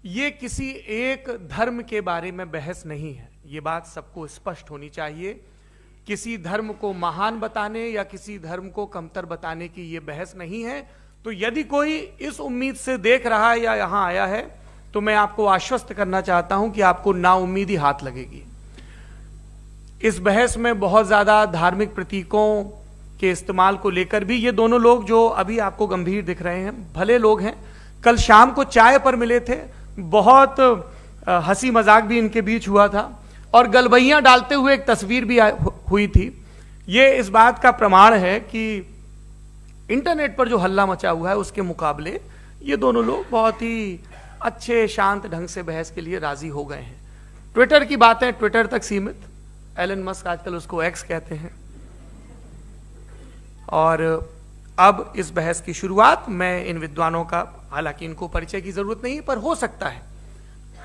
ये किसी एक धर्म के बारे में बहस नहीं है, ये बात सबको स्पष्ट होनी चाहिए। किसी धर्म को महान बताने या किसी धर्म को कमतर बताने की ये बहस नहीं है। तो यदि कोई इस उम्मीद से देख रहा है या यहां आया है, तो मैं आपको आश्वस्त करना चाहता हूं कि आपको नाउम्मीदी हाथ लगेगी। इस बहस में बहुत ज्यादा धार्मिक प्रतीकों के इस्तेमाल को लेकर भी ये दोनों लोग जो अभी आपको गंभीर दिख रहे हैं, भले लोग हैं, कल शाम को चाय पर मिले थे, बहुत हंसी मजाक भी इनके बीच हुआ था और गलबैयां डालते हुए एक तस्वीर भी हुई थी। ये इस बात का प्रमाण है कि इंटरनेट पर जो हल्ला मचा हुआ है उसके मुकाबले ये दोनों लोग बहुत ही अच्छे शांत ढंग से बहस के लिए राजी हो गए हैं। ट्विटर की बातें ट्विटर तक सीमित, एलन मस्क आजकल उसको एक्स कहते हैं। और अब इस बहस की शुरुआत मैं इन विद्वानों का, हालांकि इनको परिचय की जरूरत नहीं, पर हो सकता है,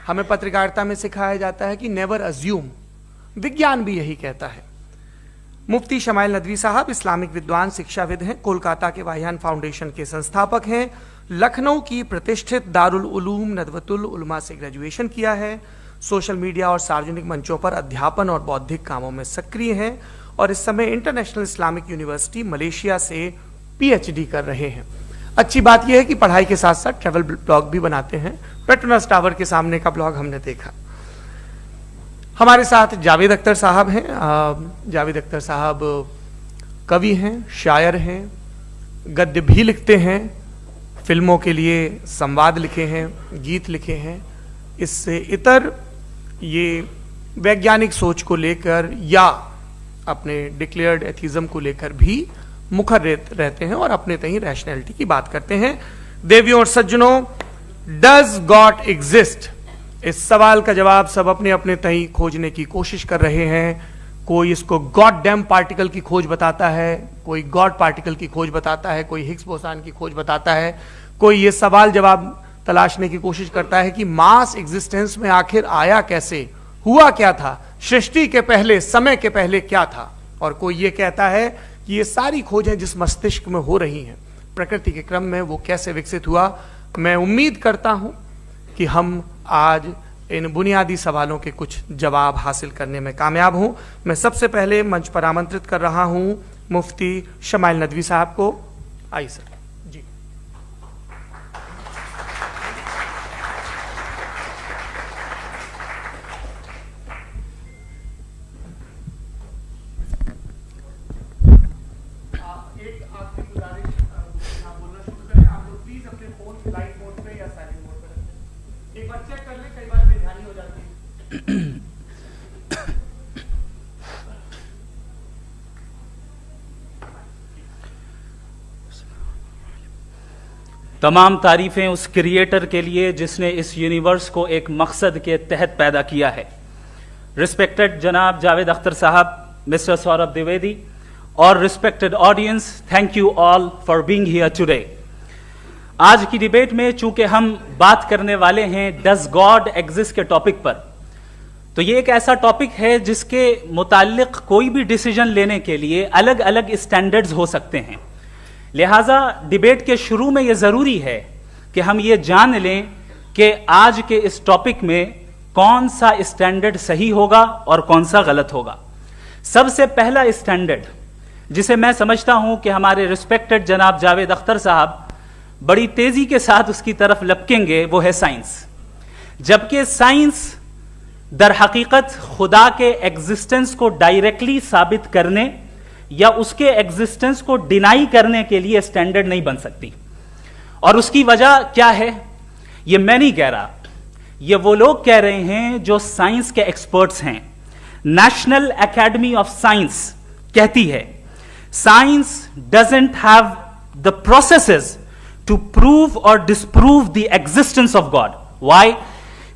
हमें पत्रकारिता में सिखाया जाता है कि नेवर अज्यूम, विज्ञान भी यही कहता है। मुफ्ती शमाइल नदवी साहब इस्लामिक विद्वान, शिक्षाविद हैं, कोलकाता के वाहियान फाउंडेशन के संस्थापक हैं, लखनऊ की प्रतिष्ठित दारुल उलूम नदवतुल उलमा से ग्रेजुएशन किया है, सोशल मीडिया और सार्वजनिक मंचों पर अध्यापन और बौद्धिक कामों में सक्रिय हैं और इस समय इंटरनेशनल इस्लामिक यूनिवर्सिटी मलेशिया से पीएचडी कर रहे हैं। अच्छी बात यह है कि पढ़ाई के साथ साथ ट्रैवल ब्लॉग भी बनाते हैं। पेट्रोनस टावर के सामने का ब्लॉग हमने देखा। हमारे साथ जावेद अख्तर साहब हैं। जावेद अख्तर साहब कवि हैं, शायर हैं, गद्य भी लिखते हैं, फिल्मों के लिए संवाद लिखे हैं, गीत लिखे हैं। इससे इतर ये वैज्ञानिक सोच को लेकर या अपने डिक्लेयर्ड एथिज्म को लेकर भी मुखर रहते हैं और अपने तहीं रैशनैलिटी की बात करते हैं। देवियों और सज्जनों, डज गॉड एग्जिस्ट? इस सवाल का जवाब सब अपने अपने तहीं खोजने की कोशिश कर रहे हैं। कोई इसको गॉड डैम पार्टिकल की खोज बताता है, कोई गॉड पार्टिकल की खोज बताता है, कोई हिग्स बोसान की खोज बताता है, कोई ये सवाल जवाब तलाशने की कोशिश करता है कि मास एग्जिस्टेंस में आखिर आया कैसे, हुआ क्या था, सृष्टि के पहले, समय के पहले क्या था। और कोई ये कहता है कि ये सारी खोजें जिस मस्तिष्क में हो रही हैं प्रकृति के क्रम में, वो कैसे विकसित हुआ। मैं उम्मीद करता हूं कि हम आज इन बुनियादी सवालों के कुछ जवाब हासिल करने में कामयाब हों। मैं सबसे पहले मंच पर आमंत्रित कर रहा हूं मुफ्ती शमाइल नदवी साहब को। आइए सर। जी, एक आखिरी गुजारिश, आप बोलना शुरू करें। आप लोग प्लीज अपने फोन फ्लाइट मोड पे या साइलेंट मोड पे रखें। एक बार चेक कर ले, कई बार बेध्यानी हो जाती है। तमाम तारीफें उस क्रिएटर के लिए जिसने इस यूनिवर्स को एक मकसद के तहत पैदा किया है। रिस्पेक्टेड जनाब जावेद अख्तर साहब, मिस्टर सौरभ द्विवेदी और respected audience, thank you all for being here today. आज की डिबेट में चूंकि हम बात करने वाले हैं डज गॉड एग्जिस्ट के टॉपिक पर, तो ये एक ऐसा टॉपिक है जिसके मुताल्लिक कोई भी डिसीजन लेने के लिए अलग अलग स्टैंडर्ड्स हो सकते हैं। लिहाजा डिबेट के शुरू में यह जरूरी है कि हम ये जान लें कि आज के इस टॉपिक में कौन सा स्टैंडर्ड सही होगा और कौन सा गलत होगा। सबसे पहला स्टैंडर्ड जिसे मैं समझता हूं कि हमारे रिस्पेक्टेड जनाब जावेद अख्तर साहब बड़ी तेजी के साथ उसकी तरफ लपकेंगे, वो है साइंस। जबकि साइंस दर हकीकत खुदा के एग्जिस्टेंस को डायरेक्टली साबित करने या उसके एग्जिस्टेंस को डिनाई करने के लिए स्टैंडर्ड नहीं बन सकती। और उसकी वजह क्या है, ये मैं नहीं कह रहा, ये वो लोग कह रहे हैं जो साइंस के एक्सपर्ट्स हैं। नेशनल एकेडमी ऑफ साइंस कहती है science doesn't have the processes to prove और disprove the existence of God. Why?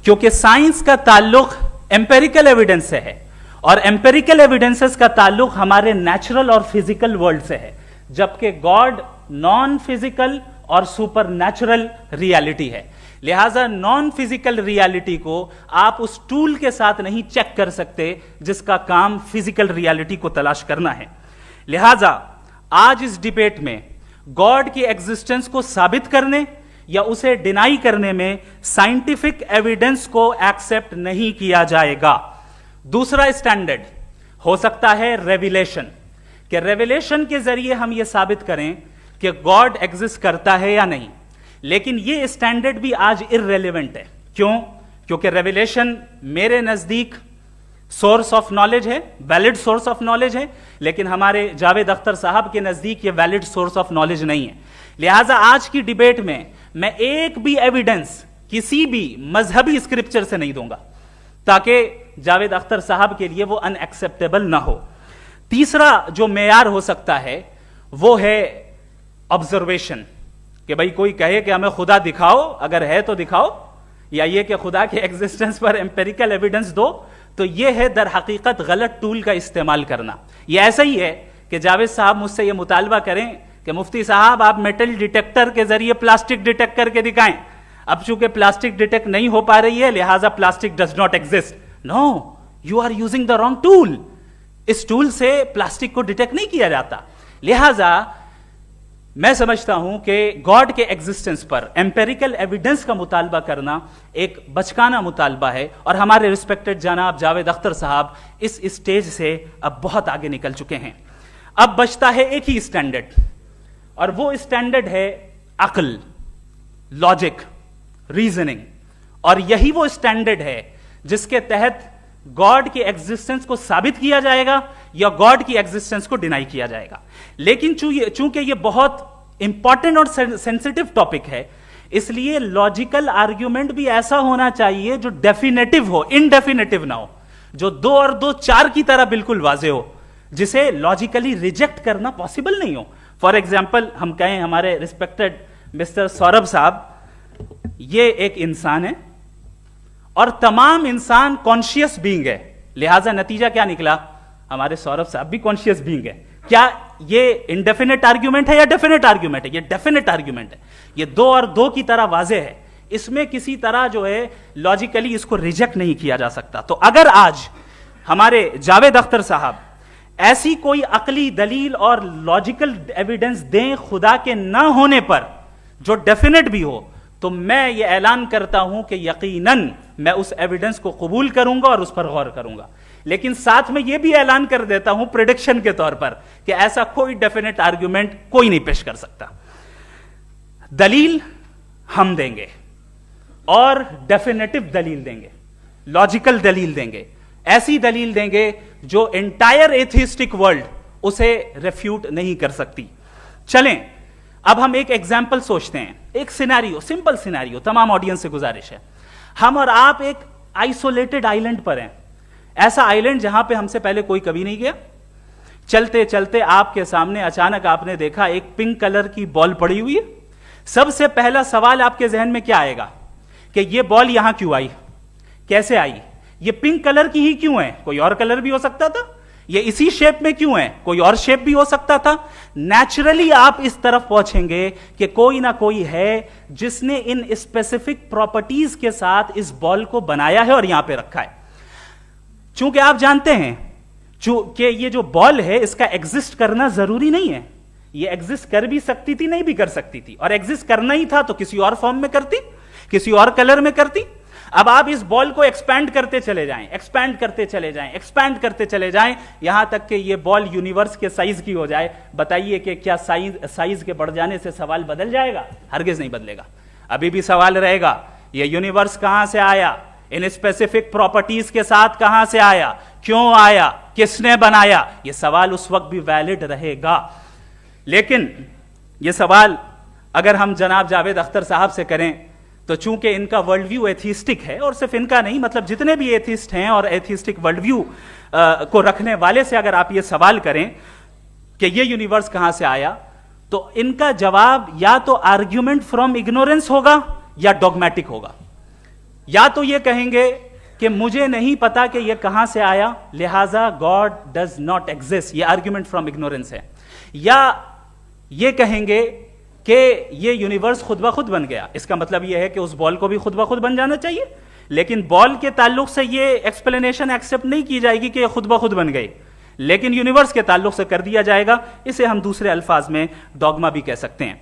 क्योंकि साइंस का ताल्लुक एम्पेरिकल एविडेंस से है और एम्पेरिकल एविडेंसेस का ताल्लुक हमारे नेचुरल और फिजिकल वर्ल्ड से है, जबकि गॉड नॉन फिजिकल और सुपर नेचुरल रियलिटी है। लिहाजा नॉन फिजिकल रियलिटी को आप उस टूल के साथ नहीं चेक कर सकते जिसका काम फिजिकल रियलिटी को तलाश करना है। लिहाजा आज इस डिबेट में गॉड की एग्जिस्टेंस को साबित करने या उसे डिनाई करने में साइंटिफिक एविडेंस को एक्सेप्ट नहीं किया जाएगा। दूसरा स्टैंडर्ड हो सकता है रेविलेशन, कि रेविलेशन के जरिए हम यह साबित करें कि गॉड एग्जिस्ट करता है या नहीं। लेकिन यह स्टैंडर्ड भी आज इररेलेवेंट है। क्यों? क्योंकि रेविलेशन मेरे नजदीक सोर्स ऑफ नॉलेज है, वैलिड सोर्स ऑफ नॉलेज है, लेकिन हमारे जावेद अख्तर साहब के नजदीक ये वैलिड सोर्स ऑफ नॉलेज नहीं है। लिहाजा आज की डिबेट में मैं एक भी एविडेंस किसी भी मजहबी स्क्रिप्चर से नहीं दूंगा, ताकि जावेद अख्तर साहब के लिए वो अनएक्सेप्टेबल ना हो। तीसरा जो मेयार हो सकता है वो है ऑब्जर्वेशन, कि भाई कोई कहे कि हमें खुदा दिखाओ, अगर है तो दिखाओ, या ये कि खुदा के एग्जिस्टेंस पर एम्पेरिकल एविडेंस दो, तो ये है दर हकीकत गलत टूल का इस्तेमाल करना। ये ऐसा ही है कि जावेद साहब मुझसे ये मुतालबा करें कि मुफ्ती साहब आप मेटल डिटेक्टर के जरिए प्लास्टिक डिटेक्ट करके दिखाएं। अब चूंकि प्लास्टिक डिटेक्ट नहीं हो पा रही है, लिहाजा plastic does not exist. No, you are using the wrong tool. इस टूल से प्लास्टिक को डिटेक्ट नहीं किया जाता। लिहाजा मैं समझता हूं कि गॉड के एग्जिस्टेंस पर एम्पेरिकल एविडेंस का मुतालबा करना एक बचकाना मुतालबा है, और हमारे रिस्पेक्टेड जनाब जावेद अख्तर साहब इस स्टेज से अब बहुत आगे निकल चुके हैं। अब बचता है एक ही स्टैंडर्ड, और वो स्टैंडर्ड है अक्ल, लॉजिक, रीजनिंग। और यही वो स्टैंडर्ड है जिसके तहत गॉड की एग्जिस्टेंस को साबित किया जाएगा या गॉड की एग्जिस्टेंस को डिनाई किया जाएगा। लेकिन चूंकि ये बहुत इंपॉर्टेंट और सेंसिटिव टॉपिक है, इसलिए लॉजिकल आर्ग्यूमेंट भी ऐसा होना चाहिए जो डेफिनेटिव हो, इनडेफिनेटिव ना हो, जो 2 और 2 4 की तरह बिल्कुल वाजे हो, जिसे लॉजिकली रिजेक्ट करना पॉसिबल नहीं हो। फॉर एग्जाम्पल हम कहें हमारे रिस्पेक्टेड मिस्टर सौरभ साहब, ये एक इंसान है और तमाम इंसान कॉन्शियस बीइंग है, लिहाजा नतीजा क्या निकला? हमारे सौरभ साहब भी कॉन्शियस बीइंग है। क्या ये इनडेफिनेट आर्ग्यूमेंट है या डेफिनेट आर्ग्यूमेंट है? ये डेफिनेट आर्ग्यूमेंट है। ये 2 और 2 की तरह वाजे है, इसमें किसी तरह जो है लॉजिकली इसको रिजेक्ट नहीं किया जा सकता। तो अगर आज हमारे जावेद अख्तर साहब ऐसी कोई अकली दलील और लॉजिकल एविडेंस दें खुदा के ना होने पर जो डेफिनेट भी हो, तो मैं ये ऐलान करता हूं कि यकीनन मैं उस एविडेंस को कबूल करूंगा और उस पर गौर करूंगा। लेकिन साथ में यह भी ऐलान कर देता हूं प्रेडिक्शन के तौर पर कि ऐसा कोई डेफिनेट आर्ग्यूमेंट कोई नहीं पेश कर सकता। दलील हम देंगे और डेफिनेटिव दलील देंगे, लॉजिकल दलील देंगे, ऐसी दलील देंगे जो एंटायर एथिस्टिक वर्ल्ड उसे रेफ्यूट नहीं कर सकती। चलें अब हम एक एग्जाम्पल सोचते हैं, एक सिनेरियो, सिंपल सिनेरियो। तमाम ऑडियंस से गुजारिश है, हम और आप एक आइसोलेटेड आइलैंड पर हैं, ऐसा आइलैंड जहां पे हमसे पहले कोई कभी नहीं गया। चलते चलते आपके सामने अचानक आपने देखा एक पिंक कलर की बॉल पड़ी हुई है। सबसे पहला सवाल आपके जहन में क्या आएगा कि यह बॉल यहां क्यों आई, कैसे आई, ये पिंक कलर की ही क्यों है? कोई और कलर भी हो सकता था। ये इसी शेप में क्यों है? कोई और शेप भी हो सकता था। नेचुरली आप इस तरफ पहुंचेंगे कि कोई ना कोई है जिसने इन स्पेसिफिक प्रॉपर्टीज के साथ इस बॉल को बनाया है और यहां पे रखा है। चूंकि आप जानते हैं कि ये जो बॉल है इसका एग्जिस्ट करना जरूरी नहीं है, ये एग्जिस्ट कर भी सकती थी, नहीं भी कर सकती थी, और एग्जिस्ट करना ही था तो किसी और फॉर्म में करती, किसी और कलर में करती। अब आप इस बॉल को एक्सपैंड करते चले जाएं, एक्सपैंड करते चले जाएं, एक्सपैंड करते चले जाएं, यहां तक कि ये बॉल यूनिवर्स के साइज की हो जाए। बताइए कि क्या साइज के बढ़ जाने से सवाल बदल जाएगा? हरगिज नहीं बदलेगा। अभी भी सवाल रहेगा, ये यूनिवर्स कहां से आया, इन स्पेसिफिक प्रॉपर्टीज के साथ कहां से आया, क्यों आया, किसने बनाया, यह सवाल उस वक्त भी वैलिड रहेगा। लेकिन यह सवाल अगर हम जनाब जावेद अख्तर साहब से करें तो चूंकि इनका वर्ल्ड व्यू एथिस्टिक है, और सिर्फ इनका नहीं, मतलब जितने भी एथिस्ट हैं और एथिस्टिक वर्ल्ड व्यू को रखने वाले से अगर आप ये सवाल करें कि ये यूनिवर्स कहां से आया, तो इनका जवाब या तो आर्ग्यूमेंट फ्रॉम इग्नोरेंस होगा या डॉगमेटिक होगा। या तो ये कहेंगे कि मुझे नहीं पता कि ये कहां से आया, लिहाजा गॉड डज नॉट एग्जिस्ट, ये आर्ग्यूमेंट फ्रॉम इग्नोरेंस है, या ये कहेंगे कि ये यूनिवर्स खुद ब खुद बन गया। इसका मतलब यह है कि उस बॉल को भी खुद ब खुद बन जाना चाहिए, लेकिन बॉल के ताल्लुक से ये एक्सप्लेनेशन एक्सेप्ट नहीं की जाएगी कि ये खुद ब खुद बन गई, लेकिन यूनिवर्स के ताल्लुक से कर दिया जाएगा। इसे हम दूसरे अल्फाज में डॉगमा भी कह सकते हैं।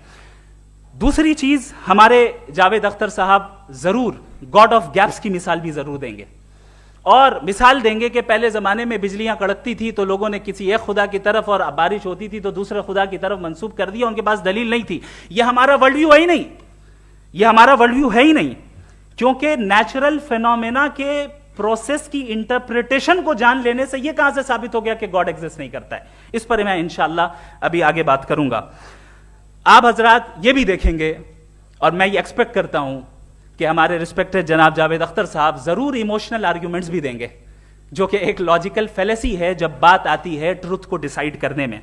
दूसरी चीज, हमारे जावेद अख्तर साहब जरूर गॉड ऑफ गैप्स की मिसाल भी जरूर देंगे और मिसाल देंगे कि पहले जमाने में बिजलियां कड़कती थी तो लोगों ने किसी एक खुदा की तरफ और बारिश होती थी तो दूसरे खुदा की तरफ मंसूब कर दिया, उनके पास दलील नहीं थी। यह हमारा वर्ल्ड व्यू है ही नहीं, यह हमारा वर्ल्ड व्यू है ही नहीं, क्योंकि नेचुरल फिनोमेना के प्रोसेस की इंटरप्रिटेशन को जान लेने से यह कहां से साबित हो गया कि गॉड एग्जिस्ट नहीं करता है। इस पर मैं इंशाअल्लाह अभी आगे बात करूंगा। आप हजरात ये भी देखेंगे और मैं ये एक्सपेक्ट करता हूं कि हमारे रिस्पेक्टेड जनाब जावेद अख्तर साहब जरूर इमोशनल आर्ग्यूमेंट्स भी देंगे, जो कि एक लॉजिकल फेलेसी है जब बात आती है ट्रुथ को डिसाइड करने में।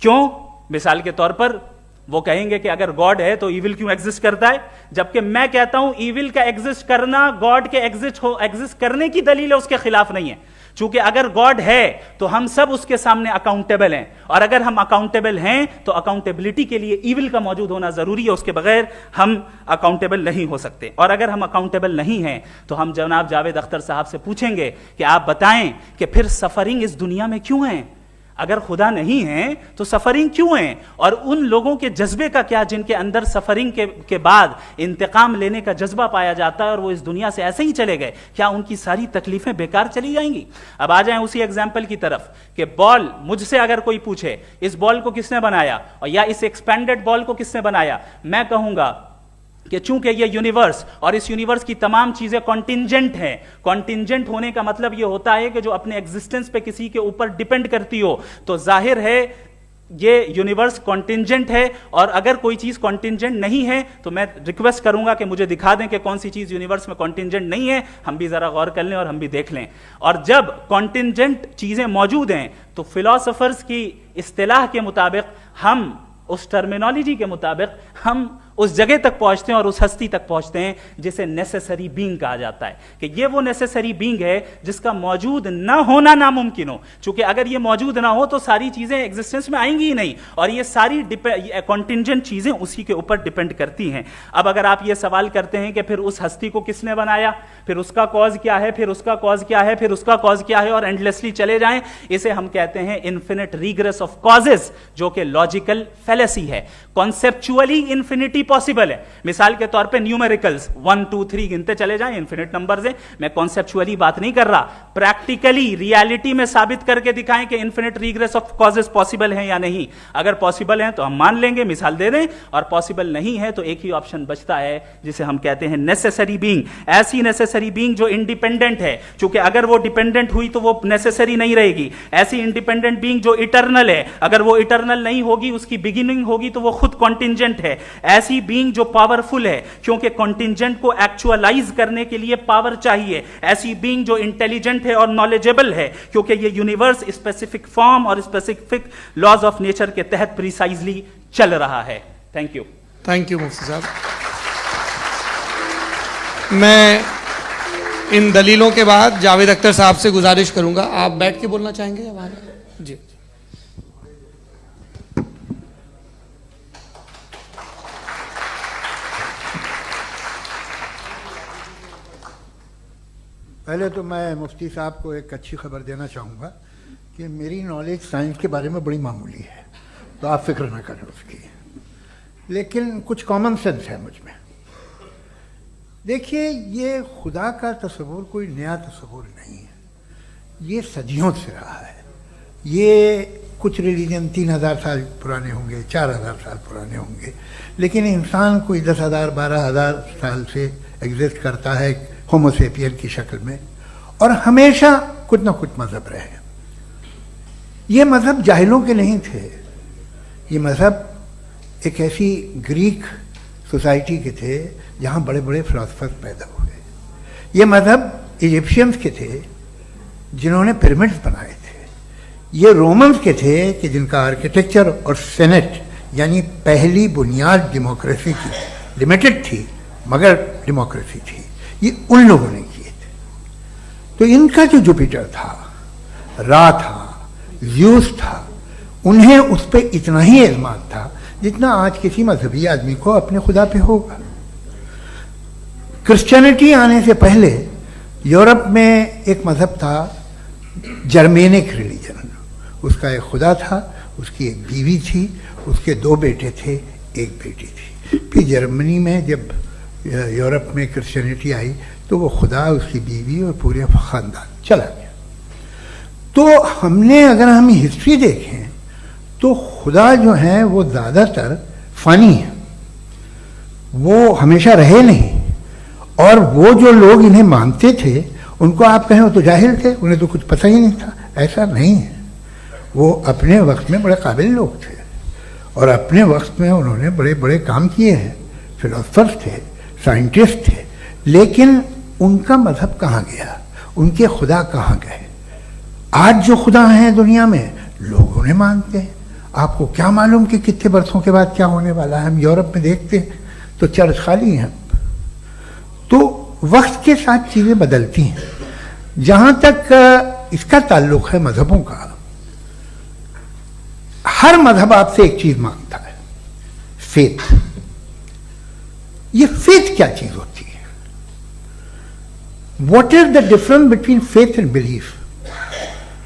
क्यों? मिसाल के तौर पर वो कहेंगे कि अगर गॉड है तो इविल क्यों एग्जिस्ट करता है, जबकि मैं कहता हूं इविल का एग्जिस्ट करना गॉड के एग्जिस्ट करने की दलील है, उसके खिलाफ नहीं है। चूंकि अगर गॉड है तो हम सब उसके सामने अकाउंटेबल हैं, और अगर हम अकाउंटेबल हैं तो अकाउंटेबिलिटी के लिए इविल का मौजूद होना जरूरी है, उसके बगैर हम अकाउंटेबल नहीं हो सकते। और अगर हम अकाउंटेबल नहीं हैं तो हम जनाब जावेद अख्तर साहब से पूछेंगे कि आप बताएं कि फिर सफरिंग इस दुनिया में क्यों है? अगर खुदा नहीं है तो सफरिंग क्यों है? और उन लोगों के जज्बे का क्या जिनके अंदर सफरिंग के बाद इंतकाम लेने का जज्बा पाया जाता है और वो इस दुनिया से ऐसे ही चले गए, क्या उनकी सारी तकलीफें बेकार चली जाएंगी? अब आ जाएं उसी एग्जाम्पल की तरफ कि बॉल, मुझसे अगर कोई पूछे इस बॉल को किसने बनाया और या इस एक्सपेंडेड बॉल को किसने बनाया, मैं कहूंगा कि चूंकि ये यूनिवर्स और इस यूनिवर्स की तमाम चीजें कॉन्टिंजेंट हैं। कॉन्टिंजेंट होने का मतलब ये होता है कि जो अपने एग्जिस्टेंस पे किसी के ऊपर डिपेंड करती हो, तो जाहिर है ये यूनिवर्स कॉन्टिंजेंट है। और अगर कोई चीज कॉन्टिंजेंट नहीं है तो मैं रिक्वेस्ट करूंगा कि मुझे दिखा दें कि कौन सी चीज यूनिवर्स में कॉन्टिंजेंट नहीं है, हम भी जरा गौर कर लें और हम भी देख लें। और जब कॉन्टिंजेंट चीजें मौजूद हैं तो फिलोसोफर्स की इस्तिलाह के मुताबिक, हम उस टर्मिनोलॉजी के मुताबिक हम उस जगह तक पहुंचते हैं और उस हस्ती तक पहुंचते हैं जिसे नेसेसरी बीइंग कहा जाता है, कि ये वो नेसेसरी बीइंग है जिसका मौजूद ना होना नामुमकिन हो। क्योंकि अगर ये मौजूद ना हो तो सारी चीजें एग्जिस्टेंस में आएंगी ही नहीं, और ये सारी कॉन्टिंजेंट चीजें उसी के ऊपर डिपेंड करती हैं। अब अगर आप ये सवाल करते हैं कि फिर उस हस्ती को किसने बनाया, फिर उसका कॉज क्या है, फिर उसका कॉज क्या है, फिर उसका कॉज क्या है, और एंडलेसली चले जाएं, इसे हम कहते हैं इन्फिनिट रीग्रेस ऑफ कॉजेस, जो कि लॉजिकल फेलेसी है। कॉन्सेप्चुअली इन्फिनिटी पॉसिबल है। मिसाल के तौर पे न्यूमेरिकल्स 1 2 3 गिनते चले जाएं, इन्फिनिट नंबर्स हैं। मैं कॉन्सेप्चुअली बात नहीं कर रहा, प्रैक्टिकली रियलिटी में साबित करके दिखाएं कि infinite regress of causes possible हैं या नहीं। अगर पॉसिबल हैं तो हम मान लेंगे, मिसाल दे दें, और पॉसिबल नहीं है तो एक ही ऑप्शन बचता है जिसे हम कहते हैं नेसेसरी बीइंग। ऐसी नेसेसरी बीइंग जो इंडिपेंडेंट है, क्योंकि अगर वो डिपेंडेंट हुई तो वो नेसेसरी नहीं रहेगी। ऐसी इंडिपेंडेंट बीइंग जो इटर्नल है, अगर वो इटर्नल नहीं होगी, उसकी बिगिनिंग होगी तो वो खुद कॉन्टिंजेंट है। ऐसी बीइंग जो पावरफुल है, क्योंकि कॉन्टिंजेंट को एक्चुअलाइज करने के लिए पावर चाहिए। ऐसी बीइंग जो इंटेलिजेंट है और नॉलेजेबल है, क्योंकि ये यूनिवर्स स्पेसिफिक फॉर्म और स्पेसिफिक लॉज ऑफ नेचर के तहत प्रिसाइजली चल रहा है। Thank you. थैंक यू मुफ्ती साहब। मैं इन दलीलों के बाद जावेद अख्तर साहब से गुजारिश करूंगा, आप बैठ के बोलना चाहेंगे या बाहर? जी। पहले तो मैं मुफ्ती साहब को एक अच्छी खबर देना चाहूँगा कि मेरी नॉलेज साइंस के बारे में बड़ी मामूली है, तो आप फिक्र ना करें उसकी, लेकिन कुछ कॉमन सेंस है मुझ में। देखिए, ये खुदा का तस्वुर कोई नया तस्वुर नहीं है, ये सदियों से रहा है। ये कुछ रिलीजन 3000 साल पुराने होंगे, 4000 साल पुराने होंगे, लेकिन इंसान कोई 10,000 12,000 साल से एग्जिस्ट करता है होमोसेपियन की शक्ल में, और हमेशा कुछ ना कुछ मजहब रहे। ये मजहब जाहिलों के नहीं थे, ये मजहब एक ऐसी ग्रीक सोसाइटी के थे जहाँ बड़े बड़े फिलोसफर्स पैदा हुए। ये मजहब इजिप्शियंस के थे जिन्होंने पिरामिड्स बनाए थे। ये रोमन्स के थे कि जिनका आर्किटेक्चर और सेनेट यानी पहली बुनियाद डेमोक्रेसी की, लिमिटेड थी मगर डेमोक्रेसी थी, ये उन लोगों ने किए थे। तो इनका जो जुपिटर था, रा था, ज़्यूस था, उन्हें उस पर इतना ही एतमाद था जितना आज किसी मजहबी आदमी को अपने खुदा पे होगा। क्रिश्चियनिटी आने से पहले यूरोप में एक मजहब था, जर्मेनिक रिलीजन। उसका एक खुदा था, उसकी एक बीवी थी, उसके 2 बेटे थे, एक बेटी थी। फिर जर्मनी में जब यूरोप में क्रिश्चियनिटी आई तो वो खुदा, उसकी बीवी और पूरे ख़ानदान चला गया। तो हमने, अगर हम हिस्ट्री देखें तो खुदा जो है वो ज़्यादातर फ़नी है, वो हमेशा रहे नहीं। और वो जो लोग इन्हें मानते थे उनको आप कहें वो तो जाहिल थे, उन्हें तो कुछ पता ही नहीं था, ऐसा नहीं है। वो अपने वक्त में बड़े काबिल लोग थे और अपने वक्त में उन्होंने बड़े बड़े काम किए हैं, फिलोसफर्स थे, साइंटिस्ट थे, लेकिन उनका मजहब कहाँ गया, उनके खुदा कहाँ गए? आज जो खुदा हैं दुनिया में लोग उन्हें मानते हैं। आपको क्या मालूम कि कितने बरसों के बाद क्या होने वाला है? हम यूरोप में देखते हैं तो चर्च खाली हैं। तो वक्त के साथ चीज़ें बदलती हैं। जहाँ तक इसका ताल्लुक है मजहबों का, हर मजहब आपसे एक चीज मांगता है, फेथ। ये फेथ क्या चीज होती है? What is the difference between faith and belief?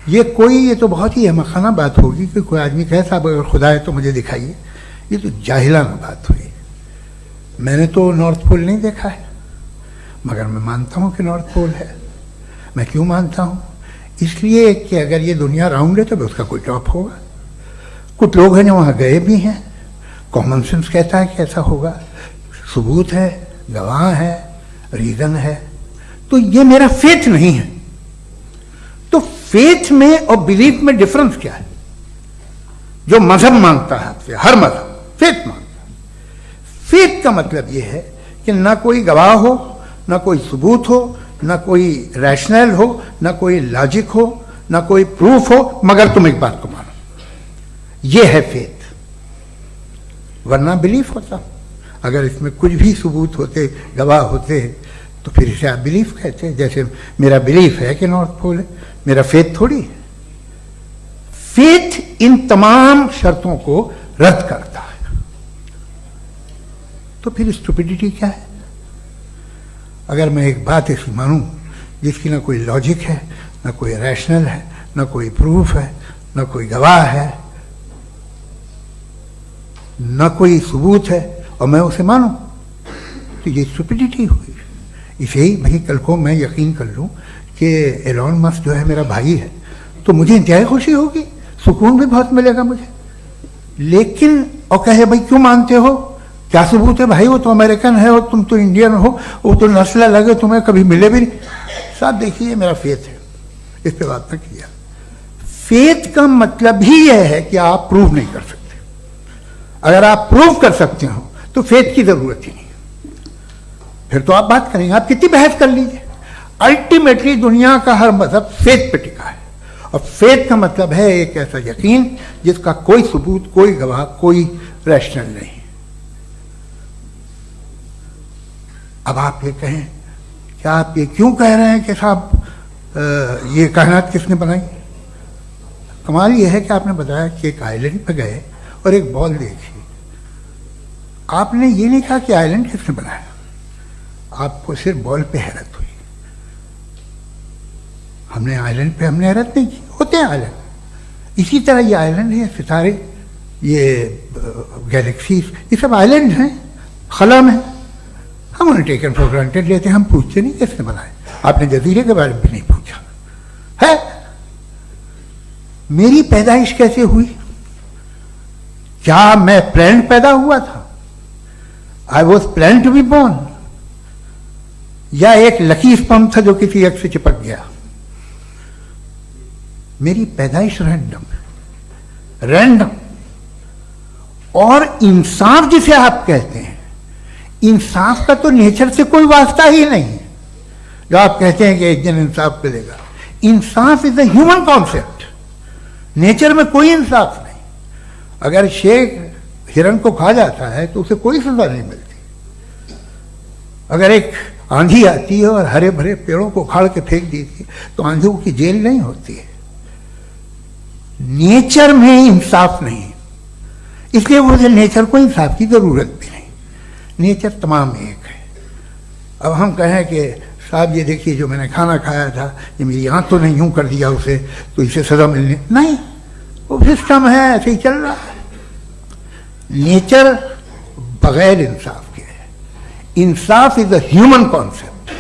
ये तो बहुत ही अहमखाना बात होगी कि कोई आदमी कहे साहब अगर खुदा है तो मुझे दिखाइए। ये तो जाहिलाना बात हुई। मैंने तो नॉर्थ पोल नहीं देखा है, मगर मैं मानता हूं कि नॉर्थ पोल है। मैं क्यों मानता हूं? इसलिए कि अगर ये दुनिया राउंड है तो उसका कोई टॉप होगा। कुछ लोग हैं जो वहाँ गए भी हैं, कॉमन सेंस कहता है कि ऐसा होगा, सबूत है, गवाह है, रीजन है। तो ये मेरा फेथ नहीं है। तो फेथ में और बिलीफ में डिफरेंस क्या है? जो मजहब मांगता है आपसे, हर मजहब फेथ मांगता है। फेथ का मतलब ये है कि ना कोई गवाह हो, ना कोई सबूत हो, ना कोई रैशनल हो, ना कोई लॉजिक हो, ना कोई प्रूफ हो, मगर तुम एक बात को मानो। ये है फेथ। वरना बिलीफ होता। अगर इसमें कुछ भी सबूत होते, गवाह होते, तो फिर इसे आप बिलीफ कहते। जैसे मेरा बिलीफ है कि नॉर्थ पोल है, मेरा फेथ थोड़ी है। फेथ इन तमाम शर्तों को रद्द करता है। तो फिर स्टुपिडिटी क्या है? अगर मैं एक बात ऐसी मानूं जिसकी ना कोई लॉजिक है, ना कोई रैशनल है, ना कोई प्रूफ है, ना कोई गवाह है, ना कोई सबूत है, और मैं उसे मानूं, तो ये स्टुपिडिटी हुई। इसे ही भाई कल को मैं यकीन कर लूं कि एलोन मस्क जो है मेरा भाई है, तो मुझे इंतहाई खुशी होगी, सुकून भी बहुत मिलेगा मुझे। लेकिन और कहे भाई क्यों मानते हो, क्या सबूत है भाई, वो तो अमेरिकन है और तुम तो इंडियन हो, वो तो नस्ल लगे, तुम्हें कभी मिले भी नहीं। साहब देखिए मेरा फेथ है, इस पर बात न किया। फेथ का मतलब ही यह है कि आप प्रूव नहीं कर सकते। अगर आप प्रूव कर सकते हो तो फेथ की जरूरत ही नहीं, फिर तो आप बात करेंगे, आप कितनी बहस कर लीजिए। अल्टीमेटली दुनिया का हर मजहब फेथ पे टिका है, और फेथ का मतलब है एक ऐसा यकीन जिसका कोई सबूत, कोई गवाह, कोई रैशनल नहीं। अब आप ये कहें, क्या आप ये क्यों कह रहे हैं कि साहब ये कायनात किसने बनाई? कमाल ये है कि आपने बताया कि एक आइलैंड पे गए और एक बॉल देखी। आपने ये नहीं कहा कि आइलैंड किसने बनाया, आपको सिर्फ बॉल पे हैरत हुई। हमने आइलैंड पे हमने हैरत नहीं की, होते हैं आइलैंड। इसी तरह ये आइलैंड है, सितारे, ये गैलेक्सीज, ये सब आइलैंड हैं, खला में। हम उन्हें टेकन फॉर ग्रांटेड लेते हैं, हम पूछते नहीं किसने बनाए। आपने जजीरे के बारे में भी नहीं पूछा है। मेरी पैदाइश कैसे हुई? क्या मैं प्लान पैदा हुआ था? I was plan to be born, या एक लकी स्पर्म था जो किसी एक से चिपक गया? मेरी पैदाइश रैंडम। और इंसाफ जिसे आप कहते हैं, इंसाफ का तो नेचर से कोई वास्ता ही नहीं है। जो आप कहते हैं कि एक दिन इंसाफ मिलेगा, इंसाफ is a human concept. Nature में कोई इंसाफ नहीं। अगर शेर हिरन को खा जाता है तो उसे कोई सजा नहीं मिलती। अगर एक आंधी आती है और हरे भरे पेड़ों को उखाड़ के फेंक देती है तो आंधियों की जेल नहीं होती है। नेचर में इंसाफ नहीं, इसलिए मुझे नेचर को इंसाफ की जरूरत भी नहीं। नेचर तमाम एक है। अब हम कहें कि साहब ये देखिए जो मैंने खाना खाया था, ये मेरी आंख तो नहीं यूं कर दिया उसे, तो इसे सजा मिलने नहीं, वो सिस्टम है, ऐसे ही चल रहा है। नेचर बगैर इंसाफ के है। इंसाफ इज अ ह्यूमन कॉन्सेप्ट।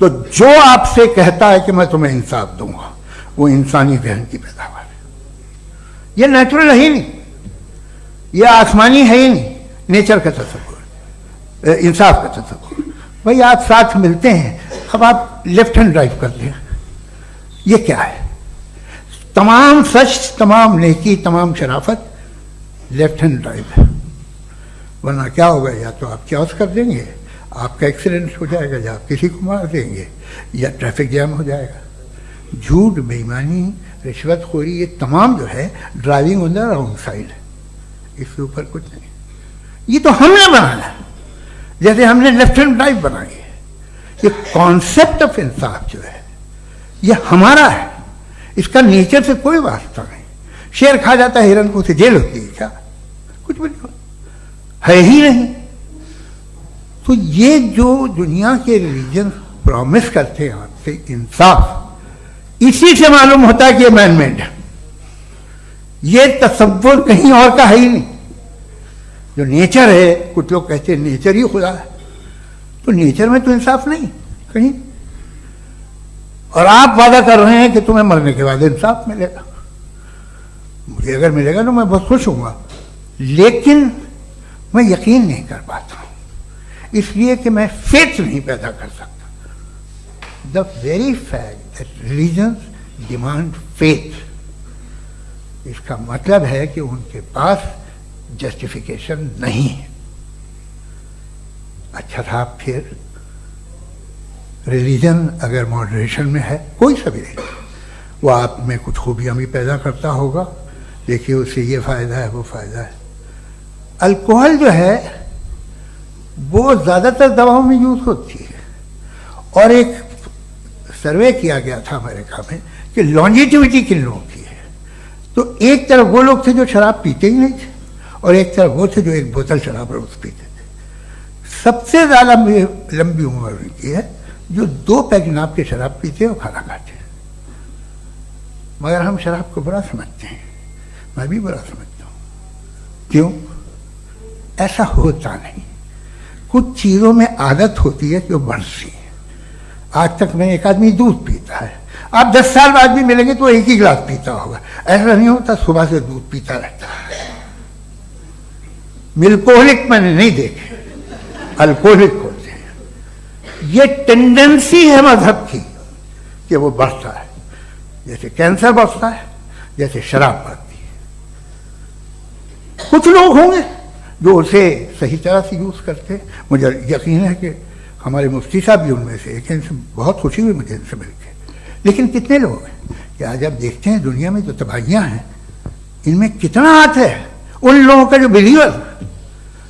तो जो आपसे कहता है कि मैं तुम्हें इंसाफ दूंगा, वो इंसानी जहन की पैदावार है। ये नेचुरल है ही नहीं, ये आसमानी है ही नहीं, नेचर का तसव्वुर, इंसाफ का तसव्वुर। भाई आप साथ मिलते हैं, अब आप लेफ्ट हैंड ड्राइव करते हैं, ये क्या है? तमाम सच, तमाम नेकी, तमाम शराफत लेफ्ट हैंड ड्राइव है। वरना क्या होगा, या तो आप क्रॉस कर देंगे, आपका एक्सीडेंट हो जाएगा, या आप किसी को मार देंगे, या ट्रैफिक जैम हो जाएगा। झूठ, बेईमानी, रिश्वतखोरी, ये तमाम जो है driving on the wrong side है, इसके ऊपर कुछ नहीं। ये तो हमने बनाया, जैसे हमने लेफ्ट हैंड ड्राइव बनाई है। ये कॉन्सेप्ट ऑफ इंसाफ जो है ये हमारा है, इसका नेचर से कोई वास्ता नहीं। शेर खा जाता है हिरन को, उसे जेल होती है क्या? कुछ भी नहीं, है ही नहीं। तो ये जो दुनिया के रिलीजन प्रॉमिस करते हैं आपसे इंसाफ, इसी से मालूम होता है कि ये मैनमेड है। ये तसव्वुर कहीं और का है ही नहीं। जो नेचर है, कुछ लोग कहते हैं नेचर ही खुदा है, तो नेचर में तो इंसाफ नहीं कहीं। और आप वादा कर रहे हैं कि तुम्हें मरने के बाद इंसाफ मिलेगा। मुझे अगर मिलेगा तो मैं बहुत खुश होऊंगा, लेकिन मैं यकीन नहीं कर पाता हूं, इसलिए कि मैं फेथ नहीं पैदा कर सकता। The very fact that religions demand faith, इसका मतलब है कि उनके पास जस्टिफिकेशन नहीं है। अच्छा था, फिर रिलीजन अगर मॉडरेशन में है, कोई सा भी नहीं, वो आप में कुछ खूबियां भी पैदा करता होगा, देखिए उससे ये फायदा है, वो फायदा है। अल्कोहल जो है वो ज़्यादातर दवाओं में यूज होती है, और एक सर्वे किया गया था अमेरिका में कि लॉन्जिटिविटी किन लोगों की है। तो एक तरफ वो लोग थे जो शराब पीते ही नहीं थे, और एक तरफ वो थे जो एक बोतल शराब रोज पीते थे। सबसे ज़्यादा लंबी उम्र की है जो 2 पैक नाप के शराब पीते हैं और खाना खाते हैं। मगर हम शराब को बुरा समझते हैं, मैं भी बुरा समझता हूँ। क्यों? ऐसा होता नहीं। कुछ चीज़ों में आदत होती है कि वो बढ़ती है। आज तक में एक आदमी दूध पीता है, आप 10 साल बाद भी मिलेंगे तो एक ही गिलास पीता होगा। ऐसा नहीं होता, सुबह से दूध पीता रहता है। मिल्कोहलिक मैंने नहीं देखे, अल्कोहलिक होते हैं। ये टेंडेंसी है मजहब की कि वो बढ़ता है, जैसे कैंसर बढ़ता है, जैसे शराब बढ़ती है। कुछ लोग होंगे जो उसे सही तरह से यूज करते हैं। मुझे यकीन है कि हमारे मुफ्ती साहब भी उनमें से एक, इनसे बहुत खुशी हुई मुझे इनसे मिलकर। लेकिन कितने लोग हैं कि आज आप देखते हैं दुनिया में जो तबाहियां हैं, इनमें कितना हाथ है उन लोगों का जो बिलीवर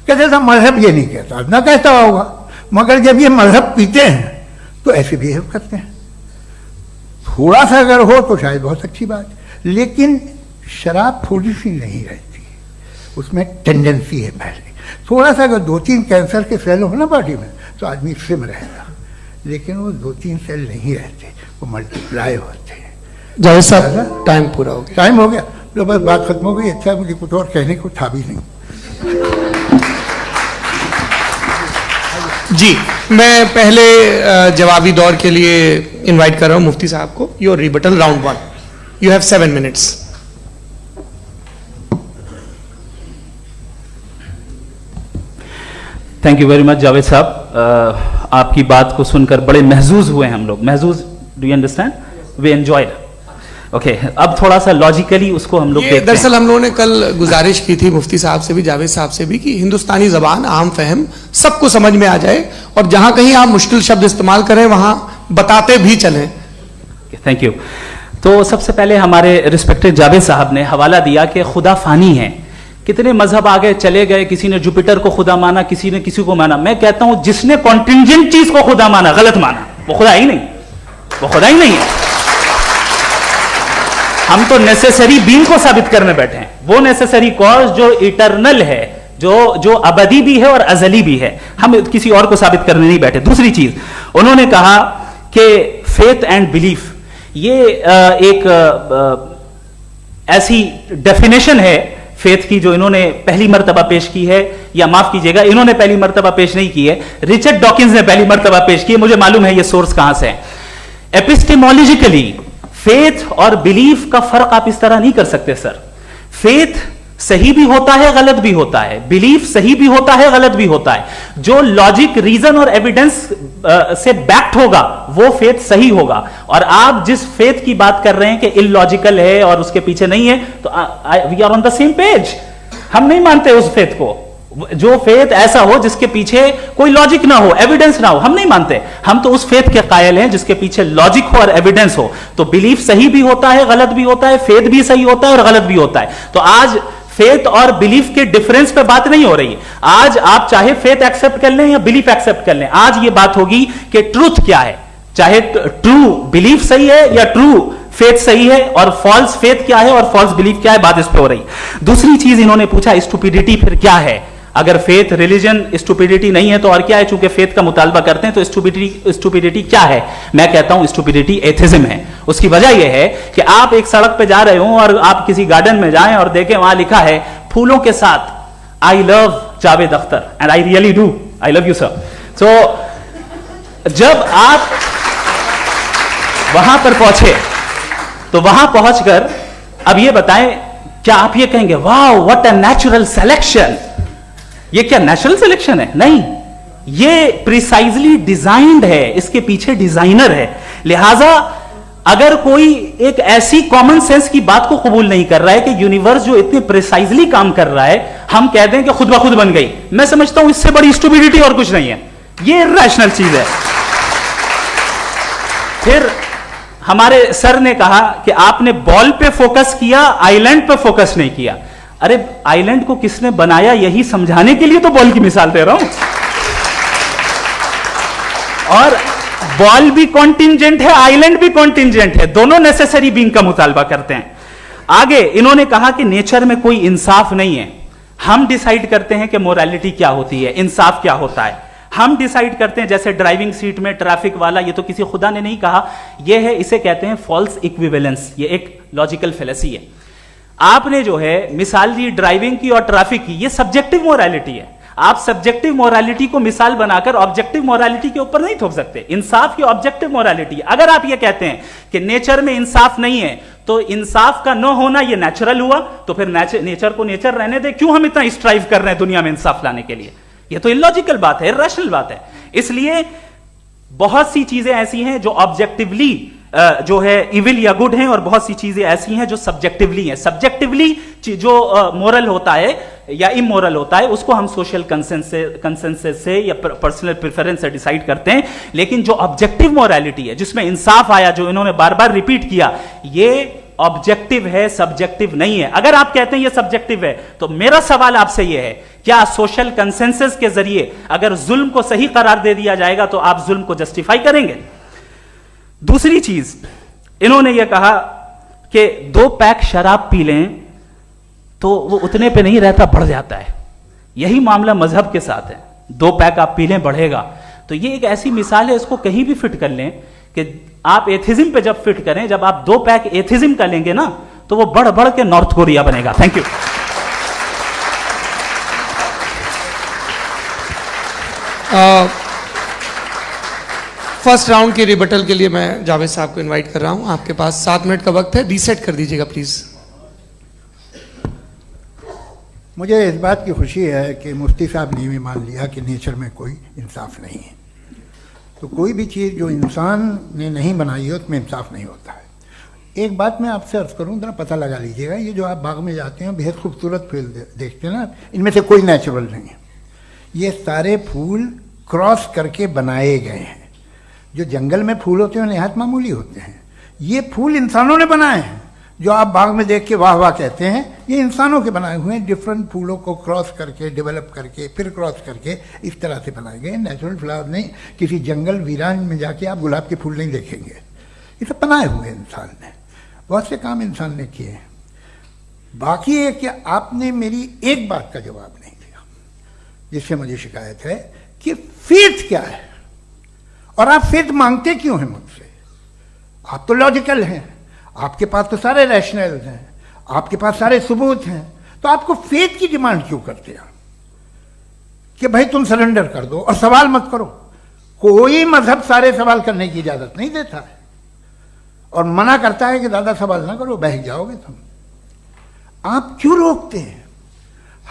कहते था मजहब ये नहीं कहता, ना कहता होगा, मगर जब ये मजहब पीते हैं तो ऐसे बिहेव करते हैं। थोड़ा सा अगर हो तो शायद बहुत अच्छी बात, लेकिन शराब थोड़ी सी नहीं रहती, उसमें टेंडेंसी है। पहले थोड़ा सा अगर 2-3 कैंसर के सेल हो ना बॉडी में तो आदमी सिम रहेगा, लेकिन वो 2-3 सेल नहीं रहते, वो मल्टीप्लाई होते हैं। जावेद साहब, टाइम पूरा हो गया। टाइम हो गया, तो बस बात खत्म हो गई। अच्छा, मुझे कुछ और कहने को था भी नहीं। जी, मैं पहले जवाबी दौर के लिए इनवाइट कर रहा हूं मुफ्ती साहब को। Your rebuttal round 1, you have 7 minutes. Thank you very much Javed साहब, आपकी बात को सुनकर बड़े महजूज हुए हम लोग। महजूज, do you understand? We enjoyed. Okay, अब थोड़ा सा लॉजिकली उसको हम लोग देखते हैं। दरअसल हम लोगों ने कल गुजारिश की थी मुफ्ती साहब से भी, जावेद साहब से भी, कि हिंदुस्तानी जबान आम फहम सबको समझ में आ जाए, और जहां कहीं आप मुश्किल शब्द इस्तेमाल करें वहां बताते भी चलें। Thank you. तो सबसे पहले हमारे रिस्पेक्टेड जावेद साहब ने हवाला दिया कि खुदा फानी है। कितने मजहब आगे चले गए, किसी ने जुपिटर को खुदा माना, किसी ने किसी को माना। मैं कहता हूं जिसने कॉन्टिंजेंट चीज को खुदा माना, गलत माना, वो खुदा ही नहीं, वो खुदा ही नहीं है। हम तो नेसेसरी बीन को साबित करने बैठे हैं, वो नेसेसरी कॉज जो इटरनल है, जो अबदी भी है और अजली भी है। हम किसी और को साबित करने नहीं बैठे। दूसरी चीज उन्होंने कहा कि फेथ एंड बिलीफ ये एक ऐसी डेफिनेशन है फेथ की जो इन्होंने पहली मर्तबा पेश की है, या माफ कीजिएगा इन्होंने पहली मर्तबा पेश नहीं की है, रिचर्ड डॉकिंस ने पहली मर्तबा पेश की है। मुझे मालूम है ये सोर्स कहां से है। एपिस्टेमोलॉजिकली फेथ और बिलीफ का फर्क आप इस तरह नहीं कर सकते सर। फेथ सही भी होता है, गलत भी होता है, बिलीफ सही भी होता है, गलत भी होता है। जो लॉजिक, रीजन और एविडेंस से बैक्ड होगा वो फेथ सही होगा। और आप जिस फेथ की बात कर रहे हैं कि इलॉजिकल है और उसके पीछे नहीं है, तो we are on the same page. हम नहीं मानते उस फेथ को, जो फेथ ऐसा हो जिसके पीछे कोई लॉजिक ना हो, एविडेंस ना हो, हम नहीं मानते। हम तो उस फेथ के कायल हैं जिसके पीछे लॉजिक हो और एविडेंस हो। तो बिलीफ सही भी होता है, गलत भी होता है, फेथ भी सही होता है और गलत भी होता है। तो आज फेथ और बिलीफ के डिफरेंस पे बात नहीं हो रही है। आज आप चाहे फेथ एक्सेप्ट कर लें या बिलीफ एक्सेप्ट कर लें, आज ये बात होगी कि ट्रूथ क्या है, चाहे ट्रू बिलीफ सही है या ट्रू फेथ सही है, और फॉल्स फेथ क्या है और फॉल्स बिलीफ क्या है, बात इस पे हो रही। दूसरी चीज इन्होंने पूछा, स्टुपिडिटी फिर क्या है? अगर फेथ, रिलीजन स्टुपिडिटी नहीं है तो और क्या है? चूंकि फेथ का मुतालबा करते हैं तो स्टुपिडिटी क्या है? मैं कहता हूं स्टुपिडिटी एथिज्म है। उसकी वजह यह है कि आप एक सड़क पे जा रहे हो और आप किसी गार्डन में जाएं और देखें वहां लिखा है फूलों के साथ, I love Javed Akhtar and I really do, I love you sir. So जब आप वहां पर पहुंचे तो वहां पहुंचकर अब ये बताएं, क्या आप ये कहेंगे वाह व्हाट अ नेचुरल सिलेक्शन? ये क्या नेचुरल सिलेक्शन है? नहीं, ये प्रिसाइजली डिजाइंड है, इसके पीछे डिजाइनर है। लिहाजा अगर कोई एक ऐसी कॉमन सेंस की बात को कबूल नहीं कर रहा है कि यूनिवर्स जो इतने प्रिसाइजली काम कर रहा है, हम कह दें कि खुद ब खुद बन गई, मैं समझता हूं इससे बड़ी स्टुपिडिटी और कुछ नहीं है। ये इरैशनल चीज है। फिर हमारे सर ने कहा कि आपने बॉल पे फोकस किया, आइलैंड पे फोकस नहीं किया। अरे आइलैंड को किसने बनाया यही समझाने के लिए तो बॉल की मिसाल दे रहा हूं। और बॉल भी कॉन्टिंजेंट है, आइलैंड भी कॉन्टिंजेंट है, दोनों नेसेसरी बीइंग का मुतालबा करते हैं। आगे इन्होंने कहा कि नेचर में कोई इंसाफ नहीं है, हम डिसाइड करते हैं कि मोरालिटी क्या होती है, इंसाफ क्या होता है, हम डिसाइड करते हैं। जैसे ड्राइविंग सीट में ट्रैफिक वाला, ये तो किसी खुदा ने नहीं कहा, ये है, इसे कहते हैं फॉल्स इक्विवेलेंस। ये एक लॉजिकल फेलेसी है। आपने जो है मिसाल दी ड्राइविंग की और ट्रैफिक की, ये सब्जेक्टिव मोरालिटी है। आप सब्जेक्टिव मोरालिटी को मिसाल बनाकर ऑब्जेक्टिव मोरालिटी के ऊपर नहीं थोप सकते। इंसाफ की ऑब्जेक्टिव मोरालिटी। अगर आप ये कहते हैं कि नेचर में इंसाफ नहीं है, तो इंसाफ का न होना ये नेचुरल हुआ, तो फिर नेचर को नेचर रहने दे, क्यों हम इतना स्ट्राइव कर रहे हैं दुनिया में इंसाफ लाने के लिए? ये तो इलॉजिकल बात है, इरैशनल बात है। इसलिए बहुत सी चीजें ऐसी हैं जो ऑब्जेक्टिवली जो है इविल या गुड हैं, और बहुत सी चीजें ऐसी हैं जो सब्जेक्टिवली हैं। सब्जेक्टिवली जो मोरल होता है या इमोरल होता है, उसको हम सोशल कंसेंसस से या पर्सनल प्रेफरेंस से डिसाइड करते हैं। लेकिन जो ऑब्जेक्टिव मोरालिटी है, जिसमें इंसाफ आया, जो इन्होंने बार बार रिपीट किया, ये ऑब्जेक्टिव है, सब्जेक्टिव नहीं है। अगर आप कहते हैं ये सब्जेक्टिव है, तो मेरा सवाल आपसे यह है, क्या सोशल कंसेंसस के जरिए अगर जुल्म को सही करार दे दिया जाएगा तो आप जुल्म को जस्टिफाई करेंगे? दूसरी चीज इन्होंने यह कहा कि 2 पैक शराब पी लें तो वो उतने पे नहीं रहता, बढ़ जाता है। यही मामला मजहब के साथ है। 2 पैक आप पी लें, बढ़ेगा। तो ये एक ऐसी मिसाल है, इसको कहीं भी फिट कर लें कि आप एथिज्म पे जब फिट करें, जब आप 2 पैक एथिज्म का लेंगे ना, तो वो बढ़ बढ़ के नॉर्थ कोरिया बनेगा। Thank you. फर्स्ट राउंड के रिबटल के लिए मैं जावेद साहब को इनवाइट कर रहा हूं। आपके पास 7 मिनट का वक्त है, रीसेट कर दीजिएगा प्लीज। मुझे इस बात की खुशी है कि मुफ्ती साहब ने भी मान लिया कि नेचर में कोई इंसाफ नहीं है। तो कोई भी चीज़ जो इंसान ने नहीं बनाई है उसमें इंसाफ नहीं होता है। एक बात मैं आपसे अर्ज़ करूँ, ज़रा पता लगा लीजिएगा, ये जो आप बाग में जाते हैं बेहद खूबसूरत फूल देखते हैं ना, इनमें से कोई नेचुरल नहीं है। ये सारे फूल क्रॉस करके बनाए गए हैं। जो जंगल में फूल होते हैं निहायत मामूली होते हैं, ये फूल इंसानों ने बनाए हैं। जो आप बाग में देख के वाह वाह कहते हैं, ये इंसानों के बनाए हुए हैं। डिफरेंट फूलों को क्रॉस करके, डेवलप करके, फिर क्रॉस करके इस तरह से बनाए गए। नेचुरल फ्लावर नहीं। किसी जंगल वीरान में जाके आप गुलाब के फूल नहीं देखेंगे। ये सब बनाए हुए इंसान ने, बहुत से काम इंसान ने किए हैं। बाकी है कि आपने मेरी एक बात का जवाब नहीं दिया, जिससे मुझे शिकायत है कि फेथ क्या है और आप फेथ मांगते क्यों हैं मुझसे? आप तो लॉजिकल हैं, आपके पास तो सारे रैशनल हैं, आपके पास सारे सबूत हैं, तो तो आपको फेथ की डिमांड क्यों करते हैं कि भाई तुम सरेंडर कर दो और सवाल मत करो? कोई मजहब सारे सवाल करने की इजाजत नहीं देता है और मना करता है कि ज्यादा सवाल ना करो, बह जाओगे तुम। आप क्यों रोकते हैं?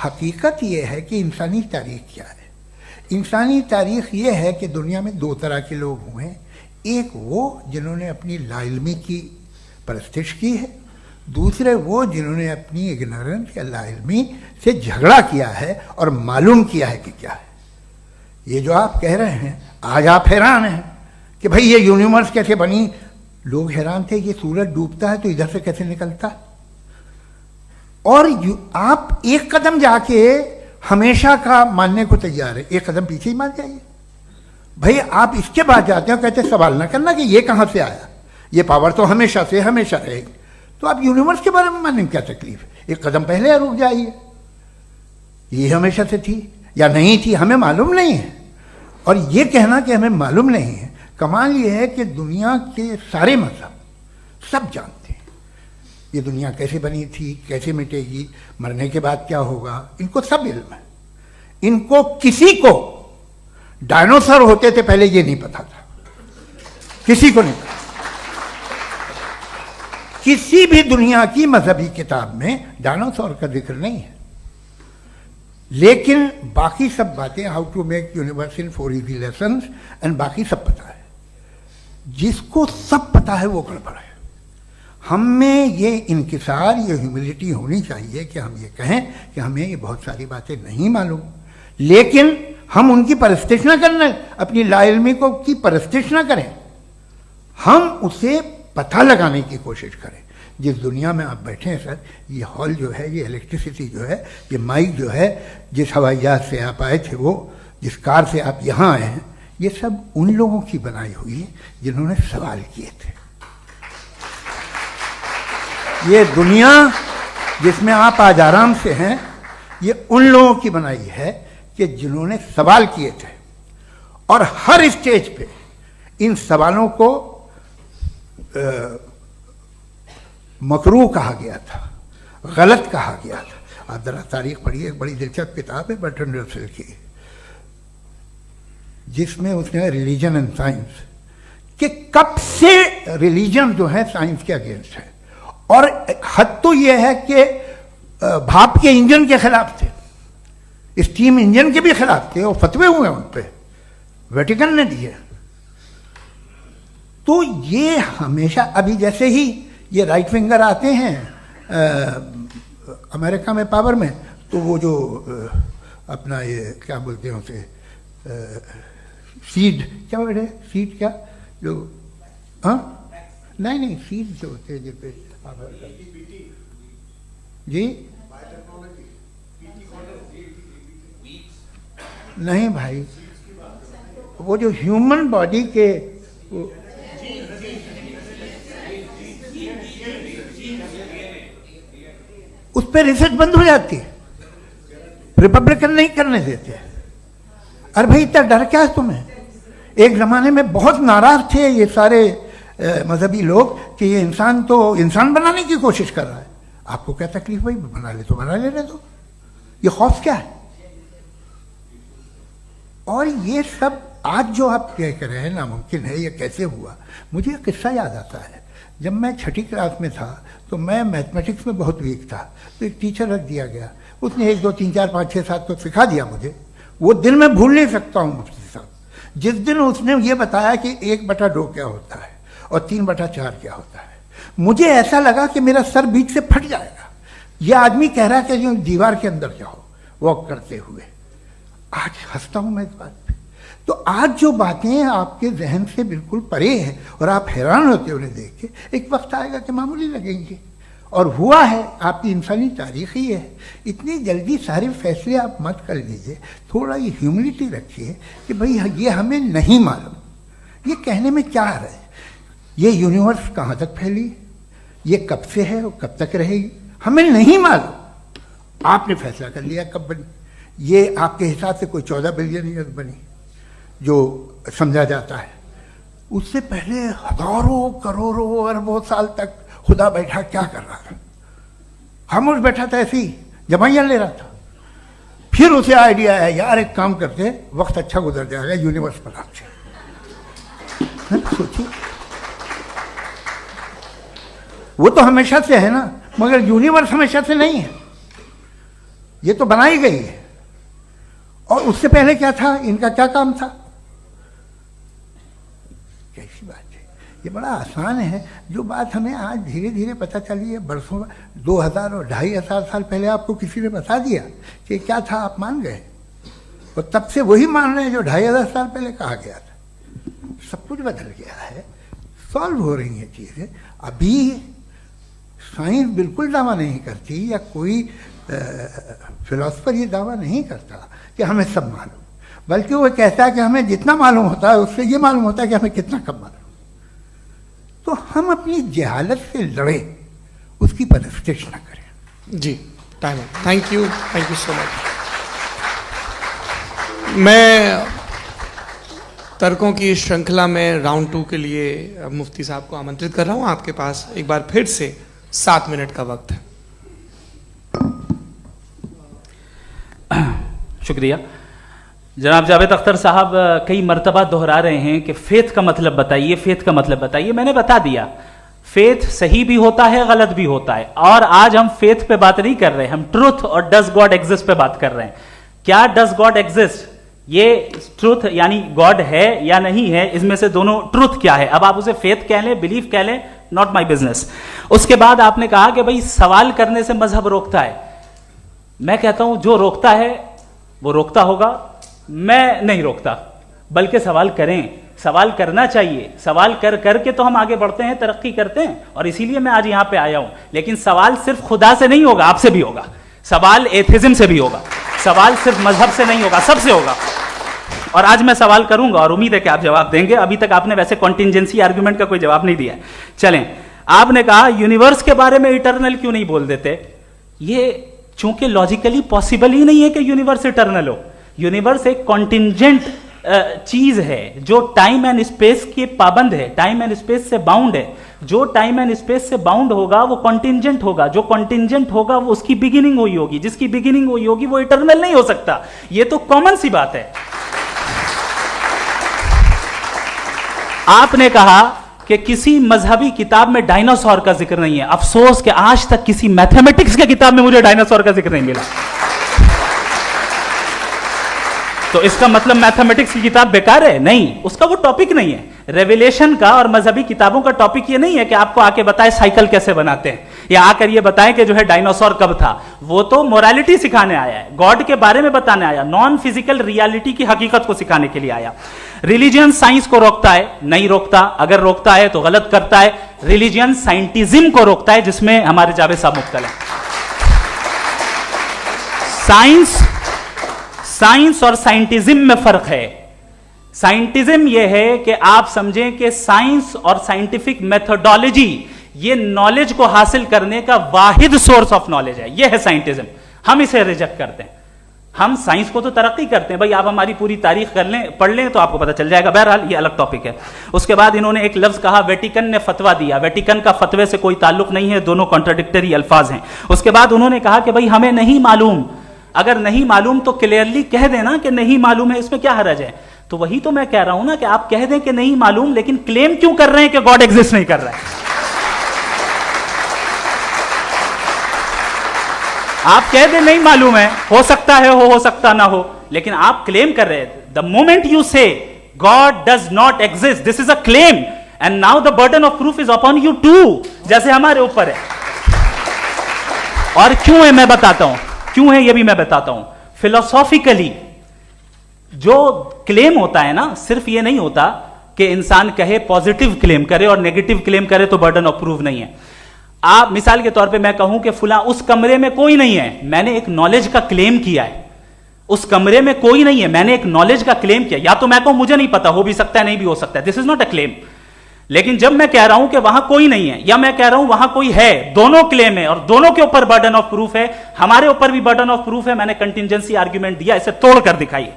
हकीकत यह है कि इंसानी तारीख क्या है? इंसानी तारीख यह है कि दुनिया में दो तरह के लोग हुए हैं। एक वो जिन्होंने अपनी लाइल्मी की परस्तिश की है, दूसरे वो जिन्होंने अपनी इग्नोरेंस या लाइल्मी से झगड़ा किया है और मालूम किया है कि क्या है। ये जो आप कह रहे हैं, आज आप हैरान हैं कि भाई ये यूनिवर्स कैसे बनी। लोग हैरान थे कि सूरज डूबता है तो इधर से कैसे निकलता है। और आप एक कदम जाके हमेशा का मानने को तैयार है, एक कदम पीछे ही मान जाइए। भाई आप इसके बाद जाते हो, कहते सवाल ना करना कि ये कहां से आया, ये पावर तो हमेशा से हमेशा रहेगी। तो आप यूनिवर्स के बारे में मानने में क्या तकलीफ है? एक कदम पहले रुक जाइए, ये हमेशा से थी या नहीं थी हमें मालूम नहीं है। और ये कहना कि हमें मालूम नहीं है, कमाल ये है कि दुनिया के सारे मजहब सब जानते हैं ये दुनिया कैसे बनी थी, कैसे मिटेगी, मरने के बाद क्या होगा, इनको सब इल्म है। इनको किसी को डायनासोर होते थे पहले ये नहीं पता था, किसी को नहीं पता। किसी भी दुनिया की मजहबी किताब में डायनासोर का जिक्र नहीं है। लेकिन बाकी सब बातें, how to make universe in 4 easy lessons and बाकी सब पता है। जिसको सब पता है वो गड़बड़ है। हम में ये इंकिसार, ये ह्यूमिलिटी होनी चाहिए कि हम ये कहें कि हमें ये बहुत सारी बातें नहीं मालूम, लेकिन हम उनकी परस्तिश ना करना, अपनी लाइल्मी को की परस्तिश ना करें, हम उसे पता लगाने की कोशिश करें। जिस दुनिया में आप बैठे हैं सर, ये हॉल जो है, ये इलेक्ट्रिसिटी जो है, ये माइक जो है, जिस हवाई जहाज से आप आए थे, वो जिस कार से आप यहाँ आए हैं, ये सब उन लोगों की बनाई हुई है जिन्होंने सवाल किए थे। ये दुनिया जिसमें आप आज आराम से हैं, ये उन लोगों की बनाई है कि जिन्होंने सवाल किए थे। और हर स्टेज पे इन सवालों को मकरूह कहा गया था, गलत कहा गया था। आप जरा तारीख पढ़िए, एक बड़ी दिलचस्प किताब है बर्ट्रैंड रसेल की, जिसमें उसने रिलीजन एंड साइंस कि कब से रिलीजन जो है साइंस के अगेंस्ट है। और हद तो यह है कि भाप के इंजन के खिलाफ थे, स्टीम इंजन के भी खिलाफ थे, और फतवे हुए उन पे, वेटिकन ने दिए। तो ये हमेशा, अभी जैसे ही ये राइट विंगर आते हैं अमेरिका में पावर में, तो वो जो अपना ये क्या बोलते हैं उसे, सीड क्या वर्ड है, सीड क्या जो, हाँ नहीं सीड जो होते हैं जिस पे जी, नहीं भाई, वो जो ह्यूमन बॉडी के उस पर रिसर्च बंद हो जाती है, रिपब्लिकन नहीं करने देते। अरे भाई इतना डर क्या है तुम्हें? एक जमाने में बहुत नाराज थे ये सारे मजहबी लोग कि ये इंसान तो इंसान बनाने की कोशिश कर रहा है। आपको क्या तकलीफ भाई, बना ले तो बना लेने दो, ये खौफ क्या है? और ये सब आज जो आप कह रहे हैं नामुमकिन है, ये कैसे हुआ? मुझे एक किस्सा याद आता है। जब मैं 6ठी क्लास में था तो मैं मैथमेटिक्स में बहुत वीक था, तो एक टीचर रख दिया गया, उसने 1 2 3 4 5 6 7 तो सिखा दिया मुझे। वो दिन मैं भूल नहीं सकता हूँ मुफ्ती साहब, जिस दिन उसने ये बताया कि 1/2 क्या होता है और 3/4 क्या होता है, मुझे ऐसा लगा कि मेरा सर बीच से फट जाएगा। यह आदमी कह रहा है कि जो दीवार के अंदर जाओ वॉक करते हुए। आज हंसता हूं मैं इस बात पे। तो आज जो बातें आपके जहन से बिल्कुल परे हैं और आप हैरान होते हो उन्हें देख के, एक वक्त आएगा कि मामूली लगेंगे। और हुआ है, आपकी इंसानी तारीख ही है। इतनी जल्दी सारे फैसले आप मत कर लीजिए, थोड़ा ये ह्यूमिलिटी रखिए कि भाई ये हमें नहीं मालूम। ये कहने में क्या आ रहा है? ये यूनिवर्स कहाँ तक फैली, ये कब से है और कब तक रहेगी, हमें नहीं मालूम। आपने फैसला कर लिया कब बनी। ये आपके हिसाब से कोई 14 बिलियन ईयर बनी जो समझा जाता है। उससे पहले हजारों करोड़ों अरबों साल तक खुदा बैठा क्या कर रहा था? खामोश बैठा था ऐसे ही, जमाइया ले रहा था। फिर उसे आइडिया आया, यार एक काम करते, वक्त अच्छा गुजर जाएगा, यूनिवर्स पर नाम चाहिए। सोचिए, वो तो हमेशा से है ना, मगर यूनिवर्स हमेशा से नहीं है, ये तो बनाई गई है। और उससे पहले क्या था, इनका क्या काम था? कैसी बात है, ये बड़ा आसान है। जो बात हमें आज धीरे धीरे पता चली है, बरसों 2000 और 2500 साल पहले आपको किसी ने बता दिया कि क्या था, आप मान गए, और तब से वही मान रहे हैं जो 2500 साल पहले कहा गया था। सब कुछ बदल गया है, सॉल्व हो रही हैं चीज़ें। अभी साइंस बिल्कुल दावा नहीं करती, या कोई फिलोसफर ये दावा नहीं करता कि हमें सब मालूम, बल्कि वो कहता है कि हमें जितना मालूम होता है उससे ये मालूम होता है कि हमें कितना कम मालूम। तो हम अपनी जहालत से लड़े, उसकी परस्तिश न करें। जी, time, thank you so much. मैं तर्कों की श्रृंखला में राउंड 2 के लिए मुफ्ती साहब को आमंत्रित कर रहा हूं। आपके पास एक बार फिर से 7 मिनट का वक्त है। शुक्रिया। जनाब जावेद अख्तर साहब कई मर्तबा दोहरा रहे हैं कि फेथ का मतलब बताइए, फेथ का मतलब बताइए। मैंने बता दिया, फेथ सही भी होता है, गलत भी होता है। और आज हम फेथ पे बात नहीं कर रहे, हम ट्रूथ और डज गॉड एग्जिस्ट पे बात कर रहे हैं। क्या डज गॉड एग्जिस्ट, ये ट्रूथ यानी गॉड है या नहीं है, इसमें से दोनों ट्रूथ क्या है। अब आप उसे फेथ कह लें, बिलीफ कह लें, नॉट माई बिजनेस। उसके बाद आपने कहा कि भाई सवाल करने से मजहब रोकता है। मैं कहता हूं जो रोकता है वो रोकता होगा, मैं नहीं रोकता, बल्कि सवाल करें, सवाल करना चाहिए। सवाल कर करके तो हम आगे बढ़ते हैं, तरक्की करते हैं, और इसीलिए मैं आज यहां पे आया हूं। लेकिन सवाल सिर्फ खुदा से नहीं होगा, आपसे भी होगा। सवाल एथिज्म से भी होगा, सवाल सिर्फ मजहब से नहीं होगा, सबसे होगा। और आज मैं सवाल करूंगा और उम्मीद है कि आप जवाब देंगे। अभी तक आपने वैसे कॉन्टिंजेंसी आर्गुमेंट का कोई जवाब नहीं दिया। चलें, आपने कहा यूनिवर्स के बारे में इटर्नल क्यों नहीं बोल देते। ये चूंकि लॉजिकली पॉसिबल ही नहीं है कि यूनिवर्स इटर्नल हो। यूनिवर्स एक कॉन्टिंजेंट चीज है जो टाइम एंड स्पेस के पाबंद है, टाइम एंड स्पेस से बाउंड है। जो टाइम एंड स्पेस से बाउंड होगा वो कॉन्टिंजेंट होगा, जो कॉन्टिंजेंट होगा वो उसकी बिगिनिंग हुई होगी, जिसकी बिगिनिंग हुई होगी वो इटर्नल नहीं हो सकता। ये तो कॉमन सी बात है। आपने कहा कि किसी मजहबी किताब में डायनासोर का जिक्र नहीं है। अफसोस कि आज तक किसी मैथमेटिक्स की किताब में मुझे डायनासोर का जिक्र नहीं मिला। तो इसका मतलब मैथमेटिक्स की किताब बेकार है? नहीं, उसका वो टॉपिक नहीं है। रेवलेशन का और मजहबी किताबों का टॉपिक ये नहीं है कि आपको आके बताए साइकिल कैसे बनाते हैं, या आकर ये बताएं कि जो है डायनासोर कब था। वो तो मोरालिटी सिखाने आया है, गॉड के बारे में बताने आया, नॉन फिजिकल रियलिटी की हकीकत को सिखाने के लिए आया। रिलीजियन साइंस को रोकता है? नहीं रोकता। अगर रोकता है तो गलत करता है। रिलीजियन साइंटिज्म को रोकता है, जिसमें हमारे जावेद साहब मुब्तला है। साइंस और साइंटिज्म में फर्क है। साइंटिज्म यह है कि आप समझें कि साइंस और साइंटिफिक मेथोडोलॉजी ये नॉलेज को हासिल करने का वाहिद सोर्स ऑफ नॉलेज है। यह है साइंटिज्म। हम इसे रिजेक्ट करते हैं। हम साइंस को तो तरक्की करते हैं, भाई आप हमारी पूरी तारीख कर लें, पढ़ लें तो आपको पता चल जाएगा। बहरहाल ये अलग टॉपिक है। उसके बाद इन्होंने एक लफ्ज कहा, वेटिकन ने फतवा दिया। वेटिकन का फतवे से कोई ताल्लुक नहीं है, दोनों कॉन्ट्राडिक्टरी अल्फाज हैं। उसके बाद उन्होंने कहा कि भाई हमें नहीं मालूम। अगर नहीं मालूम तो क्लियरली कह देना कि नहीं मालूम है, इसमें क्या हरज है। तो वही तो मैं कह रहा हूं ना कि आप कह दें कि नहीं मालूम, लेकिन क्लेम क्यों कर रहे हैं कि गॉड एग्जिस्ट नहीं कर रहा है। आप कह दें नहीं मालूम है, हो सकता है हो सकता ना हो, लेकिन आप क्लेम कर रहे हैं। The moment you say God does not exist, this is a claim, and now the burden of proof is upon you too, जैसे हमारे ऊपर है। और क्यों है मैं बताता हूं, क्यों है ये भी मैं बताता हूं। फिलोसॉफिकली जो क्लेम होता है ना, सिर्फ ये नहीं होता कि इंसान कहे पॉजिटिव क्लेम करे और नेगेटिव क्लेम करे तो बर्डन ऑफ प्रूफ नहीं है। आप मिसाल के तौर पे मैं कहूं कि फुला उस कमरे में कोई नहीं है, मैंने एक नॉलेज का क्लेम किया है। उस कमरे में कोई नहीं है, मैंने एक नॉलेज का क्लेम किया। या तो मैं कहूं मुझे नहीं पता, हो भी सकता है नहीं भी हो सकता है, this is not a claim. लेकिन जब मैं कह रहा हूं कि वहां कोई नहीं है, या मैं कह रहा हूं वहां कोई है, दोनों क्लेम है और दोनों के ऊपर बर्डन ऑफ प्रूफ है। हमारे ऊपर भी बर्डन ऑफ प्रूफ है। मैंने कंटिजेंसी आर्ग्यूमेंट दिया, इसे तोड़कर दिखाइए।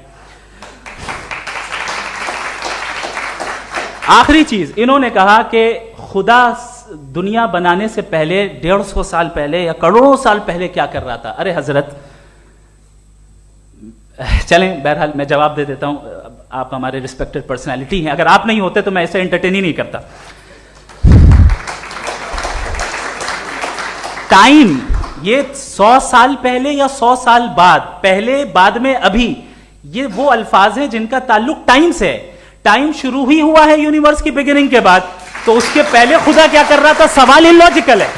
आखिरी चीज, इन्होंने कहा कि खुदा दुनिया बनाने से पहले 150 साल पहले या करोड़ों साल पहले क्या कर रहा था? अरे हजरत, चलें, बहरहाल मैं जवाब दे देता हूं, आप हमारे रिस्पेक्टेड पर्सनालिटी हैं, अगर आप नहीं होते तो मैं ऐसे एंटरटेन ही नहीं करता। टाइम, ये 100 साल पहले या 100 साल बाद, पहले बाद में अभी, ये वो अल्फाज हैं जिनका ताल्लुक टाइम से है। टाइम शुरू ही हुआ है यूनिवर्स की बिगिनिंग के बाद, तो उसके पहले खुदा क्या कर रहा था? सवाल इलॉजिकल है,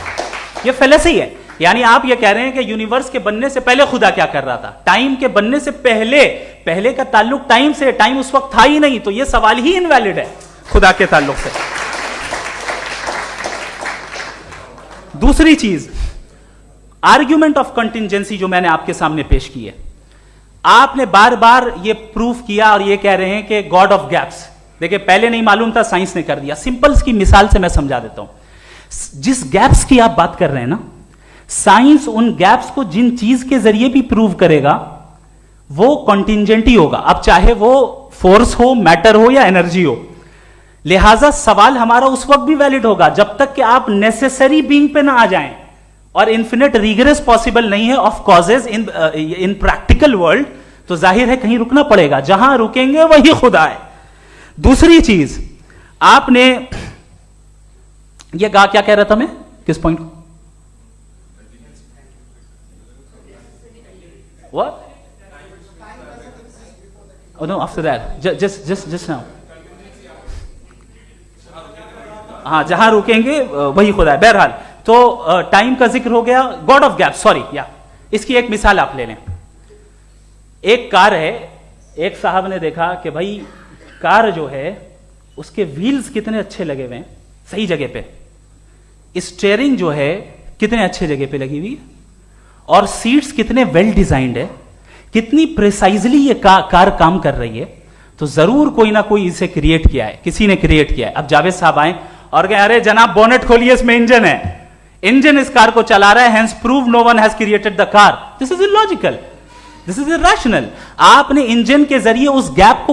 ये फेलेसी है। यानी आप ये कह रहे हैं कि यूनिवर्स के बनने से पहले खुदा क्या कर रहा था? टाइम के बनने से पहले, पहले का ताल्लुक टाइम से, टाइम उस वक्त था ही नहीं, तो ये सवाल ही इनवैलिड है खुदा के ताल्लुक से। दूसरी चीज, आर्ग्यूमेंट ऑफ कंटिंजेंसी जो मैंने आपके सामने पेश की है, आपने बार बार ये प्रूफ किया और ये कह रहे हैं कि गॉड ऑफ गैप्स। देखिए, पहले नहीं मालूम था, साइंस ने कर दिया। सिंपल्स की मिसाल से मैं समझा देता हूं। जिस गैप्स की आप बात कर रहे हैं ना, साइंस उन गैप्स को जिन चीज के जरिए भी प्रूव करेगा वो कॉन्टिंजेंट ही होगा, अब चाहे वो फोर्स हो, मैटर हो या एनर्जी हो। लिहाजा सवाल हमारा उस वक्त भी वैलिड होगा जब तक कि आप नेसेसरी बीइंग पे ना आ जाएं, और इन्फिनिट रिग्रेस पॉसिबल नहीं है of causes in practical world, तो जाहिर है कहीं रुकना पड़ेगा, जहां रुकेंगे वही खुदा है। दूसरी चीज, आपने ये कहा, क्या कह रहा था मैं, किस पॉइंट को? What? Oh no, after that. Just now. हाँ, जहां रुकेंगे वही खुदा है। बहरहाल, तो टाइम का जिक्र हो गया, गॉड ऑफ गैप, सॉरी, या इसकी एक मिसाल आप ले लें। एक कार है, एक साहब ने देखा कि भाई कार जो है उसके व्हील्स कितने अच्छे लगे हुए हैं सही जगह पे, स्टीयरिंग जो है कितने अच्छे जगह पे लगी हुई है, और सीट्स कितने वेल डिजाइंड है, कितनी प्रिसाइजली ये कार काम कर रही है, तो जरूर कोई ना कोई इसे क्रिएट किया है, किसी ने क्रिएट किया है। अब जावेद साहब आए और कहे, अरे जनाब बोनेट खोलिए, इसमें इंजन है, इंजन इस कार को चला रहा है, hence proved no one has created the car. This is illogical, this is irrational. आपने इंजन के जरिए उस गैप को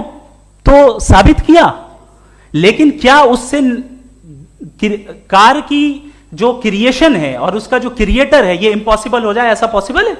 तो साबित किया, लेकिन क्या उससे कार की जो क्रिएशन है और उसका जो क्रिएटर है ये इंपॉसिबल हो जाए? ऐसा पॉसिबल है?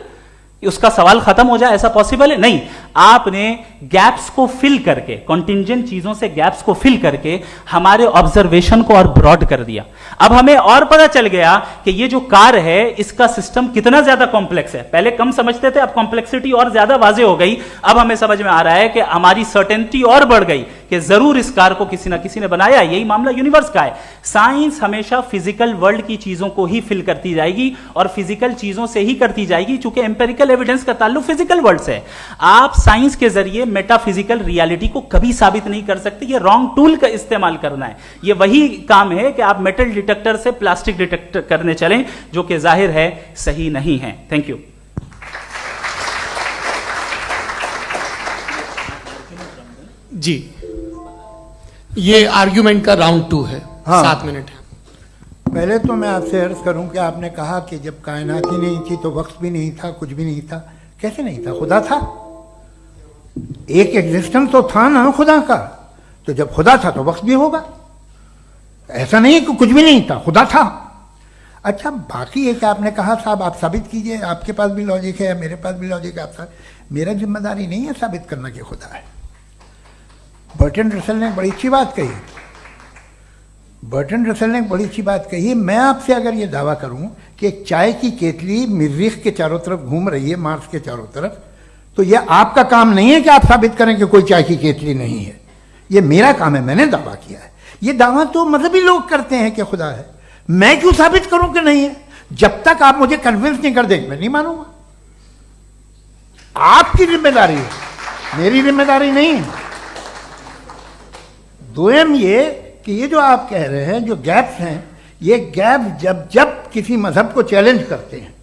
उसका सवाल खत्म हो जाए, ऐसा पॉसिबल है? नहीं। आपने गैप्स को फिल करके, कॉन्टिंजेंट चीजों से गैप्स को फिल करके हमारे ऑब्जर्वेशन को और ब्रॉड कर दिया। अब हमें और पता चल गया कि ये जो कार है इसका सिस्टम कितना ज्यादा कॉम्प्लेक्स है। पहले कम समझते थे, अब कॉम्प्लेक्सिटी और ज्यादा वाजे हो गई। अब हमें समझ में आ रहा है कि हमारी सर्टेनिटी और बढ़ गई कि जरूर इस कार को किसी ना किसी ने बनाया। यही मामला यूनिवर्स का है। साइंस हमेशा फिजिकल वर्ल्ड की चीजों को ही फिल करती जाएगी और फिजिकल चीजों से ही करती जाएगी, चूंकि एम्पेरिकल एविडेंस का ताल्लुक फिजिकल वर्ल्ड से है। आप साइंस के जरिए मेटाफिजिकल रियलिटी को कभी साबित नहीं कर सकते। ये रॉन्ग टूल का इस्तेमाल करना है। ये वही काम है कि आप मेटल डिटेक्टर से प्लास्टिक डिटेक्टर करने चलें, जो कि जाहिर है सही नहीं है। Thank you. जी, ये आर्ग्यूमेंट का राउंड 2 है। हाँ। 7 मिनट है। पहले तो मैं आपसे अर्ज करूं कि आपने कहा कि जब कायनात ही नहीं थी तो वक्त भी नहीं था, कुछ भी नहीं था। कैसे नहीं था? खुदा था, एक एग्जिस्टेंस तो था ना खुदा का। तो जब खुदा था तो वक्त भी होगा। ऐसा नहीं कि कुछ भी नहीं था, खुदा था। अच्छा, बाकी एक आपने कहा साहब आप साबित कीजिए, आपके पास भी लॉजिक है, मेरे पास भी लॉजिक है। आप मेरा जिम्मेदारी नहीं है साबित करना कि खुदा है। बर्टन रसल ने बड़ी अच्छी बात कही। बर्टन रसल ने बड़ी अच्छी बात कही। मैं आपसे अगर ये दावा करूं कि एक चाय की केतली मरीख के चारों तरफ घूम रही है, मार्स के चारों तरफ, तो यह आपका काम नहीं है कि आप साबित करें कि कोई चाय की केतली नहीं है। यह मेरा काम है, मैंने दावा किया है। ये दावा तो मजहबी लोग करते हैं कि खुदा है। मैं क्यों साबित करूं कि नहीं है? जब तक आप मुझे कन्विंस नहीं कर देंगे मैं नहीं मानूंगा। आपकी जिम्मेदारी है, मेरी जिम्मेदारी नहीं है। दोयम ये कि ये जो आप कह रहे हैं, जो गैप्स हैं, ये गैप जब जब किसी मजहब को चैलेंज करते हैं,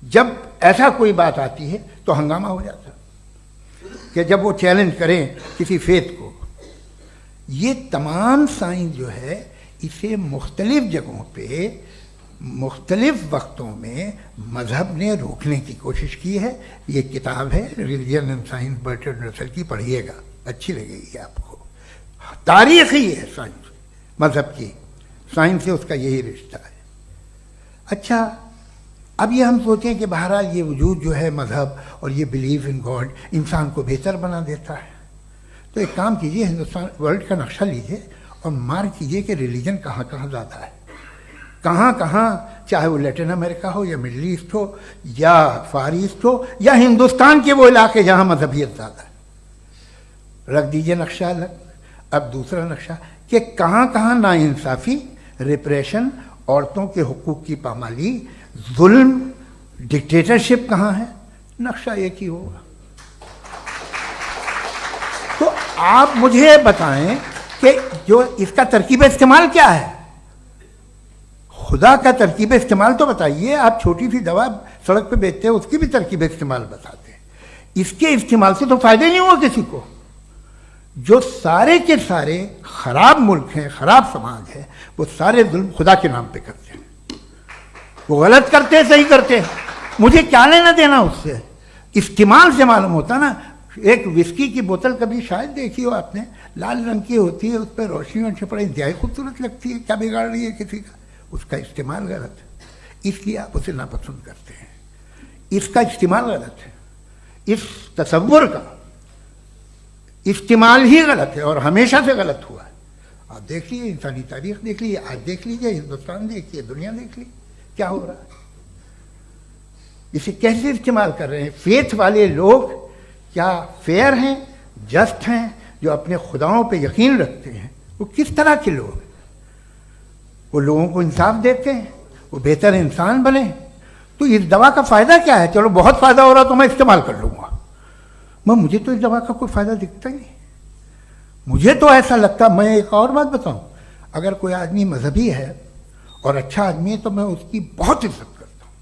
जब ऐसा कोई बात आती है तो हंगामा हो जाता है कि जब वो चैलेंज करें किसी फेथ को। ये तमाम साइंस जो है इसे मुख्तलिफ जगहों पे मुख्तलिफ वक्तों में मजहब ने रोकने की कोशिश की है। ये किताब है religion and science, Burton Russell की, पढ़िएगा, अच्छी लगेगी आपको। तारीख ही है साइंस, मजहब की साइंस से उसका यही रिश्ता है। अच्छा, अब ये हम सोचें कि बहरहाल ये वजूद जो है मज़हब और ये बिलीव इन गॉड इंसान को बेहतर बना देता है, तो एक काम कीजिए, हिंदुस्तान वर्ल्ड का नक्शा लीजिए और मार्क कीजिए कि रिलीजन कहाँ कहाँ ज़्यादा है, कहाँ कहाँ, चाहे वो लैटिन अमेरिका हो या मिडल ईस्ट हो या फार ईस्ट हो या हिंदुस्तान के वो इलाके जहाँ मजहबियत ज़्यादा है। रख दीजिए नक्शा अलग। अब दूसरा नक्शा कि कहाँ कहाँ नाइंसाफ़ी, रिप्रेशन, औरतों के हुकूक की पामाली, जुल्म, डिक्टेटरशिप कहाँ है, नक्शा एक ही होगा। तो आप मुझे बताएं कि जो इसका तरकीब इस्तेमाल क्या है, खुदा का तरकीब इस्तेमाल तो बताइए। आप छोटी सी दवा सड़क पे बेचते हैं उसकी भी तरकीब इस्तेमाल बताते हैं, इसके इस्तेमाल से तो फायदे नहीं हुआ किसी को। जो सारे के सारे खराब मुल्क हैं, खराब समाज है, वो सारे जुल्म खुदा के नाम पे करते हैं। वो गलत करते हैं, सही करते हैं, मुझे क्या लेना देना उससे। इस्तेमाल से मालूम होता ना। एक विस्की की बोतल कभी शायद देखी हो आपने, लाल रंग की होती है, उस पर रोशनी और छपड़ा इंतहाई खूबसूरत लगती है, क्या बिगाड़ रही है किसी का, उसका इस्तेमाल गलत है, इसलिए आप उसे नापसंद करते हैं। इसका इस्तेमाल गलत है, इस तसव्वुर का इस्तेमाल ही गलत है और हमेशा से गलत हुआ है। आप देख लीजिए, इंसानी तारीख देख लीजिए, आज देख लीजिए, हिंदुस्तान देखिए, दुनिया देख लीजिए क्या हो रहा है। इसे कैसे इस्तेमाल कर रहे हैं फेथ वाले लोग, क्या फेयर हैं, जस्ट हैं, जो अपने खुदाओं पे यकीन रखते हैं, वो किस तरह के लोग हैं। वो लोगों को इंसाफ देते हैं, वो बेहतर इंसान बने। तो इस दवा का फ़ायदा क्या है? चलो बहुत फ़ायदा हो रहा तो मैं इस्तेमाल कर लूँगा, मुझे तो इस दवा का कोई फ़ायदा दिखता ही नहीं। मुझे तो ऐसा लगता, मैं एक और बात बताऊं, अगर कोई आदमी मजहबी है और अच्छा आदमी है तो मैं उसकी बहुत इज्जत करता हूँ,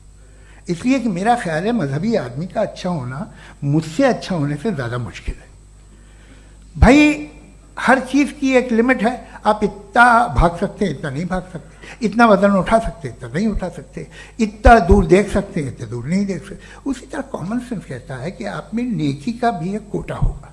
इसलिए कि मेरा ख्याल है मजहबी आदमी का अच्छा होना मुझसे अच्छा होने से ज़्यादा मुश्किल है। भाई हर चीज़ की एक लिमिट है, आप इतना भाग सकते हैं, इतना नहीं भाग सकते, इतना वजन उठा सकते, इतना नहीं उठा सकते, इतना दूर देख सकते हैं, इतना दूर नहीं देख सकते। उसी तरह कॉमन सेंस कहता है कि आप में नेकी का भी एक कोटा होगा।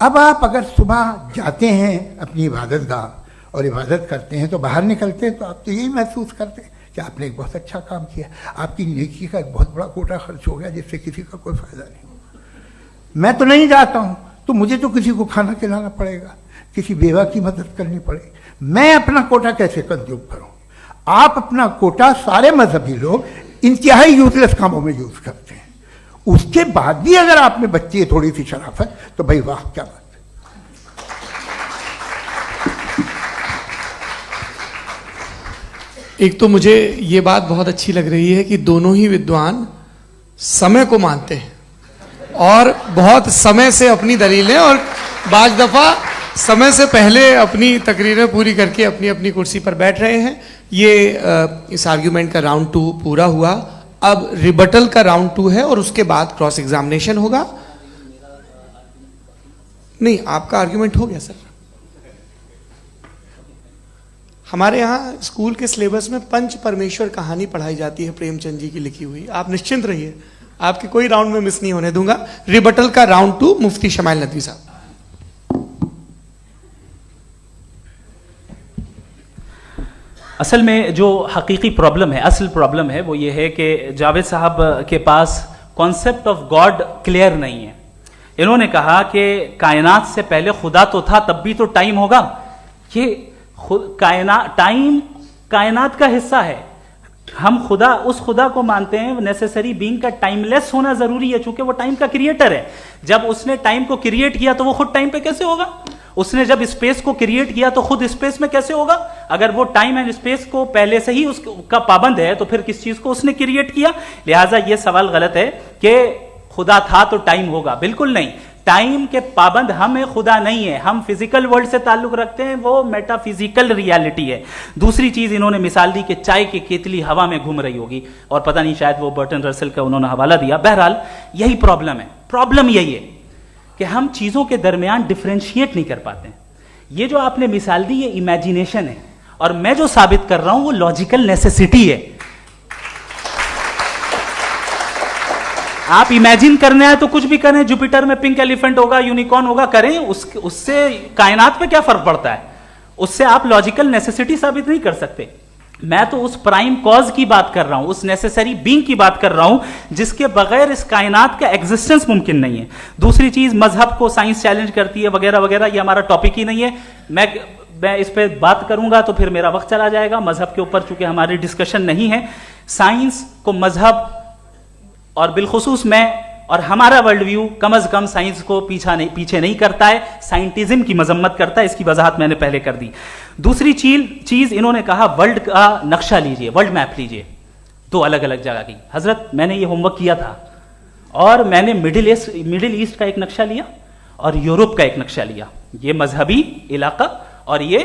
अब आप अगर सुबह जाते हैं अपनी इबादत गाह और इबादत करते हैं तो बाहर निकलते हैं तो आप तो यही महसूस करते हैं कि आपने एक बहुत अच्छा काम किया, आपकी नेकी का एक बहुत बड़ा कोटा खर्च हो गया जिससे किसी का कोई फ़ायदा नहीं होगा। मैं तो नहीं जाता हूँ तो मुझे तो किसी को खाना खिलाना पड़ेगा, किसी बेवा की मदद करनी पड़ेगी, मैं अपना कोटा कैसे कंज्यूम करूं? आप अपना कोटा सारे मजहबी लोग इंतहाई यूजलेस कामों में यूज करते हैं, उसके बाद भी अगर आप में बच्ची है थोड़ी सी शराफत तो भाई वाह क्या बात है। एक तो मुझे ये बात बहुत अच्छी लग रही है कि दोनों ही विद्वान समय को मानते हैं और बहुत समय से अपनी दलीलें और बाज दफा समय से पहले अपनी तकरीरें पूरी करके अपनी अपनी कुर्सी पर बैठ रहे हैं। ये इस आर्ग्यूमेंट का राउंड 2 पूरा हुआ। अब रिबटल का राउंड 2 है और उसके बाद क्रॉस एग्जामिनेशन होगा। नहीं, आपका आर्ग्यूमेंट हो गया सर। हमारे यहाँ स्कूल के सिलेबस में पंच परमेश्वर कहानी पढ़ाई जाती है, प्रेमचंद जी की लिखी हुई। आप निश्चिंत रहिए, आपके कोई राउंड में मिस नहीं होने दूंगा। रिबटल का राउंड 2 मुफ्ती शमाइल नदवी साहब। असल में जो हकीकी प्रॉब्लम है, असल प्रॉब्लम है वो ये है कि जावेद साहब के पास कॉन्सेप्ट ऑफ गॉड क्लियर नहीं है। इन्होंने कहा कि कायनात से पहले खुदा तो था, तब भी तो टाइम होगा। ये टाइम कायनात का हिस्सा है। हम खुदा, उस खुदा को मानते हैं नेसेसरी बीइंग का टाइमलेस होना जरूरी है, चूंकि वो टाइम का क्रिएटर है। जब उसने टाइम को क्रिएट किया तो वो खुद टाइम पे कैसे होगा? उसने जब स्पेस को क्रिएट किया तो खुद स्पेस में कैसे होगा? अगर वो टाइम एंड स्पेस को पहले से ही उसका पाबंद है तो फिर किस चीज को उसने क्रिएट किया? लिहाजा ये सवाल गलत है कि खुदा था तो टाइम होगा। बिल्कुल नहीं, टाइम के पाबंद हम है, खुदा नहीं है। हम फिजिकल वर्ल्ड से ताल्लुक रखते हैं, वो मेटाफिजिकल रियलिटी है। दूसरी चीज इन्होंने मिसाल दी कि चाय की केतली हवा में घूम रही होगी, और पता नहीं शायद वो बर्टन रसल का उन्होंने हवाला दिया। बहरहाल यही प्रॉब्लम है। प्रॉब्लम यही है कि हम चीजों के दरमियान डिफरेंशिएट नहीं कर पाते। ये जो आपने मिसाल दी ये इमेजिनेशन है, और मैं जो साबित कर रहा हूं वो लॉजिकल नेसेसिटी है। आप इमेजिन करने आए तो कुछ भी करें, जुपिटर में पिंक एलिफेंट होगा, यूनिकॉर्न होगा, करें, उससे कायनात पे क्या फर्क पड़ता है? उससे आप लॉजिकल नेसेसिटी साबित नहीं कर सकते। मैं तो उस प्राइम कॉज की बात कर रहा हूं, उस नेसेसरी बीइंग की बात कर रहा हूं जिसके बगैर इस कायनात का एग्जिस्टेंस मुमकिन नहीं है। दूसरी चीज, मजहब को साइंस चैलेंज करती है वगैरह वगैरह, ये हमारा टॉपिक ही नहीं है। मैं इस पे बात करूंगा तो फिर मेरा वक्त चला जाएगा। मजहब के ऊपर चूंकि हमारी डिस्कशन नहीं है, साइंस को मजहब और बिलखुसूस मैं और हमारा वर्ल्ड व्यू कम से कम साइंस को पीछे नहीं करता है, साइंटिज्म की मजम्मत करता है। इसकी वजाहत मैंने पहले कर दी। दूसरी चीज इन्होंने कहा वर्ल्ड का नक्शा लीजिए, वर्ल्ड मैप लीजिए, दो अलग अलग जगह की। हजरत, मैंने ये होमवर्क किया था और मैंने मिडिल ईस्ट का एक नक्शा लिया और यूरोप का एक नक्शा लिया, ये मजहबी इलाका और ये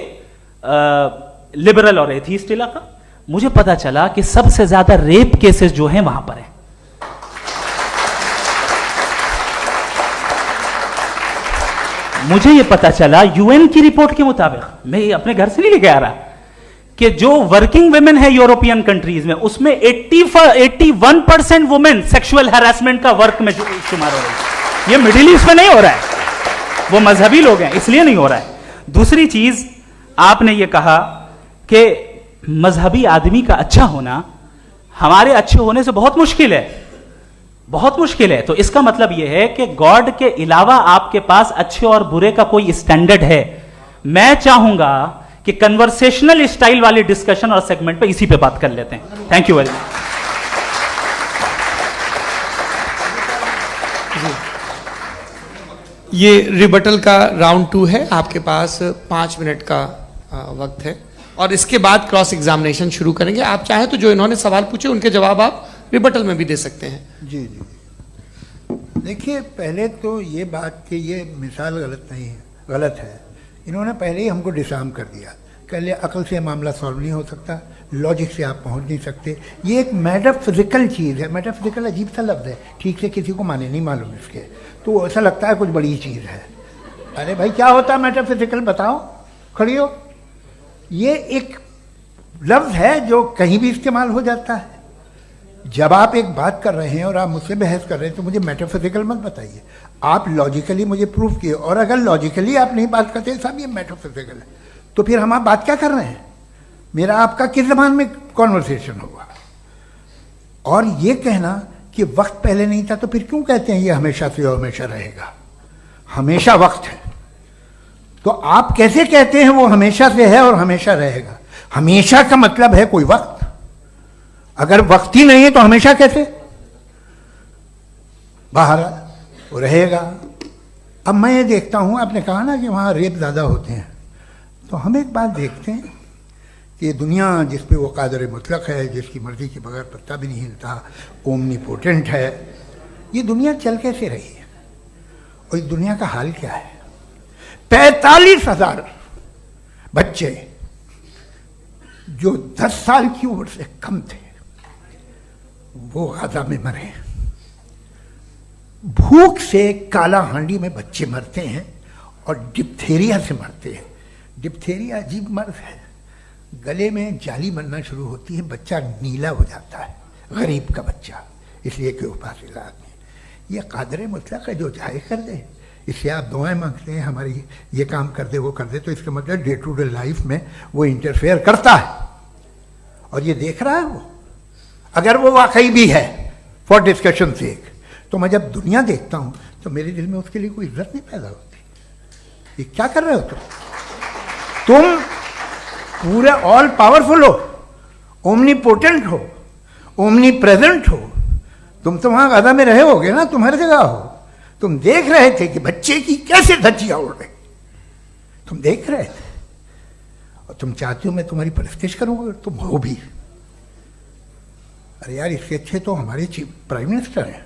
लिबरल और एथीस्ट इलाका। मुझे पता चला कि सबसे ज्यादा रेप केसेस जो हैं वहां पर है। मुझे यह पता चला यूएन की रिपोर्ट के मुताबिक, मैं ये अपने घर से नहीं लेके आ रहा, कि जो वर्किंग वुमेन है यूरोपियन कंट्रीज में, उसमें 81% वुमेन सेक्सुअल हैरेसमेंट का वर्क में शुमार हो रही है। ये मिडिल ईस्ट में नहीं हो रहा है, वो मजहबी लोग हैं इसलिए नहीं हो रहा है। दूसरी चीज, आपने ये कहा कि मजहबी आदमी का अच्छा होना हमारे अच्छे होने से बहुत मुश्किल है, बहुत मुश्किल है। तो इसका मतलब यह है कि गॉड के अलावा आपके पास अच्छे और बुरे का कोई स्टैंडर्ड है। मैं चाहूंगा कि कन्वर्सेशनल स्टाइल वाली डिस्कशन और सेगमेंट पे इसी पे बात कर लेते हैं। Thank you very much. ये रिबटल का राउंड 2 है, आपके पास 5 मिनट का वक्त है और इसके बाद क्रॉस एग्जामिनेशन शुरू करेंगे। आप चाहें तो जो इन्होंने सवाल पूछे उनके जवाब आप रिबटल में भी दे सकते हैं। जी जी, देखिए पहले तो ये बात कि ये मिसाल गलत नहीं है, गलत है। इन्होंने पहले ही हमको डिसार्म कर दिया, कह लिया अकल से मामला सॉल्व नहीं हो सकता, लॉजिक से आप पहुंच नहीं सकते। ये एक मेटाफिजिकल चीज़ है। मेटाफिजिकल अजीब सा लफ्ज़ है, ठीक से किसी को माने नहीं मालूम इसके, तो ऐसा लगता है कुछ बड़ी चीज़ है। अरे भाई क्या होता है मेटाफिजिकल, बताओ, खड़ी हो। ये एक लफ्ज़ है जो कहीं भी इस्तेमाल हो जाता है। जब आप एक बात कर रहे हैं और आप मुझसे बहस कर रहे हैं तो मुझे मेटाफिजिकल मत बताइए, आप लॉजिकली मुझे प्रूफ किए। और अगर लॉजिकली आप नहीं बात करते साहब ये मेटाफिजिकल है, तो फिर हम आप बात क्या कर रहे हैं? मेरा आपका किस ज़बान में कॉन्वर्सेशन होगा? और ये कहना कि वक्त पहले नहीं था, तो फिर क्यों कहते हैं ये हमेशा से और हमेशा रहेगा? हमेशा वक्त है, तो आप कैसे कहते हैं वो हमेशा से है और हमेशा रहेगा? हमेशा का मतलब है कोई वक्त, अगर वक्त ही नहीं है तो हमेशा कैसे? बाहर वो रहेगा। अब मैं ये देखता हूँ, आपने कहा ना कि वहाँ रेप ज़्यादा होते हैं, तो हम एक बात देखते हैं कि ये दुनिया जिस पे वो कादर मुतलक है, जिसकी मर्जी के बगैर पत्ता भी नहीं हिलता, ओमनीपोटेंट है, ये दुनिया चल कैसे रही है? और इस दुनिया का हाल क्या है? 45,000 बच्चे जो 10 साल की उम्र से कम थे वो गाजा में मरे। भूख से काला हांडी में बच्चे मरते हैं और डिप्थेरिया से मरते हैं। डिप्थेरिया अजीब मर्ज है, गले में जाली बनना शुरू होती है, बच्चा नीला हो जाता है, गरीब का बच्चा, इसलिए कि उपास इलाज में। ये कादर मुतलक है जो चाहे कर दे, इससे आप दुआएं मांगते हैं हमारी ये काम कर दे वो कर दे, तो इसका मतलब डे टू डे लाइफ में वो इंटरफेयर करता है और ये देख रहा है वो। अगर वो वाकई भी है फॉर डिस्कशन से, तो मैं जब दुनिया देखता हूं तो मेरे दिल में उसके लिए कोई इज्जत नहीं पैदा होती। ये क्या कर रहे हो तुम पूरे ऑल पावरफुल हो, ओमनीपोटेंट हो, ओमनी प्रेजेंट हो। तुम तो वहां गाजा में रहे होगे ना, तुम हर जगह हो। तुम देख रहे थे कि बच्चे की कैसे धज्जियां उड़ रही, तुम देख रहे थे और तुम चाहते हो मैं तुम्हारी परस्तिश करूंगा, तुम हो भी। अरे यार, इसके अच्छे तो हमारे चीफ प्राइम मिनिस्टर हैं,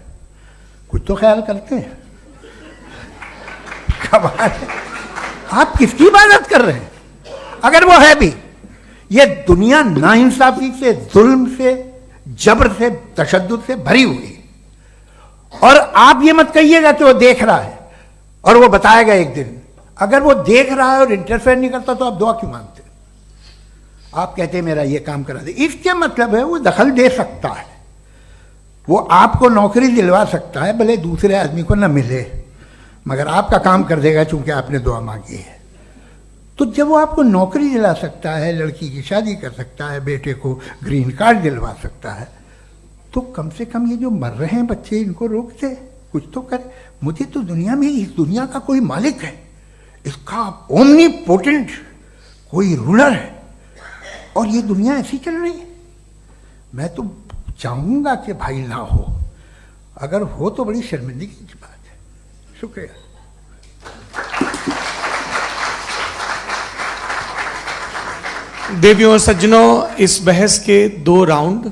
कुछ तो ख्याल करते हैं। कमाल है, आप किसकी इबादत कर रहे हैं? अगर वो है भी, ये दुनिया नाइंसाफी से, जुल्म से, जबर से, तशद्दुद से भरी हुई। और आप ये मत कहिएगा कि वो देख रहा है और वो बताएगा एक दिन। अगर वो देख रहा है और इंटरफेयर नहीं करता तो आप दुआ क्यों मांगते? आप कहते हैं मेरा ये काम करा दे, इसके मतलब है वो दखल दे सकता है, वो आपको नौकरी दिलवा सकता है, भले दूसरे आदमी को न मिले, मगर आपका काम कर देगा चूंकि आपने दुआ मांगी है। तो जब वो आपको नौकरी दिला सकता है, लड़की की शादी कर सकता है, बेटे को ग्रीन कार्ड दिलवा सकता है, तो कम से कम ये जो मर रहे हैं बच्चे, इनको रोक दे, कुछ तो करे। मुझे तो दुनिया में, इस दुनिया का कोई मालिक है, इसका ओमनीपोटेंट कोई रूलर है, और ये दुनिया ऐसी चल रही है। मैं तो चाहूँगा कि भाई ना हो, अगर हो तो बड़ी शर्मिंदगी की बात है। शुक्रिया। देवियों और सज्जनों, इस बहस के 2 राउंड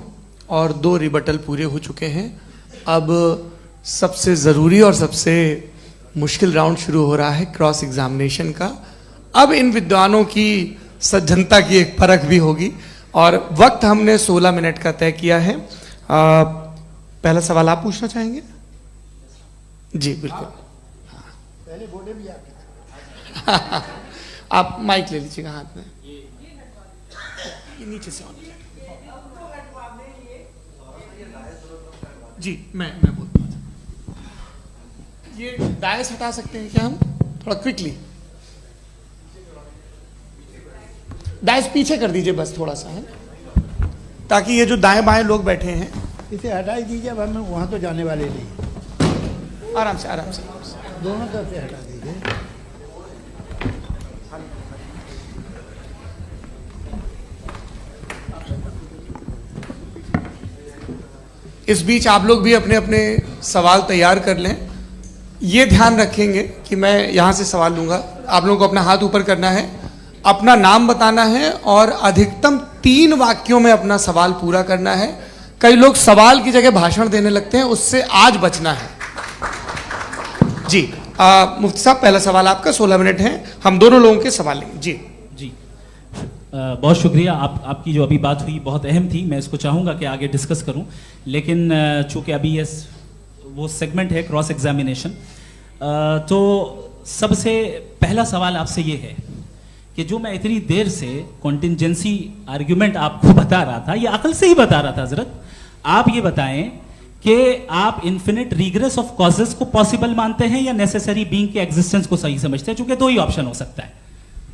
और 2 रिबटल पूरे हो चुके हैं। अब सबसे ज़रूरी और सबसे मुश्किल राउंड शुरू हो रहा है, क्रॉस एग्जामिनेशन का। अब इन विद्वानों की सज्जनता की एक परख भी होगी, और वक्त हमने 16 मिनट का तय किया है। पहला सवाल आप पूछना चाहेंगे? जी बिल्कुल। पहले बोले भी आपके आप माइक ले लीजिएगा हाथ में, ये नीचे से ऑन। जी मैं बोलता हूँ, ये डायस हटा सकते हैं क्या हम थोड़ा क्विकली? डायस पीछे कर दीजिए बस थोड़ा सा, है, ताकि ये जो दाएं बाएं लोग बैठे हैं, इसे हटा ही दीजिए। अब हम वहाँ तो जाने वाले नहीं। आराम से आराम से, आराम से। दोनों तरफ से हटा दीजिए। इस बीच आप लोग भी अपने अपने सवाल तैयार कर लें। ये ध्यान रखेंगे कि मैं यहाँ से सवाल लूँगा, आप लोगों को अपना हाथ ऊपर करना है, अपना नाम बताना है, और अधिकतम 3 वाक्यों में अपना सवाल पूरा करना है। कई लोग सवाल की जगह भाषण देने लगते हैं, उससे आज बचना है। जी मुफ्ती साहब, पहला सवाल आपका, 16 मिनट हैं, हम दोनों लोगों के सवाल लेंगे। जी जी बहुत शुक्रिया। आपकी जो अभी बात हुई बहुत अहम थी, मैं इसको चाहूँगा कि आगे डिस्कस करूँ, लेकिन चूँकि अभी ये वो सेगमेंट है क्रॉस एग्जामिनेशन, तो सबसे पहला सवाल आपसे ये है कि जो मैं इतनी देर से कॉन्टिंजेंसी आर्ग्यूमेंट आपको बता रहा था, ये अकल से ही बता रहा था हजरत, आप ये बताएं कि आप इन्फिनिट रिग्रेस ऑफ कॉजेस को पॉसिबल मानते हैं या नेसेसरी बीइंग के एग्जिस्टेंस को सही समझते हैं? चूंकि 2 ही ऑप्शन हो सकता है,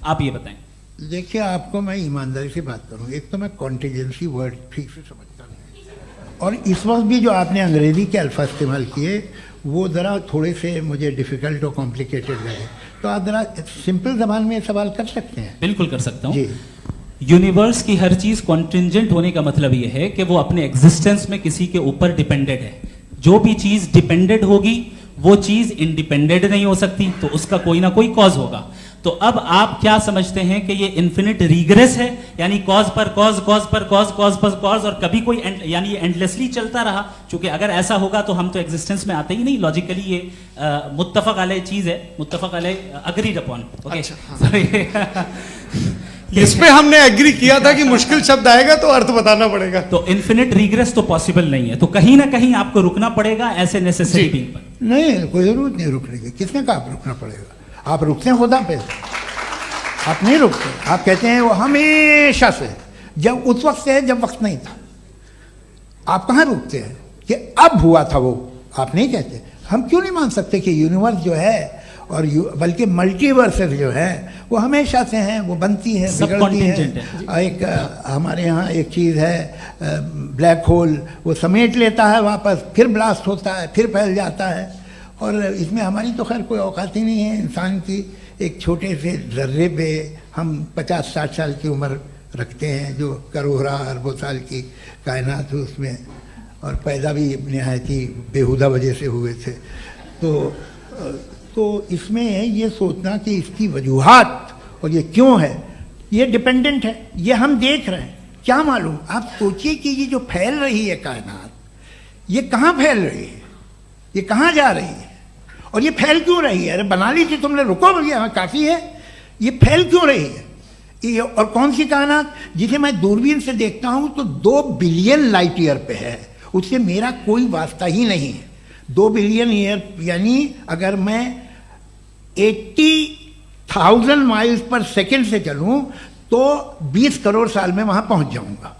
आप ये बताएं। देखिए, आपको मैं ईमानदारी से बात करूं, एक तो मैं कॉन्टिजेंसी वर्ड ठीक से समझता नहीं, और इस वक्त भी जो आपने अंग्रेजी के अल्फाज इस्तेमाल किए वो ज़रा थोड़े से मुझे डिफ़िकल्ट और कॉम्प्लिकेटेड लगे, तो आप ज़रा सिंपल ज़बान में सवाल कर सकते हैं? बिल्कुल कर सकता हूँ। जी। यूनिवर्स की हर चीज कॉन्टिंजेंट होने का मतलब यह है कि वो अपने एग्जिस्टेंस में किसी के ऊपर डिपेंडेड है। जो भी चीज डिपेंडेड होगी वो चीज इंडिपेंडेंट नहीं हो सकती, तो उसका कोई ना कोई कॉज होगा। तो अब आप क्या समझते हैं कि ये इन्फिनिट रिग्रेस है, यानी कॉज पर कॉज, कॉज पर कॉज, कॉज पर कॉज, और कभी कोई यानी ये एंडलेसली चलता रहा? क्योंकि अगर ऐसा होगा तो हम तो एग्जिस्टेंस में आते ही नहीं। लॉजिकली ये मुत्तफक अलैह चीज है, मुत्तफक अलैह, अग्रीड अपॉन। ओके, इस पे हमने एग्री किया था कि मुश्किल शब्द आएगा तो अर्थ बताना पड़ेगा। तो इन्फिनिट रिग्रेस तो पॉसिबल नहीं है, तो कहीं ना कहीं आपको रुकना पड़ेगा ऐसे नेसेसरी बीइंग पर। नहीं, कोई जरूरत नहीं रुकने की। किसने कहा आप रुकना पड़ेगा? आप रुकते हैं खुदा पे, आप नहीं रुकते। आप कहते हैं वो हमेशा से, जब उस वक्त से जब वक्त नहीं था। आप कहाँ रुकते हैं कि अब हुआ था वो? आप नहीं कहते। हम क्यों नहीं मान सकते कि यूनिवर्स जो है और बल्कि मल्टीवर्सेस जो है वो हमेशा से हैं, वो बनती है, बिगड़ती है। एक हमारे यहाँ एक चीज़ है ब्लैक होल, वो समेट लेता है वापस, फिर ब्लास्ट होता है, फिर फैल जाता है। और इसमें हमारी तो खैर कोई औकात ही नहीं है इंसान की। एक छोटे से ज़र्रे पे हम 50-60 साल की उम्र रखते हैं, जो करोड़ों अरबों साल की कायनात है उसमें, और पैदा भी नहायत ही बेहुदा वजह से हुए थे। तो इसमें ये सोचना कि इसकी वजूहात और ये क्यों है, ये डिपेंडेंट है, ये हम देख रहे हैं। क्या मालूम, आप सोचिए कि ये जो फैल रही है कायनात, ये कहाँ फैल रही है, ये कहाँ जा रही है, और ये फैल क्यों रही है? अरे बना ली थी तुमने, रुको भैया, काफ़ी है। ये फैल क्यों रही है? ये और कौन सी कायनात जिसे मैं दूरबीन से देखता हूँ तो 2 बिलियन लाइट ईयर पे है, उससे मेरा कोई वास्ता ही नहीं है। 2 बिलियन ईयर यानी अगर मैं 80,000 माइल्स पर सेकेंड से चलूं तो 20 करोड़ साल में वहां पहुंच जाऊंगा।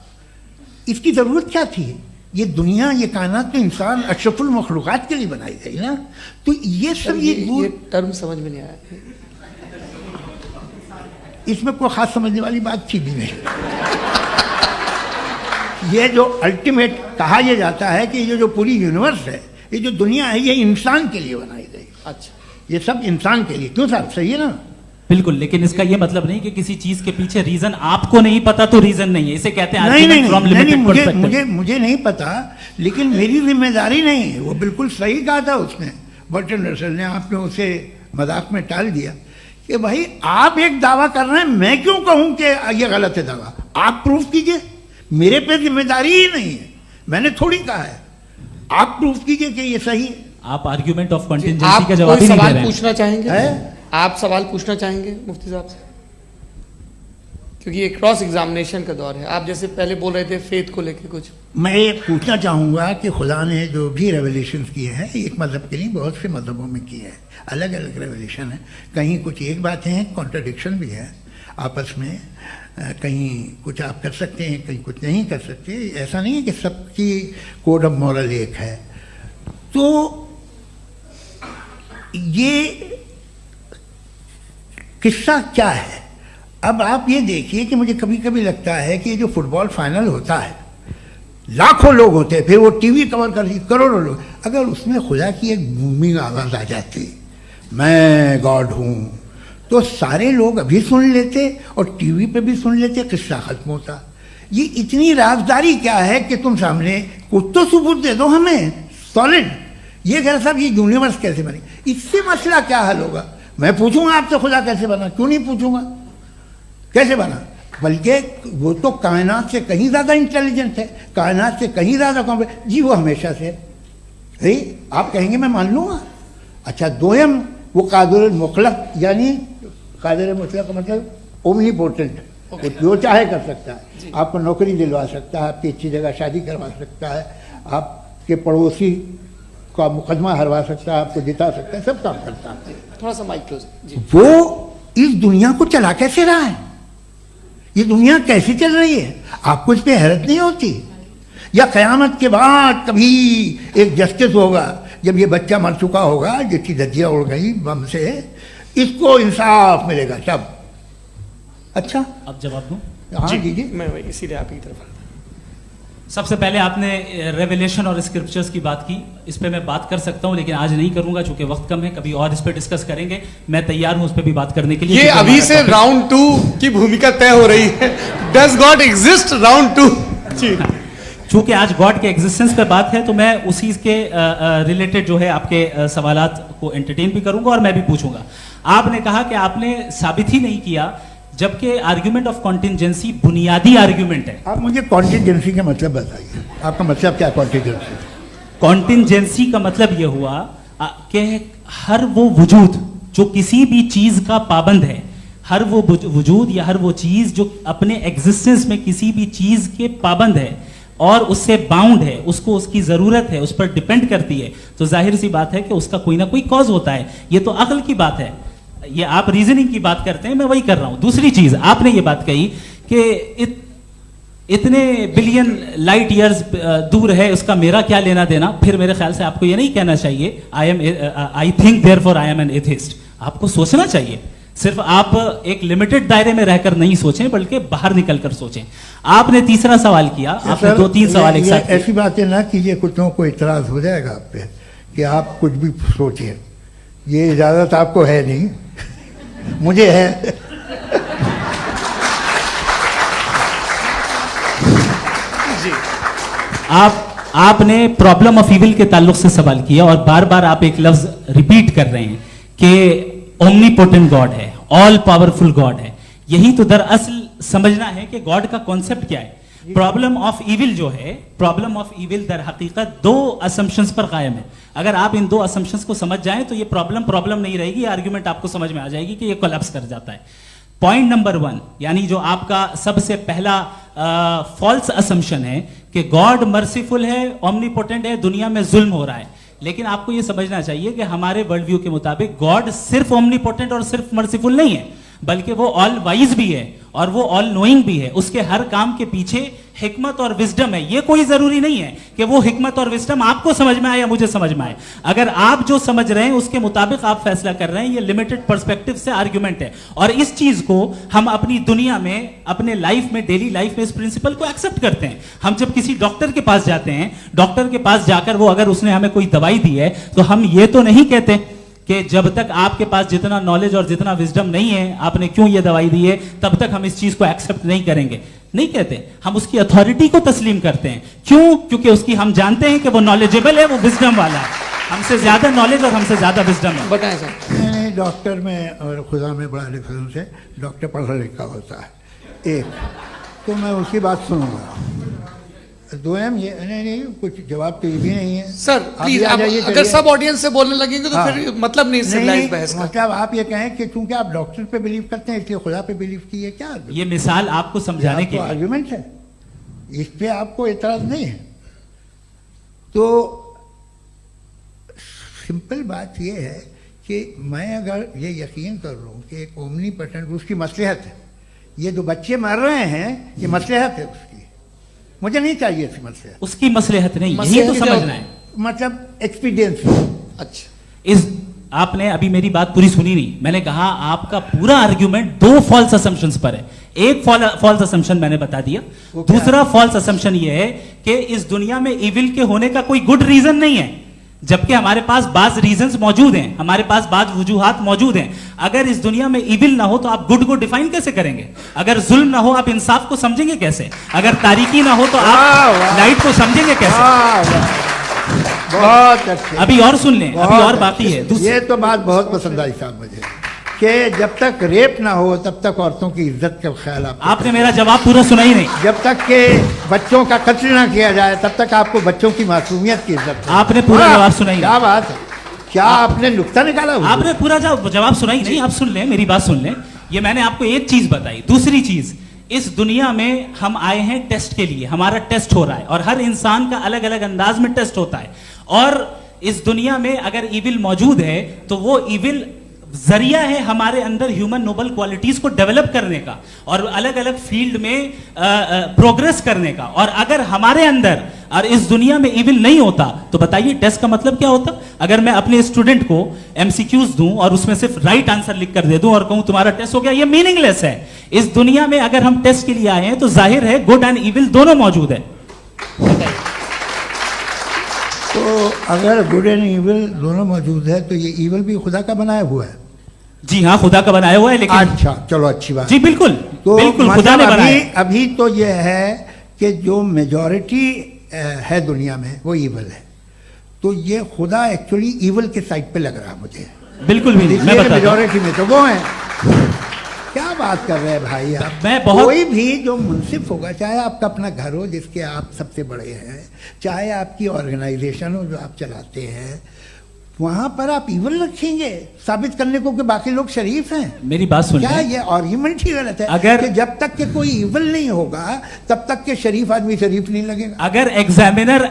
इसकी जरूरत क्या थी? ये दुनिया, ये कायनात तो इंसान अशरफुल मखलूकात के लिए बनाई गई ना। तो ये सब ये टर्म समझ में नहीं आया। इसमें कोई खास समझने वाली बात थी भी नहीं। ये जो अल्टीमेट कहा यह जाता है कि ये जो पूरी यूनिवर्स है, ये जो दुनिया है, ये इंसान के लिए बनाई गई। अच्छा, ये सब इंसान के लिए। क्यों साहब, सही है ना? बिल्कुल, लेकिन इसका ये मतलब नहीं कि किसी चीज के पीछे रीजन आपको नहीं पता तो रीजन नहीं है, इसे कहते हैं नहीं, नहीं, मुझे नहीं पता, लेकिन मेरी जिम्मेदारी नहीं है। वो बिल्कुल सही कहा था उसने, बर्टन रसल ने। आपने उसे मजाक में टाल दिया कि भाई आप एक दावा कर रहे हैं, मैं क्यों कहूं कि ये गलत है दावा? आप प्रूफ कीजिए, मेरे पे जिम्मेदारी ही नहीं है, मैंने थोड़ी कहा है। आप प्रूफ कीजिए कि ये सही है। आप आर्ग्यूमेंट ऑफ कंटिंजेंसी का जवाब ही नहीं दे रहे हैं। पूछना चाहेंगे है? आप सवाल पूछना चाहेंगे मुफ्ती साहब से? क्योंकि ये क्रॉस एग्जामिनेशन का दौर है। आप जैसे पहले बोल रहे थे फेथ को लेकर कुछ, मैं ये पूछना चाहूँगा कि खुदा ने जो भी रेवलेशन किए हैं, एक मज़हब के नहीं बहुत से मज़हबों में किए हैं, अलग अलग रेवलेशन है। कहीं कुछ एक बातें हैं, कॉन्ट्रडिक्शन भी है आपस में, कहीं कुछ आप कर सकते हैं, कहीं कुछ नहीं कर सकते। ऐसा नहीं है कि सबकी कोड ऑफ मॉरल एक है। तो ये किस्सा क्या है? अब आप ये देखिए कि मुझे कभी कभी लगता है कि जो फुटबॉल फाइनल होता है, लाखों लोग होते हैं, फिर वो टीवी कवर कर करोड़ों लोग, अगर उसमें खुदा की एक बूमिंग आवाज़ आ जाती, मैं गॉड हूँ, तो सारे लोग अभी सुन लेते और टीवी पे भी सुन लेते, किस्सा खत्म होता। ये इतनी राजदारी क्या है कि तुम सामने कुछ तो सबूत दे दो हमें सॉलिड। ये कह साहब ये यूनिवर्स कैसे बनी, इससे मसला क्या हल होगा? मैं पूछूंगा आपसे खुदा कैसे बना? क्यों नहीं पूछूंगा कैसे बना? बल्कि वो तो कायनात से कहीं ज़्यादा इंटेलिजेंट है, कायनात से कहीं ज़्यादा कॉम्प्लेक्स। जी वो हमेशा से है, आप कहेंगे मैं मान लूँगा। अच्छा, दोयम वो कादिर मुतलक, यानी कादिर मुतलक का मतलब ओमनीपोटेंट, वो जो चाहे कर सकता है। आपको नौकरी दिलवा सकता है, आपकी अच्छी जगह शादी करवा सकता है, आपके पड़ोसी का मुकदमा हरवा सकता है, आपको जिता सकता है, सब काम करता है। थोड़ा सा माइक क्लोज जी। वो इस दुनिया को चला कैसे रहा है? ये दुनिया कैसे चल रही है? आपको इस पर हैरत नहीं होती? या क़यामत के बाद कभी एक जस्टिस होगा, जब ये बच्चा मर चुका होगा, जिसकी धज्जियाँ उड़ गई बम से, इसको इंसाफ मिलेगा तब? अच्छा, अब जवाब दूं? हाँ जी, मैं इसीलिए आप की तरफ। सबसे पहले आपने रेवलेशन और स्क्रिप्चर्स की बात की, इस पे मैं बात कर सकता हूं, लेकिन आज नहीं करूंगा चूंकि वक्त कम है। कभी और इस पे डिस्कस करेंगे, मैं तैयार हूं उस पे भी बात करने के लिए। ये अभी से राउंड 2 की भूमिका तय हो रही है। Does God exist round 2? चूंकि आज गॉड के एग्जिस्टेंस पे बात है, तो मैं उसी के रिलेटेड जो है आपके सवालात को एंटरटेन भी करूंगा और मैं भी पूछूंगा। आपने कहा कि आपने साबित ही नहीं किया, जबकि आर्ग्यूमेंट ऑफ कॉन्टिंजेंसी बुनियादी आर्ग्यूमेंट है। आप मुझे कॉन्टिंजेंसी का मतलब बताइए, आपका मतलब क्या? कॉन्टिंजेंसी कॉन्टिंजेंसी का मतलब यह हुआ कि हर वो वजूद जो किसी भी चीज का पाबंद है, हर वो वजूद या हर वो चीज जो अपने एग्जिस्टेंस में किसी भी चीज के पाबंद है और उससे बाउंड है, उसको उसकी जरूरत है, उस पर डिपेंड करती है, तो जाहिर सी बात है कि उसका कोई ना कोई कॉज होता है। ये तो अक्ल की बात है। ये आप रीजनिंग की बात करते हैं, मैं वही कर रहा हूं। दूसरी चीज, आपने ये बात कही कि इतने बिलियन लाइट ईयर्स दूर है, उसका मेरा क्या लेना देना। फिर मेरे ख्याल से आपको ये नहीं कहना चाहिए I think therefore I am an atheist. आपको सोचना चाहिए, सिर्फ आप एक लिमिटेड दायरे में रहकर नहीं सोचें, बल्कि बाहर निकलकर सोचें। आपने तीसरा सवाल किया, आपने 2-3 सवाल एक साथ। ऐसी बातें ना कीजिए, कुछ लोगों को इतराज हो जाएगा आप पे कि आप कुछ भी सोचिए। ये इजाजत आपको है नहीं, मुझे है। जी, आपने प्रॉब्लम ऑफ इविल के ताल्लुक से सवाल किया और बार बार आप एक लफ्ज रिपीट कर रहे हैं कि ओमनीपोटेंट गॉड है, ऑल पावरफुल गॉड है। यही तो दरअसल समझना है कि गॉड का कॉन्सेप्ट क्या है। प्रॉब्लम ऑफ इविल जो है, प्रॉब्लम ऑफ इविल दर हकीकत 2 असम्पशंस पर कायम है। अगर आप इन 2 असम्पशंस को समझ जाएं तो ये प्रॉब्लम नहीं रहेगी, आर्ग्यूमेंट आपको समझ में आ जाएगी कि ये कोलैप्स कर जाता है। पॉइंट नंबर 1, यानी जो आपका सबसे पहला फॉल्स असम्पशन है कि गॉड मर्सीफुल है, ओमनीपोटेंट है, दुनिया में जुल्म हो रहा है। लेकिन आपको यह समझना चाहिए कि हमारे वर्ल्ड व्यू के मुताबिक गॉड सिर्फ ओमनीपोटेंट और सिर्फ मर्सीफुल नहीं है, बल्कि वो ऑल वाइज भी है और वो ऑल नोइंग भी है। उसके हर काम के पीछे हिकमत और विजडम है। ये कोई जरूरी नहीं है कि वो हिकमत और विजडम आपको समझ में आए या मुझे समझ में आए। अगर आप जो समझ रहे हैं उसके मुताबिक आप फैसला कर रहे हैं, ये लिमिटेड पर्सपेक्टिव से आर्ग्यूमेंट है। और इस चीज को हम अपनी दुनिया में, अपने लाइफ में, डेली लाइफ में इस प्रिंसिपल को एक्सेप्ट करते हैं। हम जब किसी डॉक्टर के पास जाते हैं, डॉक्टर के पास जाकर वो अगर उसने हमें कोई दवाई दी है तो हम ये तो नहीं कहते कि जब तक आपके पास जितना नॉलेज और जितना विजडम नहीं है, आपने क्यों ये दवाई दी है, तब तक हम इस चीज को एक्सेप्ट नहीं करेंगे। नहीं कहते, हम उसकी अथॉरिटी को तस्लीम करते हैं। क्यों? क्योंकि उसकी हम जानते हैं कि वो नॉलेजेबल है, वो विजडम वाला है, हमसे ज्यादा नॉलेज और हमसे ज्यादा विजडम है। बताएं सर। नहीं, डॉक्टर में और खुदा में बड़ा डिफरेंस है। डॉक्टर पढ़ा लिखा होता है एक, तो मैं उसकी बात सुनूंगा। दोयम ये नहीं, कुछ जवाब तो ये भी नहीं है सर। प्लीज, अगर सब ऑडियंस से बोलने लगेंगे तो फिर मतलब नहीं सिविलाइज्ड बहस का। मतलब आप ये कहें कि चूंकि आप डॉक्टर पे बिलीव करते हैं इसलिए खुदा पे बिलीव किए, क्या ये मिसाल आपको समझाने के लिए आर्गुमेंट है, इस पे आपको एतराज नहीं है। तो सिंपल बात ये है कि मैं अगर ये यकीन कर लूँ कि एक ओमनीपोटेंट, उसकी मसलहत है, ये जो बच्चे मर रहे हैं ये मसलहत है उसकी, मुझे नहीं चाहिए थी मसलहत। उसकी मसलहत नहीं, यही तो समझना है, मतलब एक्सपीरियंस। अच्छा, इस आपने अभी मेरी बात पूरी सुनी नहीं। मैंने कहा आपका पूरा आर्ग्यूमेंट दो फॉल्स असम्पशंस पर है। एक फॉल्स असम्पशन मैंने बता दिया, दूसरा फॉल्स असम्पशन ये है कि इस दुनिया में इविल के होने का कोई गुड रीजन नहीं है, जबकि हमारे पास बाज रीजंस मौजूद हैं, हमारे पास बाज वजूहात मौजूद हैं। अगर इस दुनिया में इविल ना हो तो आप गुड को डिफाइन कैसे करेंगे? अगर जुल्म ना हो आप इंसाफ को समझेंगे कैसे? अगर तारीकी ना हो तो आप लाइट को समझेंगे कैसे? बहुत अच्छे। अभी और सुन लें, अभी और बाकी है। ये तो बात बहुत पसंद आई साहब मुझे, कि जब तक रेप ना हो तब तक औरतों की इज्जत का ख्याल आपने मेरा जवाब पूरा सुना ही नहीं। जब तक के बच्चों का कत्ल ना किया जाए तब तक आपको बच्चों की मासूमियत की इज्जत। आपने पूरा जवाब सुना ही। क्या बात है, क्या आपने नुक्ता निकाला? आपने पूरा जवाब सुना ही नहीं। आप सुन लें, मेरी बात सुन लें। ये मैंने आपको एक चीज बताई। दूसरी चीज, इस दुनिया में हम आए हैं टेस्ट के लिए, हमारा टेस्ट हो रहा है और हर इंसान का अलग अलग अंदाज में टेस्ट होता है। और इस दुनिया में अगर इविल मौजूद है तो वो इविल जरिया है हमारे अंदर ह्यूमन नोबल क्वालिटीज को डेवलप करने का और अलग अलग फील्ड में प्रोग्रेस करने का। और अगर हमारे अंदर और इस दुनिया में इविल नहीं होता तो बताइए टेस्ट का मतलब क्या होता? अगर मैं अपने स्टूडेंट को एमसीक्यूज दूं और उसमें सिर्फ राइट आंसर लिख कर दे दूं और कहूं तुम्हारा टेस्ट हो गया, ये मीनिंगलेस है। इस दुनिया में अगर हम टेस्ट के लिए आए हैं तो जाहिर है गुड एंड इविल दोनों मौजूद है। तो अगर गुड एंड इविल दोनों मौजूद है तो ये इविल भी खुदा का बनाया हुआ है? जी हाँ, खुदा का बनाया हुआ है। लेकिन अच्छा, चलो अच्छी बात। जी बिल्कुल, तो बिल्कुल खुदा ने बनाया। अभी तो ये है कि जो मेजॉरिटी है दुनिया में वो इविल है, तो ये खुदा एक्चुअली इविल के साइड पे लग रहा है मुझे। बिल्कुल भी नहीं, मैं बताता हूं। मेजॉरिटी में तो वो है। क्या बात कर रहे हैं भाई आप? कोई भी जो मुंसिफ होगा, चाहे आपका अपना घर हो जिसके आप सबसे बड़े हैं, चाहे आपकी ऑर्गेनाइजेशन हो जो आप चलाते हैं, वहां पर आप इविल रखेंगे साबित करने को कि बाकी लोग शरीफ हैं? मेरी बात सुनिए। क्या ये आर्ग्यूमेंट ही गलत है? अगर कि जब तक के कोई इविल नहीं होगा तब तक के शरीफ आदमी शरीफ नहीं लगेगा। अगर एग्जामिनर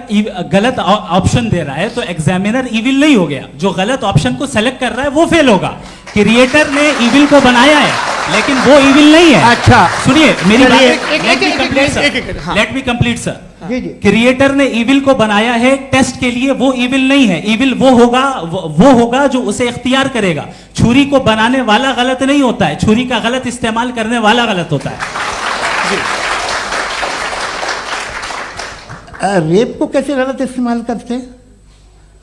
गलत ऑप्शन दे रहा है तो एग्जामिनर इविल नहीं हो गया, जो गलत ऑप्शन को सेलेक्ट कर रहा है वो फेल होगा। क्रिएटर ने इविल को बनाया है लेकिन वो इविल नहीं है। अच्छा सुनिए मेरी बात, let me complete sir. Creator ने इविल को बनाया है टेस्ट के लिए, वो इविल नहीं है। इविल वो होगा जो उसे इख्तियार करेगा। छुरी को बनाने वाला गलत नहीं होता है, छुरी का गलत इस्तेमाल करने वाला गलत होता है। रेप को कैसे गलत इस्तेमाल करते हैं?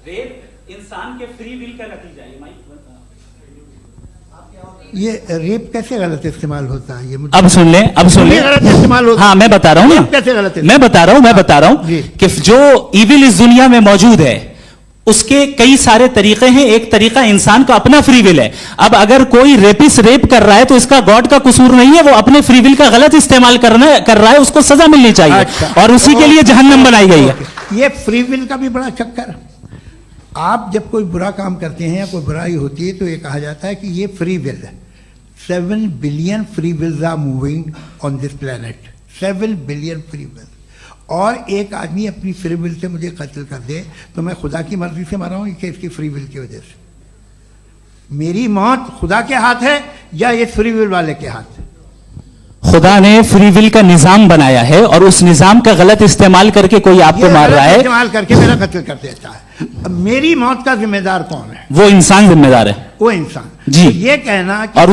रेप इंसान के फ्री विल का नतीजा है। ये रेप कैसे गलत इस्तेमाल होता है? ये अब सुन ले, अब सुन ले। गलत इस्तेमाल होता है। हाँ मैं बता रहा हूँ ना, कैसे गलत? मैं बता रहा हूँ कि जो इविल इस दुनिया में मौजूद है उसके कई सारे तरीके हैं। एक तरीका इंसान का अपना फ्री विल है। अब अगर कोई रेपिस्ट रेप कर रहा है तो इसका गॉड का कसूर नहीं है, वो अपने फ्री विल का गलत इस्तेमाल कर रहा है, उसको सजा मिलनी चाहिए। अच्छा, और उसी के लिए जहन्नम बनाई गई है। ये फ्री विल का भी बड़ा चक्कर। आप जब कोई बुरा काम करते हैं या कोई बुराई होती है तो ये कहा जाता है कि ये फ्री विल है। 7 billion free wills are moving on this planet. 7 billion free will. और एक आदमी अपनी फ्री विल से मुझे कत्ल कर दे तो मैं खुदा की मर्जी से मरा हूं कि इसकी फ्री विल की वजह से? मेरी मौत खुदा के हाथ है या ये फ्री विल वाले के हाथ है? खुदा ने फ्री विल का निजाम बनाया है और उस निजाम का गलत इस्तेमाल करके कोई आपको मार रहा है, इस्तेमाल करके मेरा कत्ल कर देता है। अब मेरी मौत का जिम्मेदार कौन है? वो इंसान जिम्मेदार है। वो इंसान जी। तो ये कहना कि और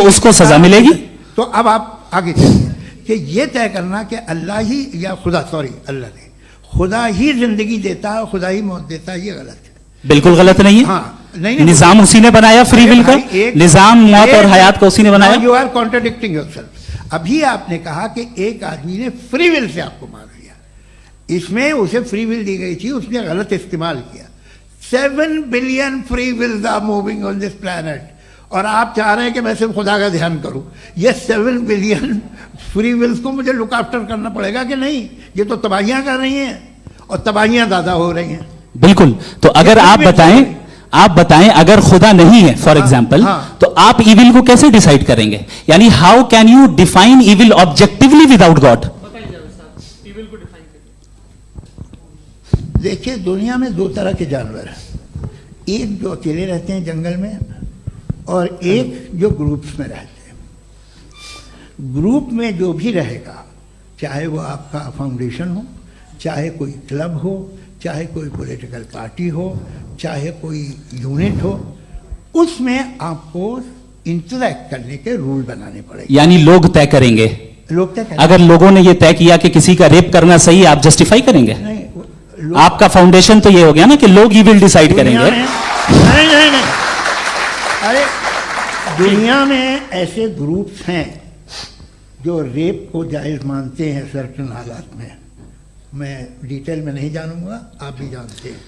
उसको सजा मिलेगी। तो अब आप आगे चलिए कि ये तय करना कि अल्लाह ही या खुदा, सॉरी अल्लाह ने, खुदा ही जिंदगी देता है, खुदा ही मौत देता है, ये गलत है। बिल्कुल गलत नहीं है। हाँ, नहीं, निजाम उसी ने बनाया फ्री विल का, निजाम मौत और हयात को उसी ने बनाया। You are contradicting yourself. अभी आपने कहा कि एक आदमी ने फ्री विल से आपको मार दिया, इसमें उसे फ्री विल दी गई थी, उसने गलत इस्तेमाल किया। 7 billion free wills are moving on this planet, और आप चाह रहे हैं कि मैं सिर्फ खुदा का ध्यान करूं। ये 7 बिलियन फ्री विल्स को मुझे लुक आफ्टर करना पड़ेगा कि नहीं? ये तो तबाहियां कर रही हैं और तबाहियां ज्यादा हो रही हैं। बिल्कुल। तो अगर आप बताएं अगर खुदा नहीं है फॉर एग्जाम्पल, तो आप इविल को कैसे डिसाइड करेंगे? यानी how can you define evil objectively without God? देखिए, दुनिया में 2 तरह के जानवर हैं, एक जो अकेले रहते हैं जंगल में और एक जो ग्रुप्स में रहते हैं। ग्रुप में जो भी रहेगा, चाहे वो आपका फाउंडेशन हो, चाहे कोई क्लब हो, चाहे कोई पॉलिटिकल पार्टी हो, चाहे कोई यूनिट हो, उसमें आपको इंटरैक्ट करने के रूल बनाने पड़ेंगे। यानी लोग तय करेंगे। लोग तय करेंगे। अगर लोगों ने ये तय किया कि किसी का रेप करना सही है, आप जस्टिफाई करेंगे? नहीं, आपका फाउंडेशन तो ये हो गया ना कि लोग ही विल डिसाइड करेंगे। नहीं, अरे दुनिया में ऐसे ग्रुप्स हैं जो रेप को जायज मानते हैं सर्टेन हालात में। मैं डिटेल में नहीं जानूंगा, आप भी जानते हैं।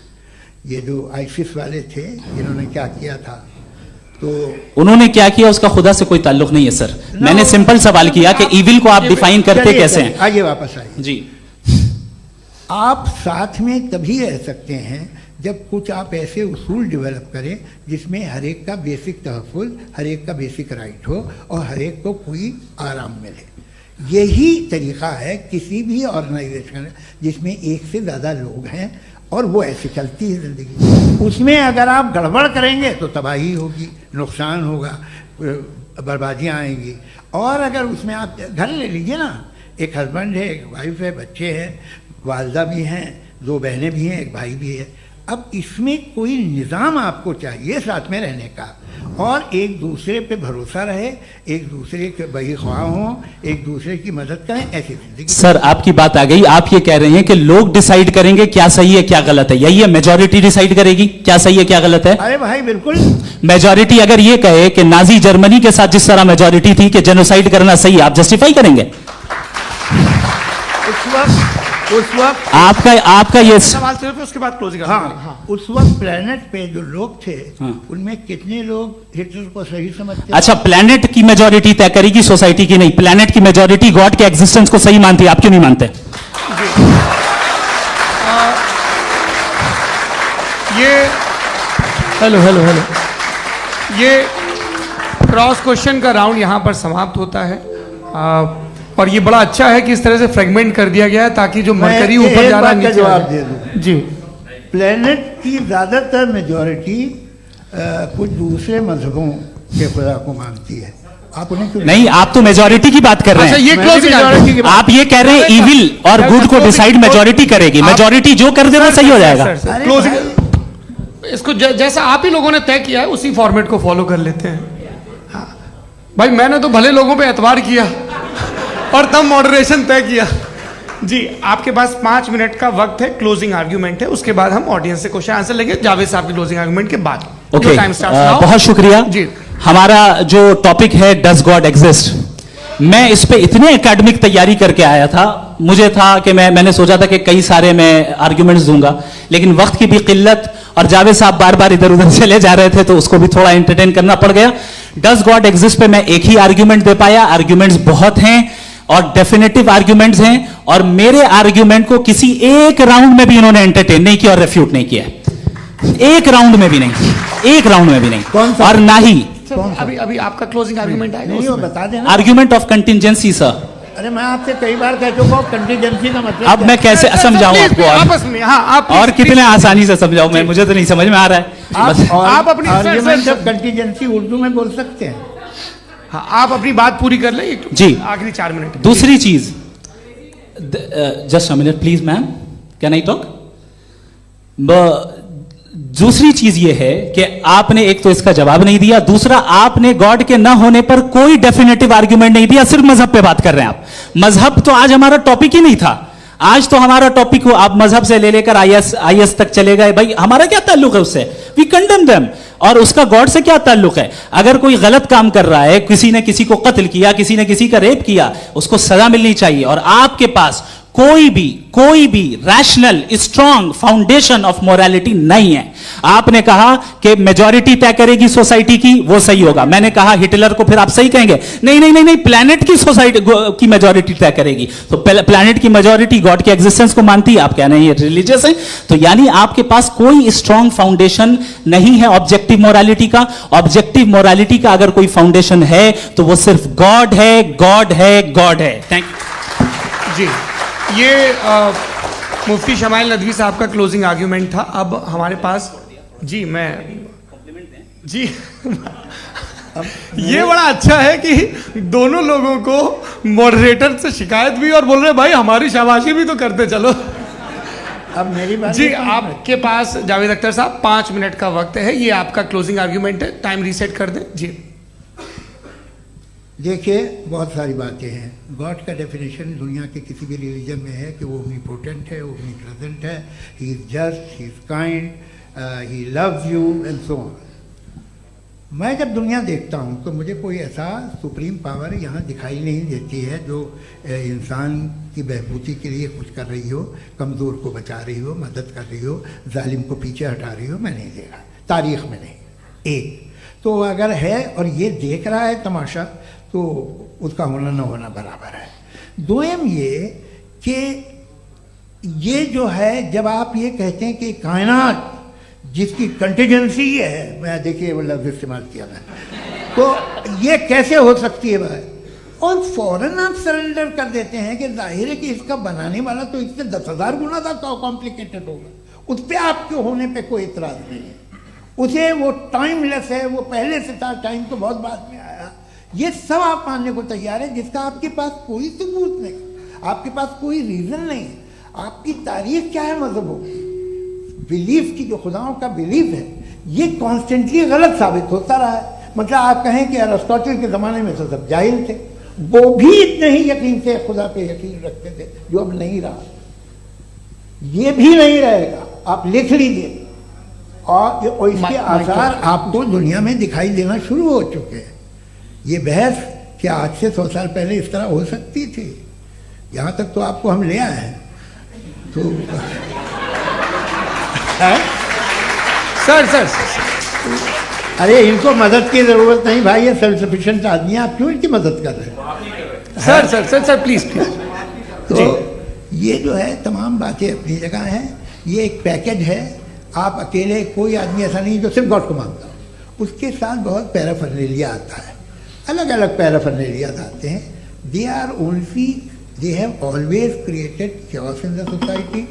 ये जो आईसिस वाले थे, इन्होंने क्या किया था, तो उन्होंने क्या किया उसका खुदा से कोई ताल्लुक नहीं है सर। मैंने सिंपल सवाल किया कि इविल को आप डिफाइन करते कैसे हैं? आइए वापस आइए जी। आप साथ में तभी रह सकते हैं जब कुछ आप ऐसे उसूल डेवलप करें जिसमें हर एक का बेसिक तहफ़्फ़ुज़, हर एक का बेसिक राइट हो और हर एक को कोई आराम मिले। यही तरीका है किसी भी ऑर्गेनाइजेशन जिसमें एक से ज़्यादा लोग हैं और वो ऐसे चलती है ज़िंदगी। उसमें अगर आप गड़बड़ करेंगे तो तबाही होगी, नुकसान होगा, बर्बादियाँ आएंगी। और अगर उसमें आप घर ले लीजिए ना, एक हस्बैंड है, एक वाइफ है, बच्चे हैं, वालदा भी हैं, 2 बहनें भी हैं, एक भाई भी है। अब इसमें कोई निज़ाम आपको चाहिए साथ में रहने का, और एक दूसरे पे भरोसा रहे, एक दूसरे के बहीख्वाह हों, एक दूसरे की मदद करें, ऐसी जिंदगी। सर आपकी बात आ गई। आप ये कह रहे हैं कि लोग डिसाइड करेंगे क्या सही है क्या गलत है, यही है? मेजॉरिटी डिसाइड करेगी क्या सही है क्या गलत है? अरे भाई बिल्कुल। मेजॉरिटी अगर ये कहे कि नाजी जर्मनी के साथ जिस तरह मेजॉरिटी थी कि जेनोसाइड करना सही, आप जस्टिफाई करेंगे? उस वक्त आपका ये सवाल सिर्फ उसके बाद क्लोजिंग। हाँ, उस वक्त प्लेनेट पे जो लोग थे, उनमें कितने लोग हिटलर को सही समझते? अच्छा, प्लेनेट की मेजॉरिटी तय करेगी, सोसाइटी की नहीं। प्लेनेट की मेजॉरिटी गॉड के एग्जिस्टेंस को सही मानती है, आप क्यों नहीं मानते? हेलो ये क्रॉस क्वेश्चन का राउंड यहां पर समाप्त होता है। और ये बड़ा अच्छा है कि इस तरह से फ्रेगमेंट कर दिया गया है ताकि जो मरकरी ऊपर जा रहा है नीचे जवाब दे दूं। जी। प्लेनेट की ज़्यादातर मेजॉरिटी कुछ दूसरे मजहबों के खुदा को मानती है। आप उन्हें क्यों नहीं? आप तो मेजॉरिटी की बात कर रहे हैं। अच्छा, ये क्लोजिंग आप ये कह रहे हैं इविल और गुड को डिसाइड मेजॉरिटी करेगी। मेजॉरिटी जो कर दे वो सही हो जाएगा। क्लोजिंग इसको जैसा आप ही लोगों ने तय किया है उसी फॉर्मेट को फॉलो कर लेते हैं। हाँ भाई, मैंने तो भले लोगों पे एतबार किया और तब मॉडरेशन तय किया। जी, आपके पास 5 मिनट का वक्त है, क्लोजिंग आर्ग्यूमेंट है, उसके बाद हम ऑडियंस से क्वेश्चन आंसर लेंगे जावेद साहब की क्लोजिंग आर्ग्यूमेंट के बाद। ओके, बहुत शुक्रिया जी। हमारा जो टॉपिक है डज गॉड एग्जिस्ट, मैं इस पे इतने एकेडमिक तैयारी करके आया था। मुझे था कि मैंने सोचा था कि कई सारे मैं आर्ग्यूमेंट्स दूंगा, लेकिन वक्त की भी किल्लत और जावेद साहब बार बार इधर उधर चले जा रहे थे तो उसको भी थोड़ा एंटरटेन करना पड़ गया। डज गॉड एग्जिस्ट पे मैं एक ही आर्ग्यूमेंट दे पाया। आर्ग्यूमेंट्स बहुत हैं और डेफिनेटिव आर्ग्यूमेंट्स हैं, और मेरे आर्ग्यूमेंट को किसी एक राउंड में भी इन्होंने एंटरटेन नहीं किया और रेफ्यूट नहीं किया। एक राउंड में भी नहीं, एक राउंड में भी नहीं। और ना ही अभी आपका क्लोजिंग आर्ग्यूमेंट आएगा, नहीं, वो बता देना। Argument of contingency sir. अरे मैं आपसे कई बार कह चुका हूं कंटीजेंसी का मतलब अब मैं कैसे समझाऊं आपको? आपस में हाँ, आप और कितने आसानी से समझाऊं मैं, मुझे तो नहीं समझ में आ रहा है। आप अपनी आर्ग्यूमेंट ऑफ कंटीजेंसी उर्दू में बोल सकते हैं। हाँ, आप अपनी बात पूरी कर लें जी, आखिरी 4 मिनट। दूसरी चीज, just a minute please ma'am, can I talk? दूसरी चीज ये है कि आपने एक तो इसका जवाब नहीं दिया, दूसरा आपने गॉड के ना होने पर कोई डेफिनेटिव आर्ग्यूमेंट नहीं दिया, सिर्फ मजहब पे बात कर रहे हैं आप। मजहब तो आज हमारा टॉपिक ही नहीं था। आज तो हमारा टॉपिक हो, आप मजहब से ले लेकर आईएस तक चले गए। भाई हमारा क्या ताल्लुक है उससे? We condemn them. और उसका गॉड से क्या ताल्लुक है? अगर कोई गलत काम कर रहा है, किसी ने किसी को कत्ल किया, किसी ने किसी का रेप किया, उसको सजा मिलनी चाहिए। और आपके पास कोई भी rational strong foundation of morality नहीं है। आपने कहा कि मेजॉरिटी तय करेगी सोसाइटी की, वो सही होगा। मैंने कहा हिटलर को फिर आप सही कहेंगे, नहीं, प्लैनेट की सोसाइटी की मेजॉरिटी तय करेगी। तो प्लैनेट की मेजॉरिटी गॉड के एग्जिस्टेंस को मानती है, आप कह रहे हैं ये रिलीजियस है। तो यानी आपके पास कोई स्ट्रॉन्ग फाउंडेशन नहीं है ऑब्जेक्टिव मोरालिटी का। ऑब्जेक्टिव मोरालिटी का अगर कोई फाउंडेशन है तो वो सिर्फ गॉड है, गॉड है, गॉड है। थैंक यू जी। ये मुफ्ती शमाइल नदवी साहब का क्लोजिंग आर्ग्यूमेंट था। अब हमारे पास जी ये बड़ा अच्छा है कि दोनों लोगों को मॉडरेटर से शिकायत भी और बोल रहे भाई हमारी शाबाशी भी तो करते चलो। अब मेरी बात जी, आपके पास जावेद अख्तर साहब 5 मिनट का वक्त है। ये आपका क्लोजिंग आर्ग्यूमेंट है, टाइम रीसेट कर दें जी। देखिए, बहुत सारी बातें हैं। गॉड का डेफिनेशन दुनिया के किसी भी रिलीजन में है कि वो ओमनीपोटेंट है, ओमनीप्रेजेंट है, he is just, he is kind, he loves you and so on. मैं जब दुनिया देखता हूँ तो मुझे कोई ऐसा सुप्रीम पावर यहाँ दिखाई नहीं देती है जो इंसान की बहबूदी के लिए कुछ कर रही हो, कमज़ोर को बचा रही हो, मदद कर रही हो, जालिम को पीछे हटा रही हो। मैं नहीं देखा, तारीख़ में नहीं। एक तो अगर है और ये देख रहा है तमाशा, तो उसका होना न होना बराबर है। दोयम ये कि ये जो है, जब आप ये कहते हैं कि कायनात जिसकी कंटीजेंसी है, मैं देखिए वो लफ्ज़ इस्तेमाल किया मैं, तो ये कैसे हो सकती है भाई? और फौरन आप सरेंडर कर देते हैं कि जाहिर है कि इसका बनाने वाला तो इससे 10,000 गुना ज़्यादा कॉम्प्लिकेटेड होगा। उस पर आपके होने पे कोई इतराज़ नहीं है। उसे वो टाइमलेस है, वो पहले से था, टाइम तो बहुत बाद में आया। ये सब आप मानने को तैयार है जिसका आपके पास कोई सबूत नहीं, आपके पास कोई रीज़न नहीं। आपकी तारीख क्या है मजहबों की? बिलीफ की, जो खुदाओं का बिलीफ है, ये कॉन्स्टेंटली गलत साबित होता रहा है। मतलब आप कहें कि अरिस्टोटल के ज़माने में तो सब जाहिल थे, वो भी इतने ही यकीन से खुदा पे यकीन रखते थे, जो अब नहीं रहा। ये भी नहीं रहेगा, आप लिख लीजिए। और इसके आसार आपको दुनिया में दिखाई देना शुरू हो चुके हैं। ये बहस क्या आज से 100 साल पहले इस तरह हो सकती थी? यहाँ तक तो आपको हम ले आए हैं। तो सर अरे इनको मदद की जरूरत नहीं भाई, ये सेल्फ सफिशिएंट आदमी है, आप क्यों इनकी मदद कर रहे हैं? Sir please. तो ये जो है तमाम बातें अपनी जगह हैं। ये एक पैकेज है। आप अकेले, कोई आदमी ऐसा नहीं जो सिर्फ गॉड को मानता हो, उसके साथ बहुत पैराफर्नेलिया आता है, अलग अलग पैराफर्नेलियाज आते हैं। They have always created chaos in the society.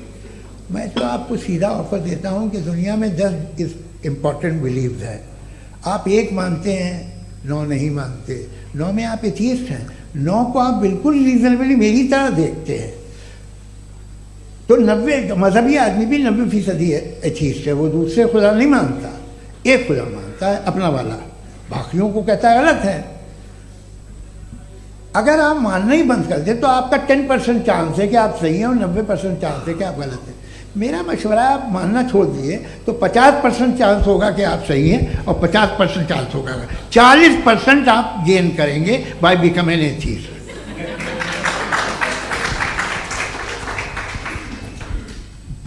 मैं तो आपको सीधा ऑफर देता हूँ कि दुनिया में 10 इम्पॉर्टेंट बिलीव्स हैं। आप एक मानते हैं, 9 नहीं मानते, 9 में आप एथियस्ट हैं, 9 को आप बिल्कुल रीजनेबली मेरी तरह देखते हैं। तो 90 मजहबी आदमी भी 90% एथियस्ट है। वो दूसरे खुदा नहीं मानता, एक खुदा मानता है, अपना वाला, बाकियों को कहता है गलत है। अगर आप मानना ही बंद कर दे तो आपका 10% चांस है कि आप सही हैं और 90% चांस है कि आप गलत हैं। मेरा मशवरा है, आप मानना छोड़ दिए तो 50% चांस होगा कि आप सही हैं और 50% चांस होगा, 40% आप गेन करेंगे बाय बिकमिंग एथियस्ट।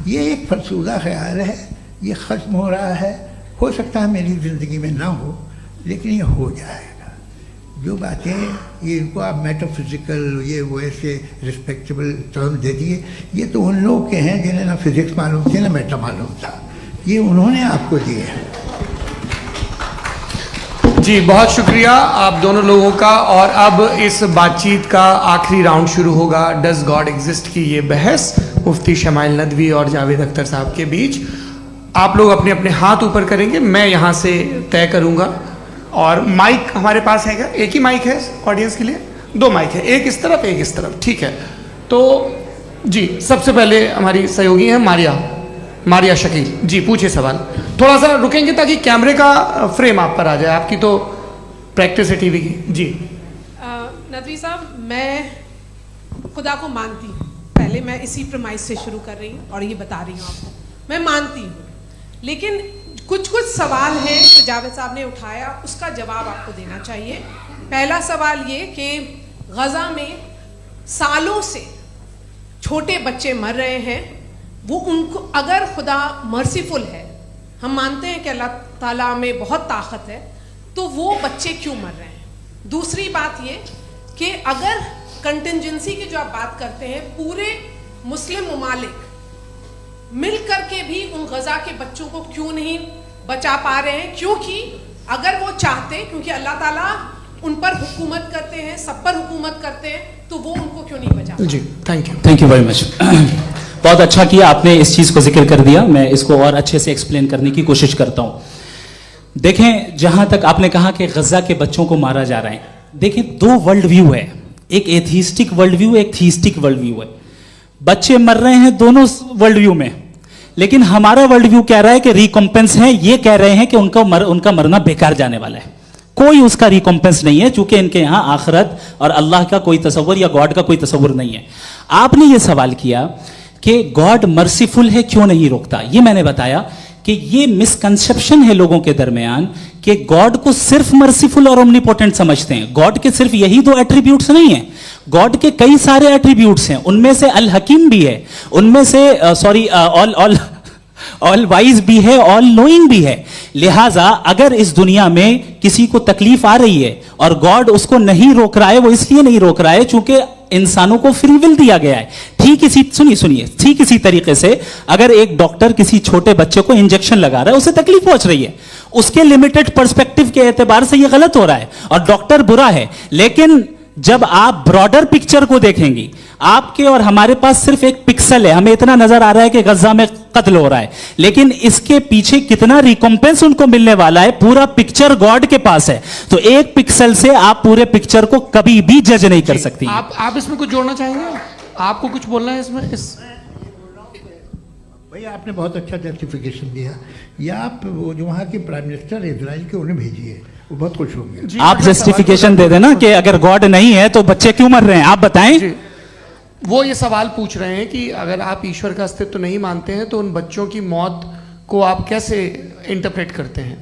ये एक फरसूदा ख्याल है, ये ख़त्म हो रहा है। हो सकता है मेरी ज़िंदगी में ना हो, लेकिन ये हो जाएगा। जो बातें ये इनको आप मेटाफिजिकल, ये वो ऐसे रिस्पेक्टेबल टर्म दे दिए, ये तो उन लोग के हैं जिन्हें ना फिजिक्स मालूम थी ना मेटा मालूम था, ये उन्होंने आपको दिए हैं। जी बहुत शुक्रिया आप दोनों लोगों का। और अब इस बातचीत का आखिरी राउंड शुरू होगा, डज गॉड एग्जिस्ट की ये बहस मुफ्ती शमाइल नदवी और जावेद अख्तर साहब के बीच। आप लोग अपने अपने हाथ ऊपर करेंगे, मैं यहाँ से तय करूँगा। और माइक हमारे पास है क्या? एक ही माइक है ऑडियंस के लिए? 2 माइक है, एक इस तरफ एक इस तरफ, ठीक है। तो जी सबसे पहले हमारी सहयोगी है मारिया शकील जी, पूछिए सवाल। थोड़ा सा रुकेंगे ताकि कैमरे का फ्रेम आप पर आ जाए, आपकी तो प्रैक्टिस है टीवी की। जी नदवी साहब, मैं खुदा को मानती हूँ, पहले मैं इसी प्रमाइस से शुरू कर रही हूँ और ये बता रही हूँ आपको, मैं मानती हूँ, लेकिन कुछ सवाल हैं जो जावेद साहब ने उठाया, उसका जवाब आपको देना चाहिए। पहला सवाल ये कि गज़ा में सालों से छोटे बच्चे मर रहे हैं, वो उनको, अगर खुदा मर्सीफुल है, हम मानते हैं कि अल्लाह ताला में बहुत ताकत है, तो वो बच्चे क्यों मर रहे हैं? दूसरी बात ये कि अगर कंटिजेंसी की जो आप बात करते हैं, पूरे मुस्लिम ममालिक मिल करके भी उन गज़ा के बच्चों को क्यों नहीं बचा पा रहे हैं? क्योंकि अगर वो चाहते, क्योंकि अल्लाह ताला उन पर हुकूमत करते हैं, सब पर हुकूमत करते हैं, तो वो उनको क्यों नहीं बचा? जी थैंक यू वेरी मच। बहुत अच्छा किया आपने इस चीज को जिक्र कर दिया, मैं इसको और अच्छे से एक्सप्लेन करने की कोशिश करता हूं। देखें, जहां तक आपने कहा कि गजा के बच्चों को मारा जा रहा है, देखें 2 वर्ल्ड व्यू है, एक एथीस्टिक वर्ल्ड व्यू, एक थीस्टिक वर्ल्ड व्यू है। बच्चे मर रहे हैं दोनों वर्ल्ड व्यू में, लेकिन हमारा वर्ल्ड व्यू कह रहा है कि रिकॉम्पेंस है, ये कह रहे हैं कि उनका मरना बेकार जाने वाला है, कोई उसका रिकॉम्पेंस नहीं है, चूंकि इनके यहां आखिरत और अल्लाह का कोई तसव्वुर या गॉड का कोई तसव्वुर नहीं है। आपने ये सवाल किया कि गॉड मर्सीफुल है, क्यों नहीं रोकता? ये मैंने बताया कि ये मिसकंसेप्शन है लोगों के दरमियान कि गॉड को सिर्फ मर्सीफुल और ओमनीपोटेंट समझते हैं। गॉड के सिर्फ यही 2 एट्रीब्यूट्स नहीं है, गॉड के कई सारे एट्रीब्यूट्स हैं, उनमें से अल हकीम भी है, उनमें से ऑल वाइज भी है, ऑल नोइंग भी है। लिहाजा अगर इस दुनिया में किसी को तकलीफ आ रही है और गॉड उसको नहीं रोक रहा है, वो इसलिए नहीं रोक रहा है चूंकि इंसानों को फ्री विल दिया गया है। ठीक इसी तरीके से अगर एक डॉक्टर किसी छोटे बच्चे को इंजेक्शन लगा रहा है, उसे तकलीफ पहुंच रही है, उसके लिमिटेड पर्सपेक्टिव के एतबार से यह गलत हो रहा है और डॉक्टर बुरा है, लेकिन जब आप ब्रॉडर पिक्चर को देखेंगी, आपके और हमारे पास सिर्फ एक पिक्सल है, हमें इतना नजर आ रहा है कि गजा में कत्ल हो रहा है, लेकिन इसके पीछे कितना रिकॉम्पेंस उनको मिलने वाला है, पूरा पिक्चर गॉड के पास है। तो एक पिक्सल से आप पूरे पिक्चर को कभी भी जज नहीं कर सकती। आप इसमें कुछ जोड़ना चाहेंगे? आपको कुछ बोलना है इसमें? भैया आपने बहुत अच्छा जस्टिफिकेशन दिया, या आप वो जो वहाँ के प्राइम मिनिस्टर इजराइल के उन्हें भेजिए, वो बहुत खुश होंगे। आप जस्टिफिकेशन दे देना कि अगर गॉड नहीं है तो बच्चे क्यों मर रहे हैं, आप बताएं। वो ये सवाल पूछ रहे हैं कि अगर आप ईश्वर का अस्तित्व नहीं मानते हैं तो उन बच्चों की मौत को आप कैसे इंटरप्रेट करते हैं?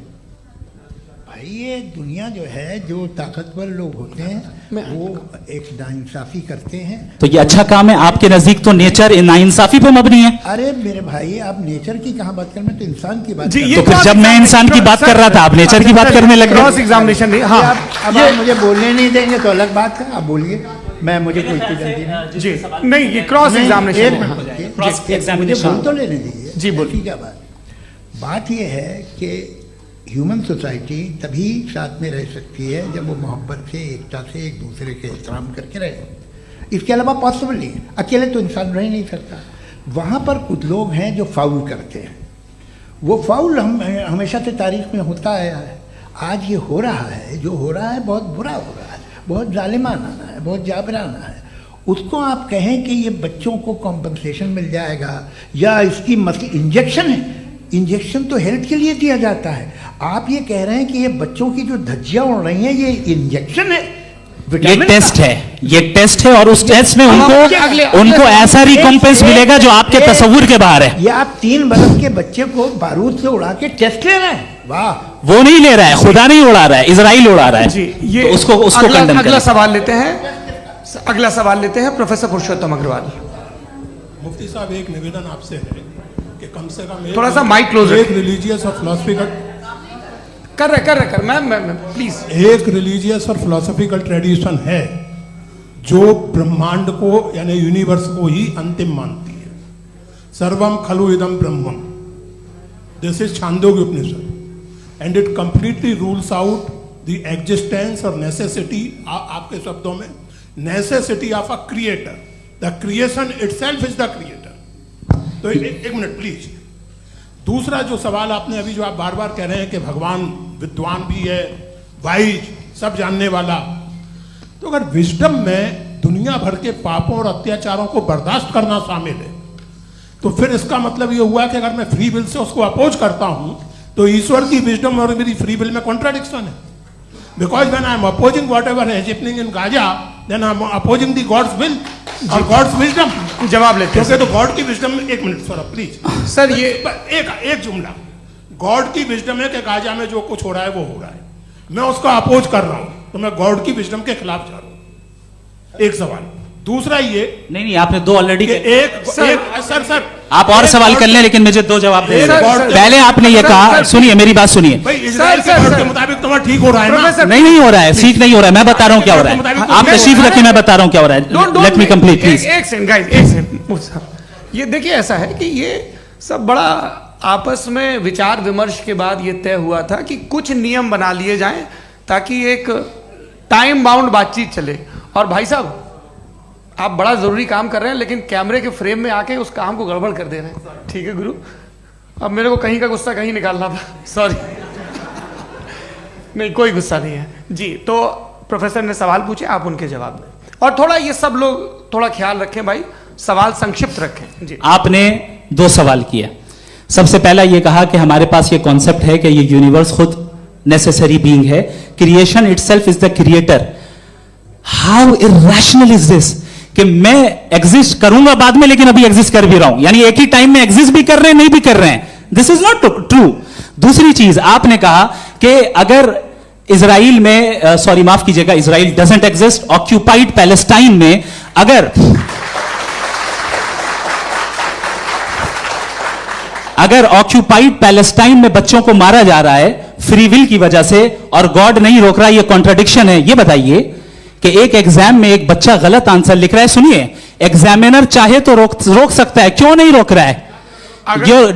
भाई ये दुनिया जो है, जो ताकतवर लोग होते हैं वो एक नाइंसाफी करते हैं। तो ये अच्छा काम है आपके नजदीक, तो नेचर नाइंसाफी पे मबनी है। अरे मेरे भाई, आप नेचर की कहाँ बात कर रहे हैं, तो इंसान की बात जी, कर। तो फिर जब मैं इंसान की बात कर रहा था, आप नेचर की बात करने लगे। क्रॉस एग्जामिनेशन नहीं, हाँ अब आप मुझे बोलने नहीं देंगे तो अलग बात है, आप बोलिए, मुझे कोई जल्दी नहीं। जी नहीं, ये क्रॉस एग्जामिनेशन मुझे बोल तो लेने दीजिए। जी बोलिए। क्या बात ये है कि ह्यूमन सोसाइटी तभी साथ में रह सकती है जब वो मोहब्बत से, एकता से, एक दूसरे के एहतराम करके रहे। इसके अलावा पॉसिबल नहीं है, अकेले तो इंसान रह नहीं सकता। वहाँ पर कुछ लोग हैं जो फाउल करते हैं, वो फाउल हमेशा से तारीख में होता आया है। आज ये हो रहा है, जो हो रहा है बहुत बुरा हो रहा है, बहुत जालिमाना है, बहुत जाबराना है। उसको आप कहें कि ये बच्चों को कॉम्पनसेशन मिल जाएगा या इसकी इंजेक्शन है, इंजेक्शन तो हेल्थ के लिए दिया जाता है। आप ये कह रहे हैं कि ये बच्चों की जो धज्जियां उड़ रही हैं ये इंजेक्शन है, ये टेस्ट है, ये टेस्ट है, और उस टेस्ट में उनको ऐसा रिकॉम्पेंस मिलेगा जो आपके तसव्वुर के बाहर है। ये आप 3 बरस के बच्चे को बारूद से उड़ा के टेस्ट ले रहे हैं, वाह। वो नहीं ले रहा है, खुदा नहीं उड़ा रहा है, इजराइल उड़ा रहा है। जी, ये तो उसको अगला सवाल लेते हैं प्रोफेसर पुरुषोत्तम अग्रवाल। मुफ्ती साहब, एक निवेदन आपसे है कि कम से कम थोड़ा सा माइक क्लोज, एक रिलीजियस और फिलोसफिकल कर मैं प्लीज, एक रिलीजियस और फिलोसफिकल ट्रेडिशन है जो ब्रह्मांड को यानी यूनिवर्स को ही अंतिम मानती है। सर्वम खलु इदम ब्रह्मम, this is Chandogya Upanishad, and it completely rules out the existence और नेसेसिटी, आपके शब्दों में necessity of a creator. The creation itself is the creator. तो एक मिनट प्लीज, दूसरा जो सवाल आपने अभी जो आप बार बार कह रहे हैं कि भगवान विद्वान भी है, वाइज, सब जानने वाला, तो अगर विजडम में दुनिया भर के पापों और अत्याचारों को बर्दाश्त करना शामिल है, तो फिर इसका मतलब ये हुआ कि अगर मैं फ्री विल से उसको अपोज करता हूं तो ईश्वर की विजडम और मेरी फ्री विल में कॉन्ट्राडिक्शन है। Because when I am opposing whatever is happening in Gaza, then I am opposing the God's will और गॉड्स विजडम। जवाब लेते हैं क्योंकि तो गॉड की विजडम में, एक मिनट सर प्लीज सर, ये एक जुमला, गॉड की विजडम है कि गाजा में जो कुछ हो रहा है वो हो रहा है, मैं उसका अपोज कर रहा हूं, तो मैं गॉड की विजडम के खिलाफ जा रहा हूं। एक सवाल। दूसरा ये नहीं, आपने दो ऑलरेडी। सर आप और सवाल कर लें, लेकिन मुझे दो जवाब दे। पहले आपने ये कहा, सुनिए मेरी बात सुनिए। इजराइल के गॉड के मुताबिक तुम्हारा ठीक हो रहा है ना? नहीं हो रहा है, ठीक नहीं हो रहा है, मैं बता रहा हूँ क्या हो रहा है। आप तशरीफ रखिए, मैं बता रहा हूँ क्या हो रहा है। Let me complete please. एक सेकंड गाइस, एक सेकंड। ये देखिए, ऐसा है कि ये सब बड़ा आपस में विचार विमर्श के बाद ये तय हुआ था कि कुछ नियम बना लिए जाएं ताकि एक टाइम बाउंड बातचीत चले। और भाई साहब, आप बड़ा जरूरी काम कर रहे हैं, लेकिन कैमरे के फ्रेम में आके उस काम को गड़बड़ कर दे रहे हैं। ठीक है गुरु, अब मेरे को कहीं का गुस्सा कहीं निकालना था, सॉरी। नहीं, कोई गुस्सा नहीं है जी। तो प्रोफेसर ने सवाल पूछे, आप उनके जवाब दें, और थोड़ा ये सब लोग थोड़ा ख्याल रखें भाई, सवाल संक्षिप्त रखें जी। आपने दो सवाल किया। सबसे पहला ये कहा कि हमारे पास ये कॉन्सेप्ट है कि ये यूनिवर्स खुद नेसेसरी बीइंग है, creation itself is the creator. How irrational is this कि मैं एग्जिस्ट करूंगा बाद में, लेकिन अभी एग्जिस्ट कर भी रहा हूं, यानी एक ही टाइम में एग्जिस्ट भी कर रहे हैं, नहीं भी कर रहे हैं। This is not true. दूसरी चीज आपने कहा कि अगर इजराइल में, सॉरी माफ कीजिएगा, Israel doesn't exist, occupied Palestine में अगर ऑक्यूपाइड पैलेस्टाइन में बच्चों को मारा जा रहा है फ्री विल की वजह से और गॉड नहीं रोक रहा, ये कॉन्ट्रडिक्शन है। ये बताइए कि एक एग्जाम में एक बच्चा गलत आंसर लिख रहा है, सुनिए, एग्जामिनर चाहे तो रोक सकता है, क्यों नहीं रोक रहा है?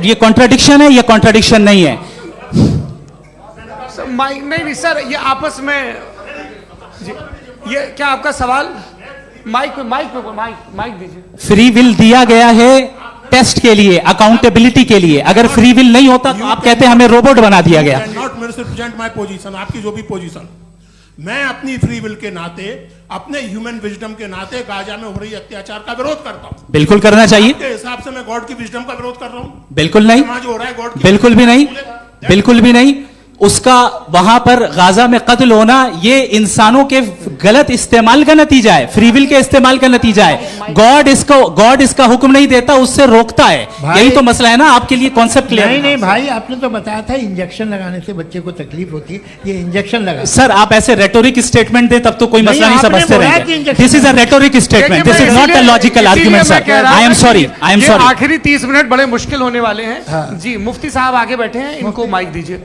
ये कॉन्ट्रडिक्शन है, ये कॉन्ट्रडिक्शन नहीं है। माइक नहीं सर, ये आपस में जी, ये क्या आपका सवाल? माइक दीजिए। फ्री विल दिया गया है टेस्ट के लिए, अकाउंटेबिलिटी के लिए। अगर फ्री विल नहीं होता तो आप कहते हैं हमें रोबोट बना दिया गया। नॉट मिसरिप्रेजेंट माय पोजीशन, आपकी जो भी पोजीशन, मैं अपनी फ्री विल के नाते, अपने ह्यूमन विजडम के नाते गाजा में हो रही अत्याचार का विरोध करता हूं। बिल्कुल करना चाहिए। के हिसाब से मैं गॉड की विजडम का विरोध कर रहा हूं? बिल्कुल नहीं, जो हो रहा है गॉड, बिल्कुल भी नहीं, बिल्कुल भी नहीं। उसका वहां पर गाजा में कत्ल होना ये इंसानों के गलत इस्तेमाल का नतीजा है, फ्री विल के इस्तेमाल का नतीजा है। गॉड इसका हुक्म नहीं देता, उससे रोकता है। यही तो मसला है ना, आपके लिए कॉन्सेप्ट क्लियर नहीं भाई, आपने तो बताया था इंजेक्शन लगाने से बच्चे को तकलीफ होती है, ये इंजेक्शन लगा। सर आप ऐसे रेटोरिक स्टेटमेंट दे तब तो कोई मसला नहीं समझते रहेंगे। This is a rhetoric statement, this is not a logical argument sir. I am sorry, I am sorry. आखिरी 30 मिनट बड़े मुश्किल होने वाले हैं जी। मुफ्ती साहब आगे बैठे हैं, इनको माइक दीजिए।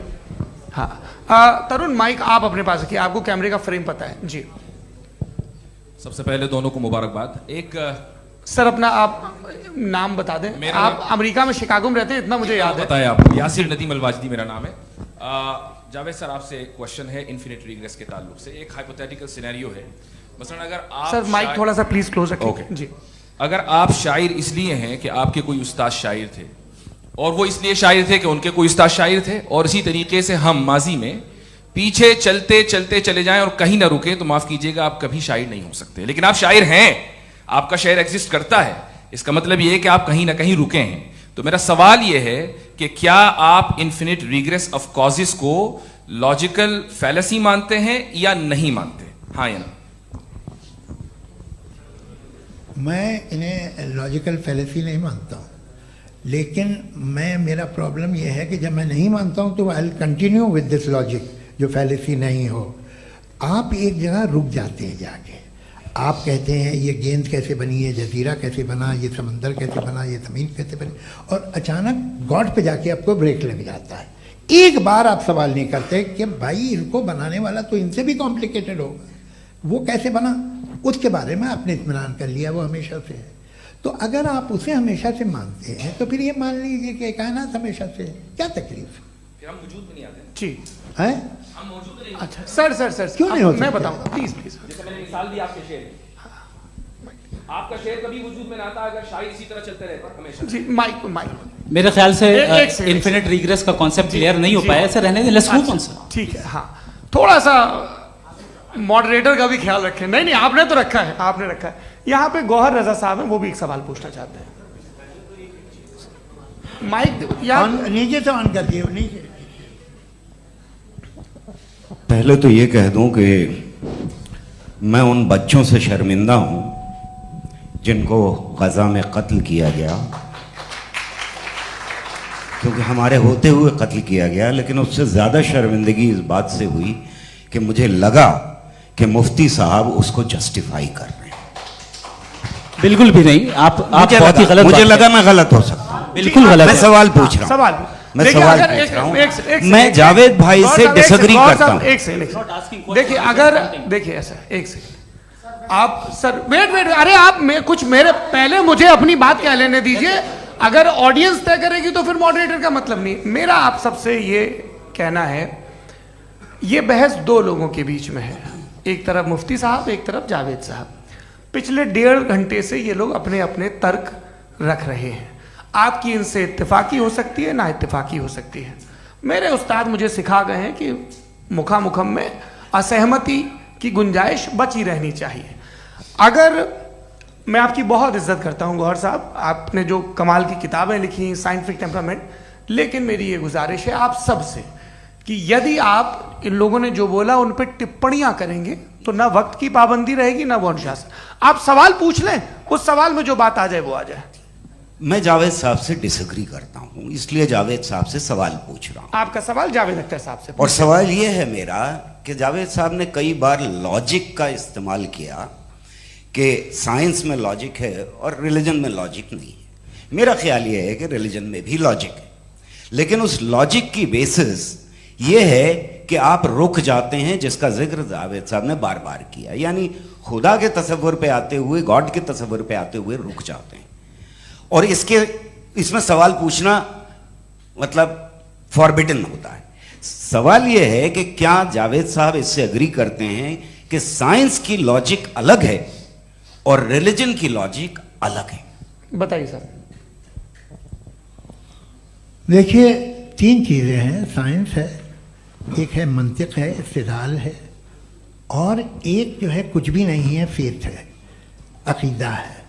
हाँ तरुण, माइक आप अपने पास रखिए, आपको कैमरे का फ्रेम पता है जी। सबसे पहले दोनों को मुबारकबाद। एक सर अपना आप नाम बता दें। आप अमेरिका में शिकागो में रहते हैं, इतना मुझे याद है। बताया आपको, यासिर नदीम अलवाजदी मेरा नाम है। जावेद सर, आपसे एक क्वेश्चन है इन्फिनिट रिग्रेस के ताल्लुक से। एक हाइपोथेटिकल सिनेरियो है, मसलन अगर आप सर माइक थोड़ा सा प्लीज क्लोज रखिए जी। अगर आप शायर इसलिए हैं कि आपके कोई उस्ताद शायर थे, और वो इसलिए शायर थे कि उनके कोई उस्ताद शायर थे, और इसी तरीके से हम माजी में पीछे चलते चलते चले जाएं और कहीं ना रुके, तो माफ कीजिएगा आप कभी शायर नहीं हो सकते। लेकिन आप शायर हैं, आपका शायर एग्जिस्ट करता है, इसका मतलब ये है कि आप कहीं ना कहीं रुके हैं। तो मेरा सवाल ये है कि क्या आप इन्फिनिट रिग्रेस ऑफ कॉजेस को लॉजिकल फैलेसी मानते हैं या नहीं मानते? हाँ या ना? मैं इन्हें लॉजिकल फैलेसी नहीं मानता हूँ, लेकिन मेरा प्रॉब्लम यह है कि जब मैं नहीं मानता हूँ तो I will continue with this logic जो फैलेसी नहीं हो। आप एक जगह रुक जाते हैं जाके, आप कहते हैं ये गेंद कैसे बनी, ये जजीरा कैसे बना, ये समंदर कैसे बना, ये ज़मीन कैसे बनी, और अचानक गॉड पे जाके आपको ब्रेक लग जाता है। एक बार आप सवाल नहीं करते कि भाई इनको बनाने वाला तो इनसे भी कॉम्प्लिकेटेड होगा, वो कैसे बना, उसके बारे में आपने इत्मीनान कर लिया, वो हमेशा से है। तो अगर आप उसे हमेशा से मानते हैं तो फिर ये मान लीजिए कि कायनात हमेशा से है, क्या तकलीफ है? हम वजूद में नहीं आते जी है? हम मौजूद नहीं। अच्छा सर क्यों नहीं हो मैं बताऊं प्लीज प्लीज। जैसे मैंने मिसाल दी आपके शेर, आपका शेर कभी वजूद में ना आता अगर शायर इसी तरह चलते रहते हमेशा। जी माइक मेरे ख्याल से एक सेकंड, इन्फिनिट रिग्रेस का कॉन्सेप्ट क्लियर नहीं हो पाया, ऐसे रहने दें, लेट्स मूव ऑन सर। ठीक है, हाँ थोड़ा सा मॉडरेटर का भी ख्याल रखें। नहीं आपने तो रखा है, आपने रखा है। यहाँ पे गौहर रजा साहब हैं, वो भी एक सवाल पूछना चाहते हैं। माइक नीचे से ऑन कर दिए नीचे। पहले तो ये कह दूं कि मैं उन बच्चों से शर्मिंदा हूं जिनको गजा में कत्ल किया गया, क्योंकि हमारे होते हुए कत्ल किया गया। लेकिन उससे ज्यादा शर्मिंदगी इस बात से हुई कि मुझे लगा कि मुफ्ती साहब उसको जस्टिफाई कर रहे हैं। बिल्कुल भी नहीं, आप बहुत ही गलत, मुझे लगा मैं गलत हो सकता हूं, बिल्कुल गलत। मैं सवाल पूछ रहा हूं, सवाल मैं सवाल पूछ रहा हूं। मैं जावेद भाई से डिसएग्री करता हूं। एक सेकंड देखिए, अगर देखिए ऐसा एक सेकंड आप सर वेट अरे आप कुछ मेरे पहले मुझे अपनी बात कह लेने दीजिए। अगर ऑडियंस तय करेगी तो फिर मॉडरेटर का मतलब नहीं। मेरा आप सबसे ये कहना है, ये बहस दो लोगों के बीच में है, एक तरफ मुफ्ती साहब, एक तरफ जावेद साहब। पिछले 1.5 घंटे से ये लोग अपने अपने तर्क रख रहे हैं। आपकी इनसे इत्तेफाकी हो सकती है, ना इत्तेफाकी हो सकती है। मेरे उस्ताद मुझे सिखा गए हैं कि मुखामुखम में असहमति की गुंजाइश बची रहनी चाहिए। अगर मैं आपकी बहुत इज्जत करता हूं गौहर साहब, आपने जो कमाल की किताबें लिखी, साइंटिफिक टेम्परामेंट, लेकिन मेरी ये गुजारिश है आप सबसे कि यदि आप इन लोगों ने जो बोला उन पर टिप्पणियां करेंगे तो ना वक्त की पाबंदी रहेगी ना वो अनुशासन। आप सवाल पूछ लें, उस सवाल में जो बात आ जाए वो आ जाए। मैं जावेद साहब से डिसएग्री करता हूं, इसलिए जावेद साहब से सवाल पूछ रहा हूं। आपका सवाल जावेद अख्तर साहब से, और सवाल यह है मेरा कि जावेद साहब ने कई बार लॉजिक का इस्तेमाल किया कि साइंस में लॉजिक है और रिलीजन में लॉजिक नहीं है। मेरा ख्याल यह है कि रिलीजन में भी लॉजिक है, लेकिन उस लॉजिक की बेसिस ये है कि आप रुक जाते हैं, जिसका जिक्र जावेद साहब ने बार बार किया, यानी खुदा के तसव्वुर पे आते हुए, गॉड के तसव्वुर पे आते हुए रुक जाते हैं। और इसमें सवाल पूछना मतलब फॉरबिडन होता है। सवाल यह है कि क्या जावेद साहब इससे एग्री करते हैं कि साइंस की लॉजिक अलग है और रिलीजन की लॉजिक अलग है? बताइए सर। देखिए 3 चीज़ें हैं, साइंस है, एक है मंतिक है, इस्तिदलाल है, और एक जो है कुछ भी नहीं है, फेथ है, अकीदा है।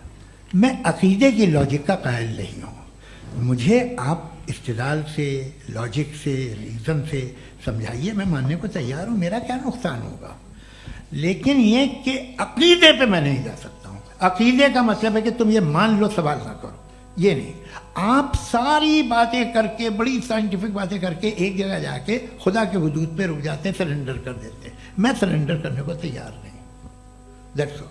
मैं अकीदे की लॉजिक का कायल नहीं हूँ। मुझे आप इस्तिदलाल से, लॉजिक से, रीज़न से समझाइए, मैं मानने को तैयार हूँ, मेरा क्या नुकसान होगा। लेकिन ये कि अकीदे पे मैं नहीं जा सकता हूँ। अकीदे का मतलब है कि तुम ये मान लो, सवाल ना करो, ये नहीं। आप सारी बातें करके, बड़ी साइंटिफिक बातें करके एक जगह जाके खुदा के वजूद पे रुक जाते हैं, सरेंडर कर देते हैं। मैं सरेंडर करने को तैयार नहीं। That's all.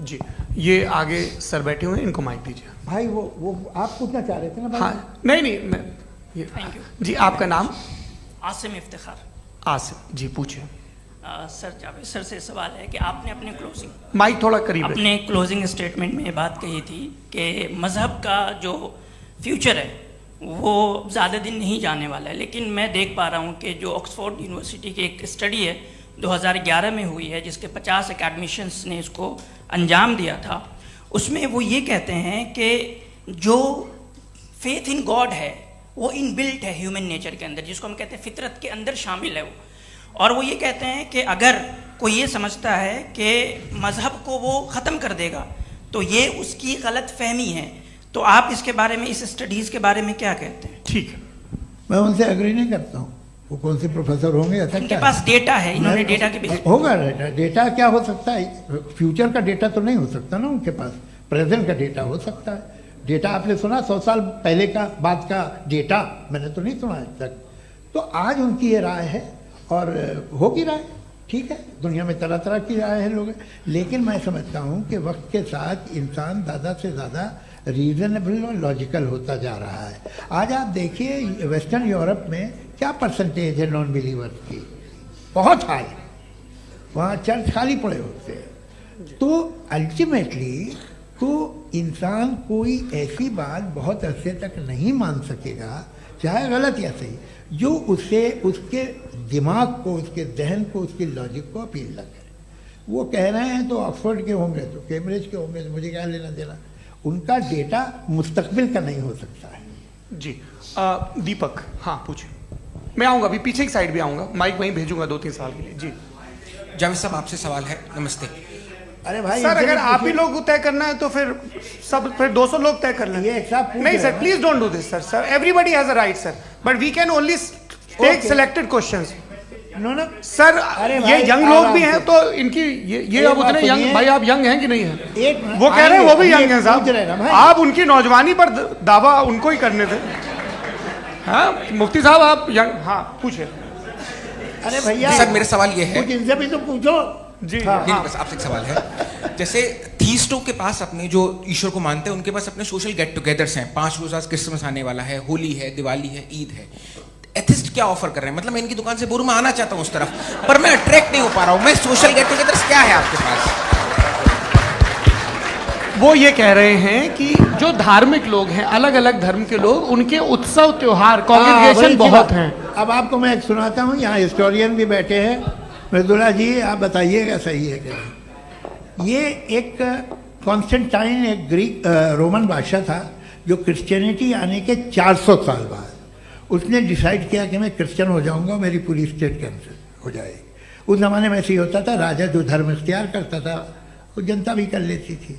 जी, ये आगे सर बैठे हुए हैं, इनको माइक दीजिए। भाई वो आप पूछना चाह रहे थे ना भाई? हाँ नहीं मैं ये थैंक यू जी। आपका नाम? आसिम इफ्तिखार। आसिम जी, पूछिए। सर जावेद सर से सवाल है कि आपने अपने क्लोजिंग माइक थोड़ा करीब रखिए। अपने क्लोजिंग स्टेटमेंट में ये बात कही थी कि मज़हब का जो फ्यूचर है वो ज़्यादा दिन नहीं जाने वाला है। लेकिन मैं देख पा रहा हूँ कि जो ऑक्सफोर्ड यूनिवर्सिटी की एक स्टडी है 2011 में हुई है, जिसके 50 एकेडमिशियंस ने इसको अंजाम दिया था, उसमें वो ये कहते हैं कि जो फेथ इन गॉड है वो इनबिल्ट है ह्यूमन नेचर के अंदर, जिसको हम कहते हैं फितरत के अंदर शामिल है वो। और वो ये कहते हैं कि अगर कोई ये समझता है कि मज़हब को वो ख़त्म कर देगा तो ये उसकी गलत फहमी है। तो आप इसके बारे में, इस स्टडीज़ के बारे में क्या कहते हैं? ठीक है, मैं उनसे एग्री नहीं करता हूँ। वो कौन से प्रोफेसर होंगे, ऐसा उनके क्या पास डेटा है, इन्होंने डेटा के बेस होगा। डेटा क्या हो सकता है? फ्यूचर का डेटा तो नहीं हो सकता ना उनके पास, प्रेजेंट का डेटा हो सकता है। डेटा आपने सुना 100 साल पहले का बाद का डेटा? मैंने तो नहीं सुना आज तक। तो आज उनकी ये राय है और होगी राय, ठीक है। दुनिया में तरह तरह की राय है लोग, लेकिन मैं समझता हूँ कि वक्त के साथ इंसान ज़्यादा से ज़्यादा रीजनेबल और लॉजिकल होता जा रहा है। आज आप देखिए वेस्टर्न यूरोप में क्या परसेंटेज है नॉन बिलीवर्स की, बहुत हाई। वहाँ चर्च खाली पड़े होते हैं। तो अल्टीमेटली तो इंसान कोई ऐसी बात बहुत अरसे तक नहीं मान सकेगा, चाहे गलत या सही, जो उसे, उसके दिमाग को, उसके जहन को, उसकी लॉजिक को अपील न करे। वो कह रहे हैं तो ऑक्सफोर्ड के होंगे तो कैम्ब्रिज के होंगे, तो मुझे क्या लेना देना। उनका डेटा मुस्तकबिल का नहीं हो सकता है। जी दीपक, हाँ पूछिए। मैं आऊँगा, अभी पीछे की साइड भी आऊँगा, माइक वहीं भेजूंगा 2-3 साल के लिए। जी जावेद साहब, आपसे सवाल है। नमस्ते। अरे भाई सर, अगर आप ही लोग को तय करना है तो फिर 200 लोग तय कर लें। ये एक साथ नहीं sir, please don't do this sir. Everybody has a right sir, but we can only take selected questions. No sir, ये यंग लोग भी हैं तो इनकी ये अब उतने यंग, भाई आप यंग हैं कि नहीं हैं? वो कह रहे हैं वो भी यंग हैं साहब, आप उनकी नौजवानी पर दावा उनको ही करने थे। हाँ मुफ्ती साहब आप यंग, हाँ पूछे। अरे भैया सर मेरा सवाल ये है, कुछ इनसे भी तो पूछो। जी नहीं, बस आपसे एक सवाल है। जैसे थीस्टों के पास अपने जो ईश्वर को मानते हैं उनके पास अपने सोशल गेट टुगेदर्स हैं। 5 रोज़ आज क्रिसमस आने वाला है, होली है, दिवाली है, ईद है। एथिस्ट क्या ऑफर कर रहे हैं? मतलब मैं इनकी दुकान से बोलूं मैं आना चाहता हूं उस तरफ, पर मैं अट्रैक्ट नहीं हो पा रहा हूं। मैं सोशल गेट टुगेदर्स क्या है आपके पास? वो ये कह रहे हैं कि जो धार्मिक लोग हैं, अलग अलग धर्म के लोग, उनके उत्सव त्योहार कॉन्ग्रेगेशन बहुत हैं। अब आपको मैं एक सुनाता हूँ, यहाँ हिस्टोरियन भी बैठे हैं। मृदुला जी आप बताइएगा सही है क्या? ये एक कॉन्स्टेंटाइन, एक ग्रीक रोमन बादशाह था जो क्रिश्चियनिटी आने के 400 साल बाद उसने डिसाइड किया कि मैं क्रिश्चियन हो जाऊंगा, मेरी पूरी स्टेट कैंसिल हो जाएगी। उस ज़माने में ऐसे ही होता था, राजा जो धर्म इख्तियार करता था वो जनता भी कर लेती थी।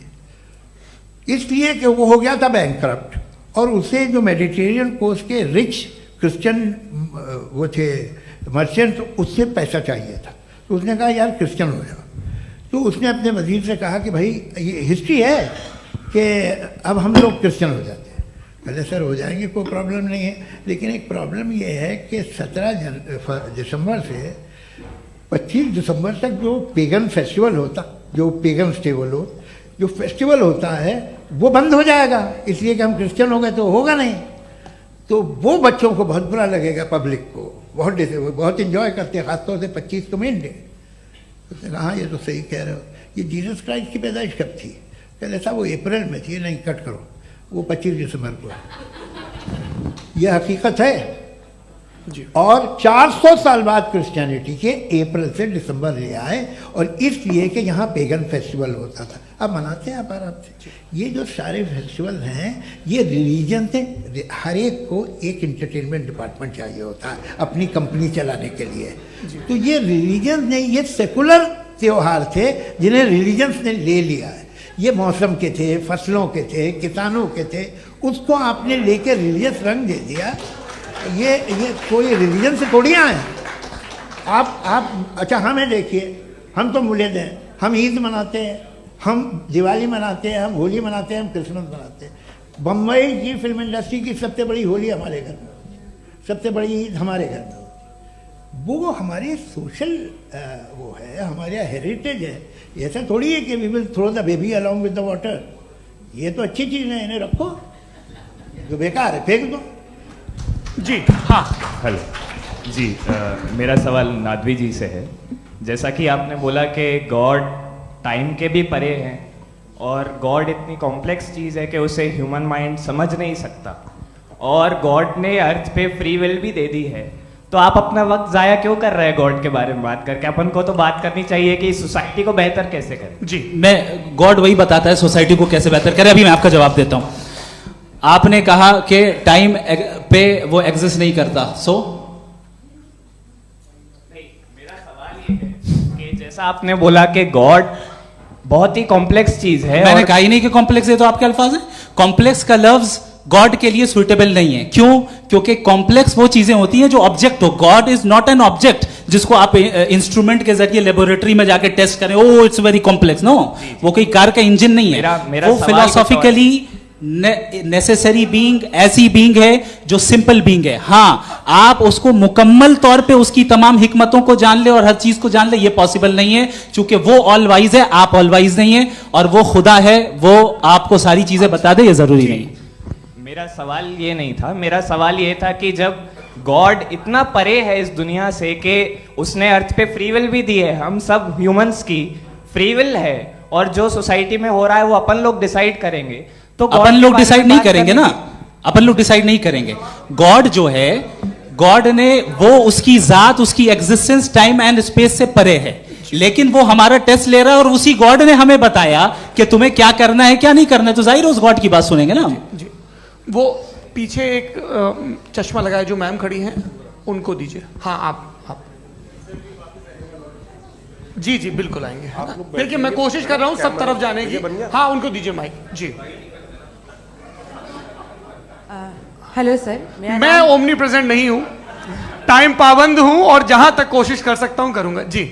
इसलिए कि वो हो गया था बैंकरप्ट, और उसे जो मेडिटेरियन कोस्ट के रिच क्रिश्चियन वो थे मर्चेंट, उससे पैसा चाहिए था। तो उसने कहा यार क्रिश्चियन हो जाओ। तो उसने अपने वजीर से कहा कि भाई ये हिस्ट्री है कि अब हम लोग क्रिश्चियन हो जाते हैं। पहले सर हो जाएंगे, कोई प्रॉब्लम नहीं है, लेकिन एक प्रॉब्लम ये है कि 17 दिसंबर से 25 दिसंबर तक जो पेगन फेस्टिवल होता, जो पेगन स्टेबल हो, जो फेस्टिवल होता है वो बंद हो जाएगा, इसलिए कि हम क्रिश्चियन हो गए तो होगा नहीं। तो वो बच्चों को बहुत बुरा लगेगा, पब्लिक को बहुत इंजॉय करते हैं, खासतौर से 25 को मेन डे। उसने कहा हाँ ये तो सही कह रहे हो। ये जीसस क्राइस्ट की पैदाइश कब थी? कहते साहब वो अप्रैल में थी। नहीं कट करो, वो 25 दिसंबर को है। यह हकीकत है जी। और 400 साल बाद क्रिश्चियनिटी के अप्रैल से दिसंबर ले आए, और इसलिए कि यहाँ पेगन फेस्टिवल होता था। अब मनाते हैं आप आराम से। ये जो सारे फेस्टिवल हैं ये रिलीजन से, हर एक को एक इंटरटेनमेंट डिपार्टमेंट चाहिए होता है अपनी कंपनी चलाने के लिए। तो ये रिलीजन ने, ये सेकुलर त्यौहार थे जिन्हें रिलीजन्स ने ले लिया है। ये मौसम के थे, फसलों के थे, किसानों के थे, उसको आपने लेके रिलीजियस रंग दे दिया। ये कोई रिलीजन से थोड़ी आए आप। अच्छा हमें देखिए, हम तो मुल्द हैं, हम ईद मनाते हैं, हम दिवाली मनाते हैं, हम होली मनाते हैं, हम क्रिसमस मनाते हैं। बम्बई की फिल्म इंडस्ट्री की सबसे बड़ी होली हमारे घर में, सबसे बड़ी ईद हमारे घर में। वो हमारे सोशल वो है, हमारे हेरिटेज है। ऐसा थोड़ी है कि we will throw the baby along with the water. ये तो अच्छी चीज़ है, इन्हें रखो, जो बेकार है फेंक दो। जी हाँ हेलो जी, मेरा सवाल नादवी जी से है। जैसा कि आपने बोला कि गॉड टाइम के भी परे हैं, और गॉड इतनी कॉम्प्लेक्स चीज़ है कि उसे ह्यूमन माइंड समझ नहीं सकता, और गॉड ने अर्थ पे फ्री विल भी दे दी है। तो आप अपना वक्त ज़ाया क्यों कर रहे हैं गॉड के बारे में बात करके? अपन को तो बात करनी चाहिए कि सोसाइटी को बेहतर कैसे करें। जी, मैं गॉड वही बताता है सोसाइटी को कैसे बेहतर करें। अभी मैं आपका जवाब देता हूँ। आपने कहा कि टाइम पे वो एग्जिस्ट नहीं करता, मेरा सवाल ये है कि जैसा आपने बोला कि गॉड बहुत ही कॉम्प्लेक्स चीज है। मैंने कहा ही नहीं कि कॉम्प्लेक्स है, तो आपके अल्फाज हैं। कॉम्प्लेक्स का लफ्ज गॉड के लिए सुइटेबल नहीं है। क्यों? क्योंकि कॉम्प्लेक्स वो चीजें होती हैं जो ऑब्जेक्ट हो। God is not an object जिसको आप इंस्ट्रूमेंट के जरिए लेबोरेटरी में जाके टेस्ट करें, oh it's very complex. No, वो कोई कार का इंजन नहीं है। वो फिलोसॉफिकली नेसेसरी बीइंग ऐसी बीइंग है जो सिंपल बीइंग है। हाँ, आप उसको मुकम्मल तौर पे उसकी तमाम हिकमतों को जान ले और हर चीज को जान ले, ये पॉसिबल नहीं है, क्योंकि वो ऑल वाइज है, आप ऑल वाइज नहीं है, और वो खुदा है, वो आपको सारी चीजें बता दे, ये जरूरी नहीं। मेरा सवाल ये नहीं था। मेरा सवाल ये था कि जब गॉड इतना परे है इस दुनिया से कि उसने अर्थ पे फ्री विल भी दी है, हम सब ह्यूमंस की फ्री विल है, और जो सोसाइटी में हो रहा है वो अपन लोग डिसाइड करेंगे, तो अपन लोग डिसाइड नहीं करेंगे ना, अपन लोग डिसाइड नहीं करेंगे। गॉड जो है, गॉड ने वो उसकी जात, उसकी एग्जिस्टेंस टाइम एंड स्पेस से परे है। लेकिन वो हमारा टेस्ट ले रहा है और उसी गॉड ने हमें बताया कि तुम्हें क्या करना है क्या नहीं करना है, तो जाहिर उस गॉड की बात सुनेंगे ना हम। जी, वो पीछे एक चश्मा लगाए जो मैम खड़ी हैं उनको दीजिए। हाँ आप जी जी बिल्कुल आएंगे। देखिए मैं कोशिश कर रहा हूँ सब तरफ जाने की। हाँ उनको दीजिए माइक जी। हेलो सर, मैं ओमनी प्रेजेंट नहीं हूँ, टाइम पाबंद हूँ और जहां तक कोशिश कर सकता हूँ करूंगा। जी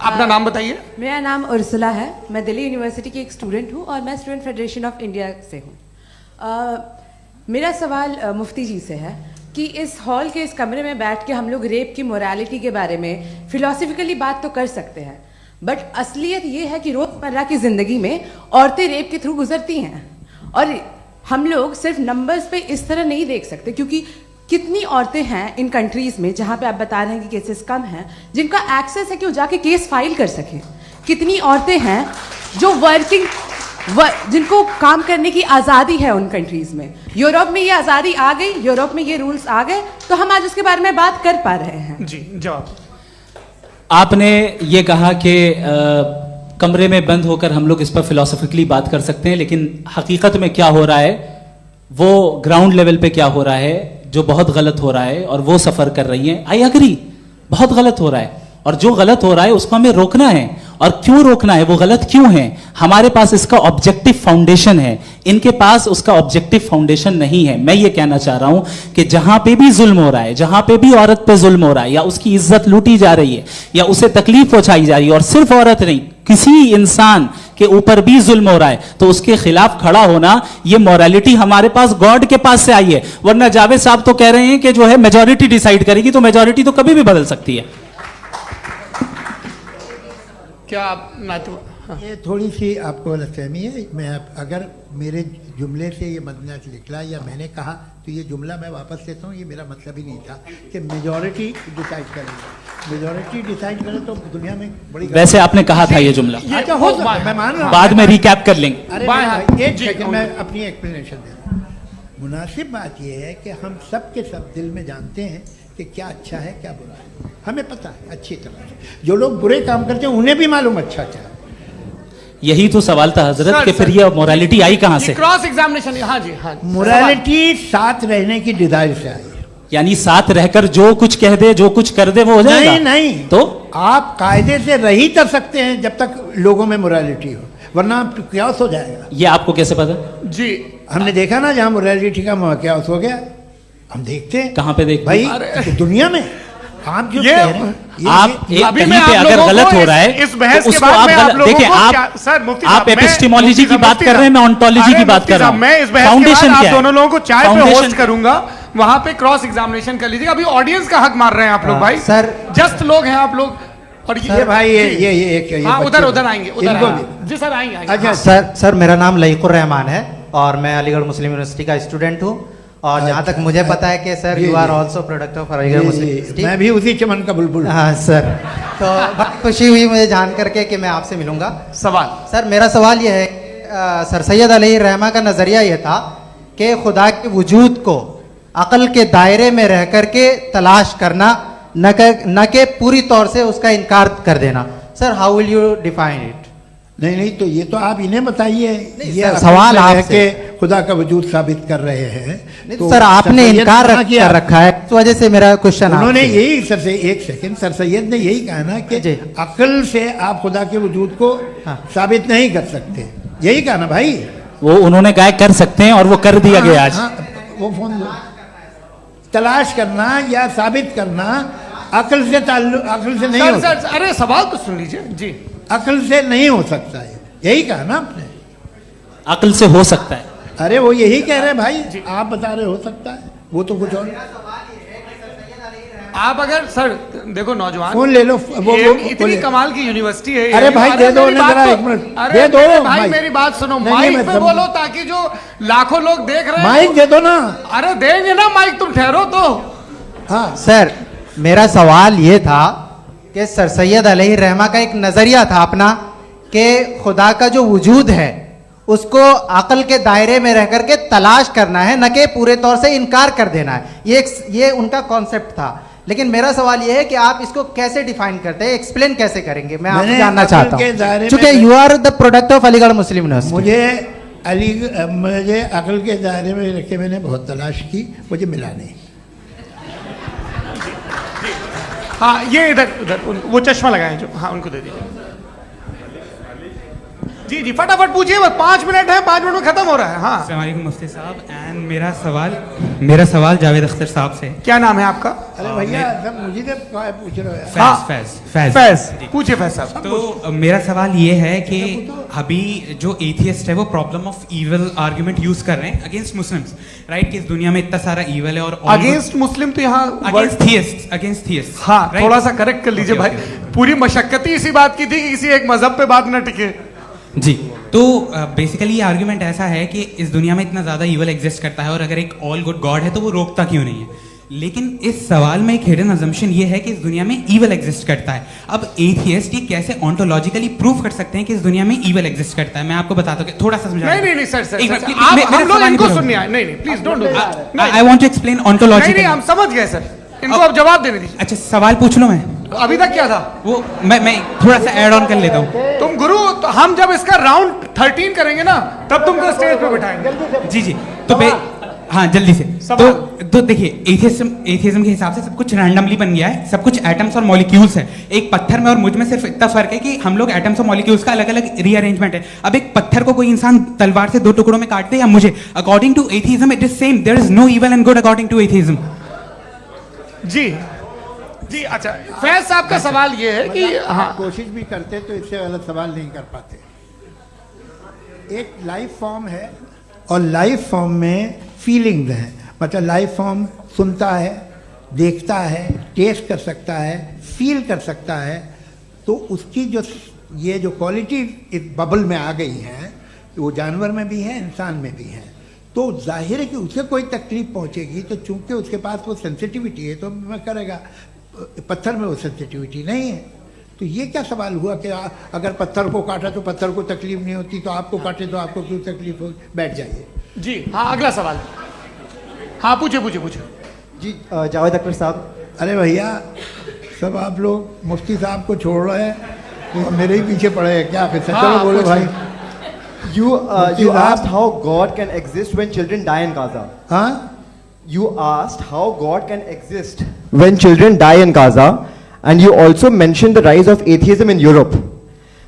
अपना नाम बताइए। मेरा नाम उर्सुला है, मैं दिल्ली यूनिवर्सिटी की एक स्टूडेंट हूँ और मैं स्टूडेंट फेडरेशन ऑफ इंडिया से हूँ। मेरा सवाल मुफ्ती जी से है कि इस हॉल के इस कमरे में बैठ के हम लोग रेप की मोरालिटी के बारे में फिलोसफिकली बात तो कर सकते हैं, बट असलियत ये है कि रोजमर्रा की जिंदगी में औरतें रेप के थ्रू गुजरती हैं और हम लोग सिर्फ नंबर्स पे इस तरह नहीं देख सकते, क्योंकि कितनी औरतें हैं इन कंट्रीज में जहां पे आप बता रहे हैं कि केसेस कम हैं जिनका एक्सेस है कि वो जाके केस फाइल कर सकें। कितनी औरतें हैं जो जिनको काम करने की आज़ादी है उन कंट्रीज में। यूरोप में ये आज़ादी आ गई, यूरोप में ये रूल्स आ गए, तो हम आज उसके बारे में बात कर पा रहे हैं। जी जवाब। आपने ये कहा कि कमरे में बंद होकर हम लोग इस पर फिलोसफिकली बात कर सकते हैं, लेकिन हकीकत में क्या हो रहा है, वो ग्राउंड लेवल पे क्या हो रहा है जो बहुत गलत हो रहा है और वो सफर कर रही हैं। आई अग्री, बहुत गलत हो रहा है और जो गलत हो रहा है उसको हमें रोकना है। और क्यों रोकना है, वो गलत क्यों है, हमारे पास इसका ऑब्जेक्टिव फाउंडेशन है, इनके पास उसका ऑब्जेक्टिव फाउंडेशन नहीं है। मैं ये कहना चाह रहा हूं कि जहां पे भी जुल्म हो रहा है, जहां पे भी औरत पे जुल्म हो रहा है या उसकी इज्जत लूटी जा रही है या उसे तकलीफ पहुंचाई जा रही है, और सिर्फ औरत नहीं किसी इंसान के ऊपर भी जुल्म हो रहा है, तो उसके खिलाफ खड़ा होना, ये मोरालिटी हमारे पास गॉड के पास से आई है। वरना जावेद साहब तो कह रहे हैं कि जो है मेजॉरिटी डिसाइड करेगी, तो मेजॉरिटी तो कभी भी बदल सकती है। क्या आप हाँ। ये थोड़ी सी आपको गलतफहमी है। मैं अगर मेरे जुमले से ये मदना निकला या मैंने कहा तो ये जुमला मैं वापस लेता हूँ। ये मेरा मतलब ही नहीं था कि मेजॉरिटी डिसाइड करेगी। मेजॉरिटी डिसाइड करे तो दुनिया में बड़ी, वैसे आपने कहा था ये जुमला, अच्छा हो सकता है, मैं मान रहा हूँ, बाद में रिकैप कर लेंगे। अरे एक सेकंड मैं अपनी एक्सप्लेनेशन देता हूँ। मुनासिब बात यह है कि हम सब के सब दिल में जानते हैं कि क्या अच्छा है क्या बुरा है, हमें पता है अच्छी तरह से। जो लोग बुरे काम करते हैं उन्हें भी मालूम अच्छा क्या है। यही तो सवाल था हजरत कि फिर ये मोरालिटी आई कहां से? Cross examination. हाँ जी हाँ। मोरालिटी साथ रहने की डिजायर से आई है, यानी साथ रहकर जो कुछ कह दे जो कुछ कर दे वो हो जाएगा? नहीं नहीं, तो आप कायदे से रह ही कर सकते हैं जब तक लोगों में मोरालिटी हो, वरना क्यास हो जाएगा। ये आपको कैसे पता? जी हमने देखा ना, जहां मोरालिटी का क्यास हो गया, हम देखते हैं। कहां पे देखते भाई? दुनिया में। आप जो कह रहे हैं, आप कहीं पे अगर गलत हो रहा है इस बहस तो के उसको बाद आप देखिए, आप एपिस्टेमोलॉजी की बात कर रहे हैं, मैं ऑन्टोलॉजी की बात कर रहा हूं। मैं इस बहस के बाद आप दोनों लोगों को चाय पे होस्ट करूंगा, वहां पे क्रॉस एग्जामिनेशन कर लीजिएगा। अभी ऑडियंस का हक मार रहे हैं आप लोग भाई, सर जस्ट लोग हैं आप लोग। और ये भाई ये हाँ उधर आएंगे, जी सर आएंगे। अच्छा सर मेरा नाम लईकुर रहमान है और मैं अलीगढ़ मुस्लिम यूनिवर्सिटी का स्टूडेंट हूँ। और जहाँ तक मुझे पता है कि sir you are also product of Aligarh Muslim University. मैं भी उसी चमन का बुलबुल। हाँ सर, तो बहुत खुशी हुई मुझे जान करके कि मैं आपसे मिलूंगा। सवाल सर, मेरा सवाल यह है, सर सैयद अलैहिर्रहमा का नज़रिया यह था कि खुदा के वजूद को अक़ल के दायरे में रह करके तलाश करना, न कि पूरी तौर से उसका इनकार कर देना। Sir how will you define it? नहीं तो ये तो आप इन्हें बताइए। ये सवाल आपसे खुदा का वजूद साबित कर रहे हैं तो सर आपने इनकार कर रखा है, इस वजह से मेरा क्वेश्चन। उन्होंने यही सर से एक सेकंड, सर सैयद ने यही कहा ना कि अक्ल से आप खुदा के वजूद को साबित नहीं कर सकते, यही कहा ना भाई। वो उन्होंने कहा कर सकते हैं और वो कर दिया गया आज। वो फोन तलाश करना या साबित करना अक्ल से अक्ल से नहीं हो सकता। अरे सवाल तो सुन लीजिए जी। अक्ल से नहीं हो सकता है, यही कहा ना आपने। अक्ल से हो सकता है। अरे वो यही कह रहे हैं भाई, आप बता रहे हो सकता है, वो तो कुछ और। आप अगर सर देखो नौजवान फोन ले लो, वो इतनी कमाल की यूनिवर्सिटी है। अरे भाई दे दो जरा, एक मिनट दे दो भाई, मेरी बात सुनो, माइक पे बोलो ताकि जो लाखों लोग देख रहे हैं। माइक दे दो ना। अरे देंगे ना माइक, तुम ठहरो तो। हाँ सर, मेरा सवाल ये था कि सर सैयद अलैहिर्रहमा का एक नजरिया था अपना कि खुदा का जो वजूद है उसको अकल के दायरे में रह करके तलाश करना है, न कि पूरे तौर से इनकार कर देना है। ये उनका कॉन्सेप्ट था। लेकिन मेरा सवाल यह है कि आप इसको कैसे डिफाइन करते हैं, एक्सप्लेन कैसे करेंगे, मैं आपसे जानना चाहता हूँ, क्योंकि you are the product of Aligarh Muslim University. मुझे अकल के दायरे में रख के मैंने बहुत तलाश की, मुझे मिला नहीं। हाँ, ये इधर वो चश्मा लगाए जो, हाँ उनको दे दीजिए। जी जी फटाफट पूछिए, बस 5 मिनट है, 5 मिनट में खत्म हो रहा है। हाँ अस्सलाम वालेकुम मुफ्ती साहब, एंड मेरा सवाल जावेद अख्तर साहब से। क्या नाम है आपका? अरे भैया सब मुझे तो पूछ रहे हो। फैज पूछिए फैज साहब। तो मेरा सवाल ये है कि अभी जो एथियस्ट है वो problem of evil argument use कर रहे हैं अगेंस्ट मुस्लिम्स, राइट? कि इस दुनिया में इतना सारा इविल है और अगेंस्ट मुस्लिम तो यहाँ अगेंस्ट थियस्ट। हाँ थोड़ा सा करेक्ट कर लीजिए भाई, पूरी मशक्कत ही इसी बात की थी कि किसी एक मजहब पे बात न टिके। जी, तो बेसिकली ये आर्गुमेंट ऐसा है कि इस दुनिया में इतना ज्यादा इविल एग्जिस्ट करता है और अगर एक ऑल गुड गॉड है तो वो रोकता क्यों नहीं है? लेकिन इस सवाल में एक हिडन अजम्पशन ये है कि इस दुनिया में इविल एग्जिस्ट करता है। अब एथियस्ट ये कैसे ऑन्टोलॉजिकली प्रूव कर सकते हैं कि इस दुनिया में इविल एग्जिस्ट करता है? मैं आपको बताता हूँ, थोड़ा सा समझा। नहीं सर, हम लोग इनको सुनने आए। नहीं please don't do that. I want to explain ontologically. नहीं हम समझ गए सर, इनको अब जवाब देने दीजिए। अच्छा सवाल पूछ लो। मैं अभी तक क्या था वो मैं थोड़ा सा ऐड ऑन कर लेता हूँ। तुम गुरु, तो हम जब इसका राउंड 13 करेंगे ना तब तुमको स्टेज पे बिठाएंगे। जी तो हाँ जल्दी से। तो देखिए एथियज्म के हिसाब से सब कुछ रैंडमली बन गया है, सब कुछ एटम्स और मॉलिक्यूल्स है। एक पत्थर में और मुझ में सिर्फ इतना फर्क है कि हम लोग एटम्स और मॉलिक्यूल्स का अलग अलग रीअरेंजमेंट है। अब एक पत्थर को कोई इंसान तलवार से 2 टुकड़ों में काट दे या मुझे, according to atheism it is same, there is no evil and good according to atheism. जी अच्छा, फैज साहब का सवाल ये है कि हाँ कोशिश भी करते तो इससे गलत सवाल नहीं कर पाते। एक लाइफ फॉर्म है और लाइफ फॉर्म में फीलिंग्स हैं, मतलब लाइफ फॉर्म सुनता है, देखता है, टेस्ट कर सकता है, फील कर सकता है, तो उसकी जो ये जो क्वालिटी इस बबल में आ गई हैं वो जानवर में भी है, इंसान में भी है। तो जाहिर है कि उसे कोई तकलीफ पहुंचेगी, तो चूंकि उसके पास वो सेंसिटिविटी है तो मैं करेगा। पत्थर में वो सेंसिटिविटी नहीं है। तो ये क्या सवाल हुआ कि अगर पत्थर को काटा तो पत्थर को तकलीफ नहीं होती, तो आपको काटे तो आपको क्यों तकलीफ हो? बैठ जाइए। जी हाँ, अगला सवाल। हाँ पूछे जी जावेद अख्तर साहब। अरे भैया सब आप लोग मुफ्ती साहब को छोड़ रहे हैं, तो मेरे ही पीछे पड़े हैं क्या? फिर चलो बोलो भाई। You asked how God can exist when children die in Gaza. हाँ? You asked how God can exist when children die in Gaza, and you also mentioned the rise of atheism in Europe.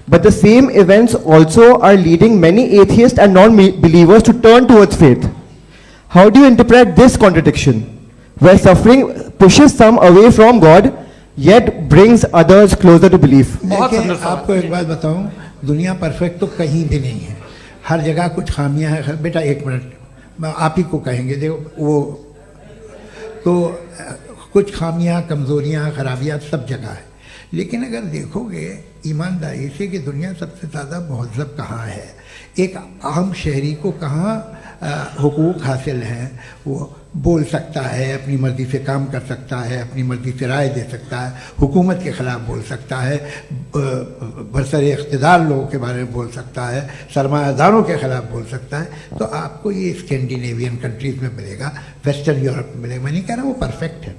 But the same events also are leading many atheists and non-believers to turn towards faith. How do you interpret this contradiction, where suffering pushes some away from God, yet brings others closer to belief? आपको एक बात बताऊं, दुनिया perfect तो कहीं भी नहीं है, हर जगह कुछ खामियां हैं। बेटा एक मिनट, आप ही को कहेंगे, देखो वो तो कुछ खामियां, कमज़ोरियां, खराबियां सब जगह है। लेकिन अगर देखोगे ईमानदारी से कि दुनिया सबसे ज़्यादा महज़ब कहाँ है, एक आम शहरी को कहाँ हुकूक हासिल हैं, वो बोल सकता है, अपनी मर्ज़ी से काम कर सकता है, अपनी मर्ज़ी से राय दे सकता है, हुकूमत के ख़िलाफ़ बोल सकता है, बरसरे इक़्तिदार लोगों के बारे में बोल सकता है, सरमायादारों के ख़िलाफ़ बोल सकता है। तो आपको ये स्कैंडिनेवियन कंट्रीज़ में मिलेगा, वेस्टर्न यूरोप में मिलेगा। मैं नहीं कह रहा वो परफेक्ट है,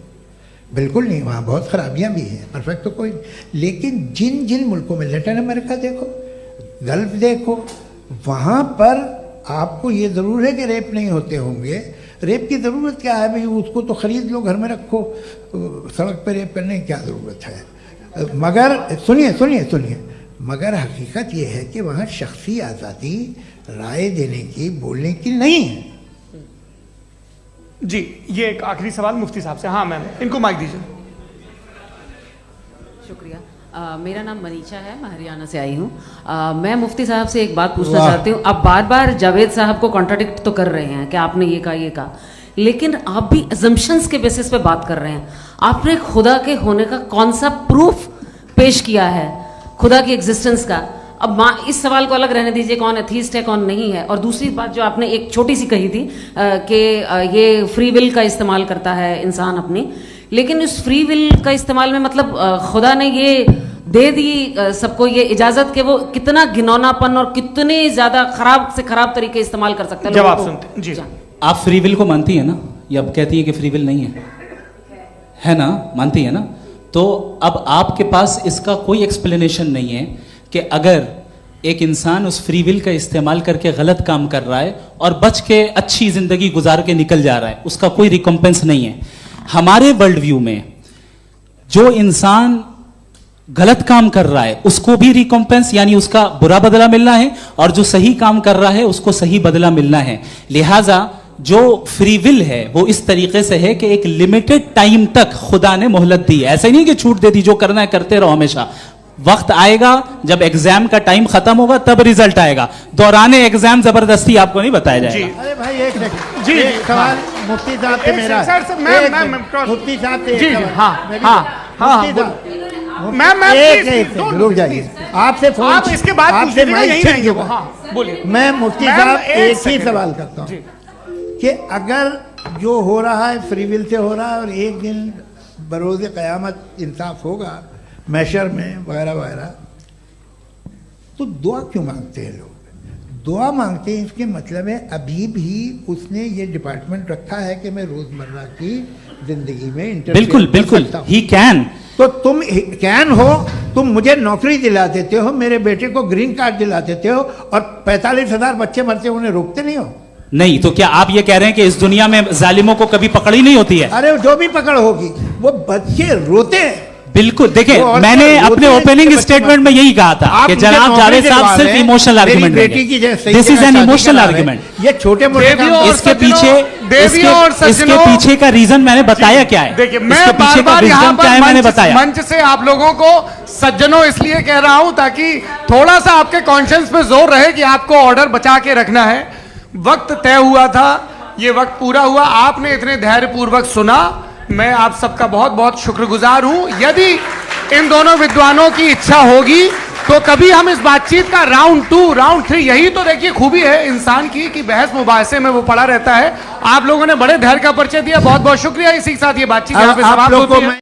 बिल्कुल नहीं, वहाँ बहुत ख़राबियाँ भी हैं, परफेक्ट तो कोई। लेकिन जिन जिन मुल्कों में, लैटिन अमेरिका देखो, गल्फ देखो, वहाँ पर आपको ये ज़रूर है कि रेप नहीं होते होंगे। रेप की ज़रूरत क्या है भाई? उसको तो ख़रीद लो, घर में रखो, सड़क पर रेप करने की क्या ज़रूरत है? मगर सुनिए, मगर हकीकत ये है कि वहाँ शख्सी आज़ादी राय देने की, बोलने की नहीं है। जी ये एक आखिरी सवाल मुफ्ती साहब से। हाँ मैम, इनको माइक दीजिए। शुक्रिया। मेरा नाम मनीषा है, मैं हरियाणा से आई हूँ। मैं मुफ्ती साहब से एक बात पूछना चाहती हूँ। आप बार बार जावेद साहब को कॉन्ट्राडिक्ट तो कर रहे हैं कि आपने ये कहा, लेकिन आप भी अजम्पशंस के बेसिस पे बात कर रहे हैं। आपने खुदा के होने का कौन सा प्रूफ पेश किया है, खुदा की एग्जिस्टेंस का? अब इस सवाल को अलग रहने दीजिए, कौन एथीस्ट है कौन नहीं है। और दूसरी बात जो आपने एक छोटी सी कही थी कि ये फ्री विल का इस्तेमाल करता है इंसान अपनी, लेकिन इस फ्री विल का इस्तेमाल में मतलब खुदा ने ये दे दी सबको ये इजाजत कि वो कितना घिनौनापन और कितने ज्यादा खराब से खराब तरीके इस्तेमाल कर सकते हैं। जवाब सुनते जी। आप फ्री विल को मानती है ना, या अब कहती है कि फ्री विल नहीं है? है ना, मानती है ना? तो अब आपके पास इसका कोई एक्सप्लेनेशन नहीं है कि अगर एक इंसान उस फ्री विल का इस्तेमाल करके गलत काम कर रहा है और बच के अच्छी जिंदगी गुजार के निकल जा रहा है, उसका कोई रिकम्पेंस नहीं है। हमारे वर्ल्ड व्यू में जो इंसान गलत काम कर रहा है उसको भी रिकम्पेंस यानी उसका बुरा बदला मिलना है, और जो सही काम कर रहा है उसको सही बदला मिलना है। लिहाजा जो फ्री विल है वो इस तरीके से है कि एक लिमिटेड टाइम तक खुदा ने मोहलत दी है। ऐसा ही नहीं कि छूट दे दी, जो करना है करते रहो हमेशा। वक्त आएगा जब एग्जाम का टाइम खत्म होगा तब रिजल्ट आएगा, दौराने एग्जाम जबरदस्ती आपको नहीं बताया जाएगा। अरे भाई एक सेकंड, जी एक सवाल मुफ्ती साहब से मेरा, मुफ्ती साहब से एक सवाल, रुक जाइए, आपसे फोन, आप इसके बाद आपसे यही रहेंगे वो। हाँ, बोलिए। मैं मुफ्ती साहब एक ही सवाल करता हूँ कि अगर जो हो रहा है फ्री विल से हो रहा है और एक दिन बरोज़ क़यामत इंसाफ होगा मैशर में वगैरह वगैरह, तो दुआ क्यों मांगते हैं लोग? दुआ मांगते हैं इसके मतलब है अभी भी उसने ये डिपार्टमेंट रखा है कि मैं रोजमर्रा की जिंदगी में बिल्कुल बिल्कुल ही कैन। तो तुम कैन हो, तुम मुझे नौकरी दिला देते हो, मेरे बेटे को ग्रीन कार्ड दिला देते हो और 45,000 बच्चे मरते हो, उन्हें रोकते नहीं हो? नहीं, तो क्या आप ये कह रहे हैं कि इस दुनिया में जालिमों को कभी पकड़ ही नहीं होती है? अरे जो भी पकड़ होगी वो बच्चे रोते हैं। बिल्कुल, देखिए मैंने अपने ओपनिंग स्टेटमेंट में यही कहा था कि जनाब जावेद साहब सिर्फ इमोशनल आर्गुमेंट देंगे। This is an emotional argument. ये छोटे मोटे इसके पीछे का रीजन मैंने बताया क्या है। देखिए मैं बार-बार यहाँ पर मंच से आप लोगों को सज्जनों इसलिए कह रहा हूं ताकि थोड़ा सा आपके कॉन्शियंस पे जोर रहे कि आपको ऑर्डर बचा के रखना है। वक्त तय हुआ था, ये वक्त पूरा हुआ, आपने इतने धैर्यपूर्वक सुना, मैं आप सबका बहुत बहुत शुक्रगुजार हूं। यदि इन दोनों विद्वानों की इच्छा होगी तो कभी हम इस बातचीत का राउंड 2, राउंड 3, यही तो देखिए खूबी है इंसान की कि बहस मुबाहसे में वो पड़ा रहता है। आप लोगों ने बड़े धैर्य का परिचय दिया, बहुत बहुत शुक्रिया। इसी के साथ ये बातचीत यहाँ पे समाप्त होती है।